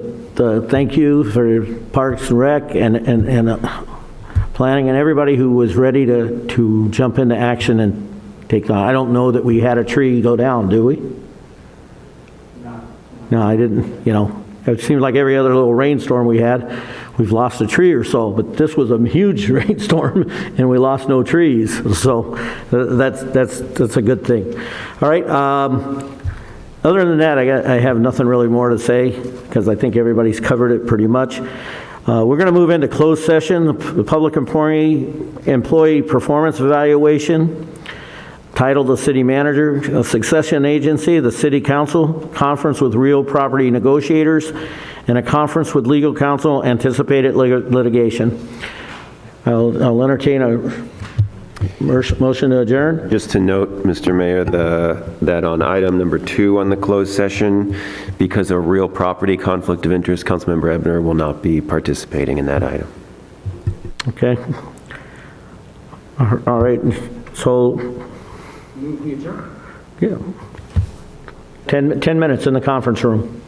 thank you for Parks and Rec and planning, and everybody who was ready to jump into action and take on. I don't know that we had a tree go down, do we? No, I didn't. It seems like every other little rainstorm we had, we've lost a tree or so, but this was a huge rainstorm and we lost no trees. So that's a good thing. All right. Other than that, I have nothing really more to say, because I think everybody's covered it pretty much. We're going to move into closed session, the public employee performance evaluation. title the city manager, a succession agency, the city council, conference with real property negotiators, and a conference with legal counsel, anticipated litigation. I'll entertain a motion to adjourn. Just to note, Mr. Mayor, that on item number 2 on the closed session, because of real property conflict of interest, Councilmember Ebner will not be participating in that item. Okay. All right, so. Yeah. 10 minutes in the conference room.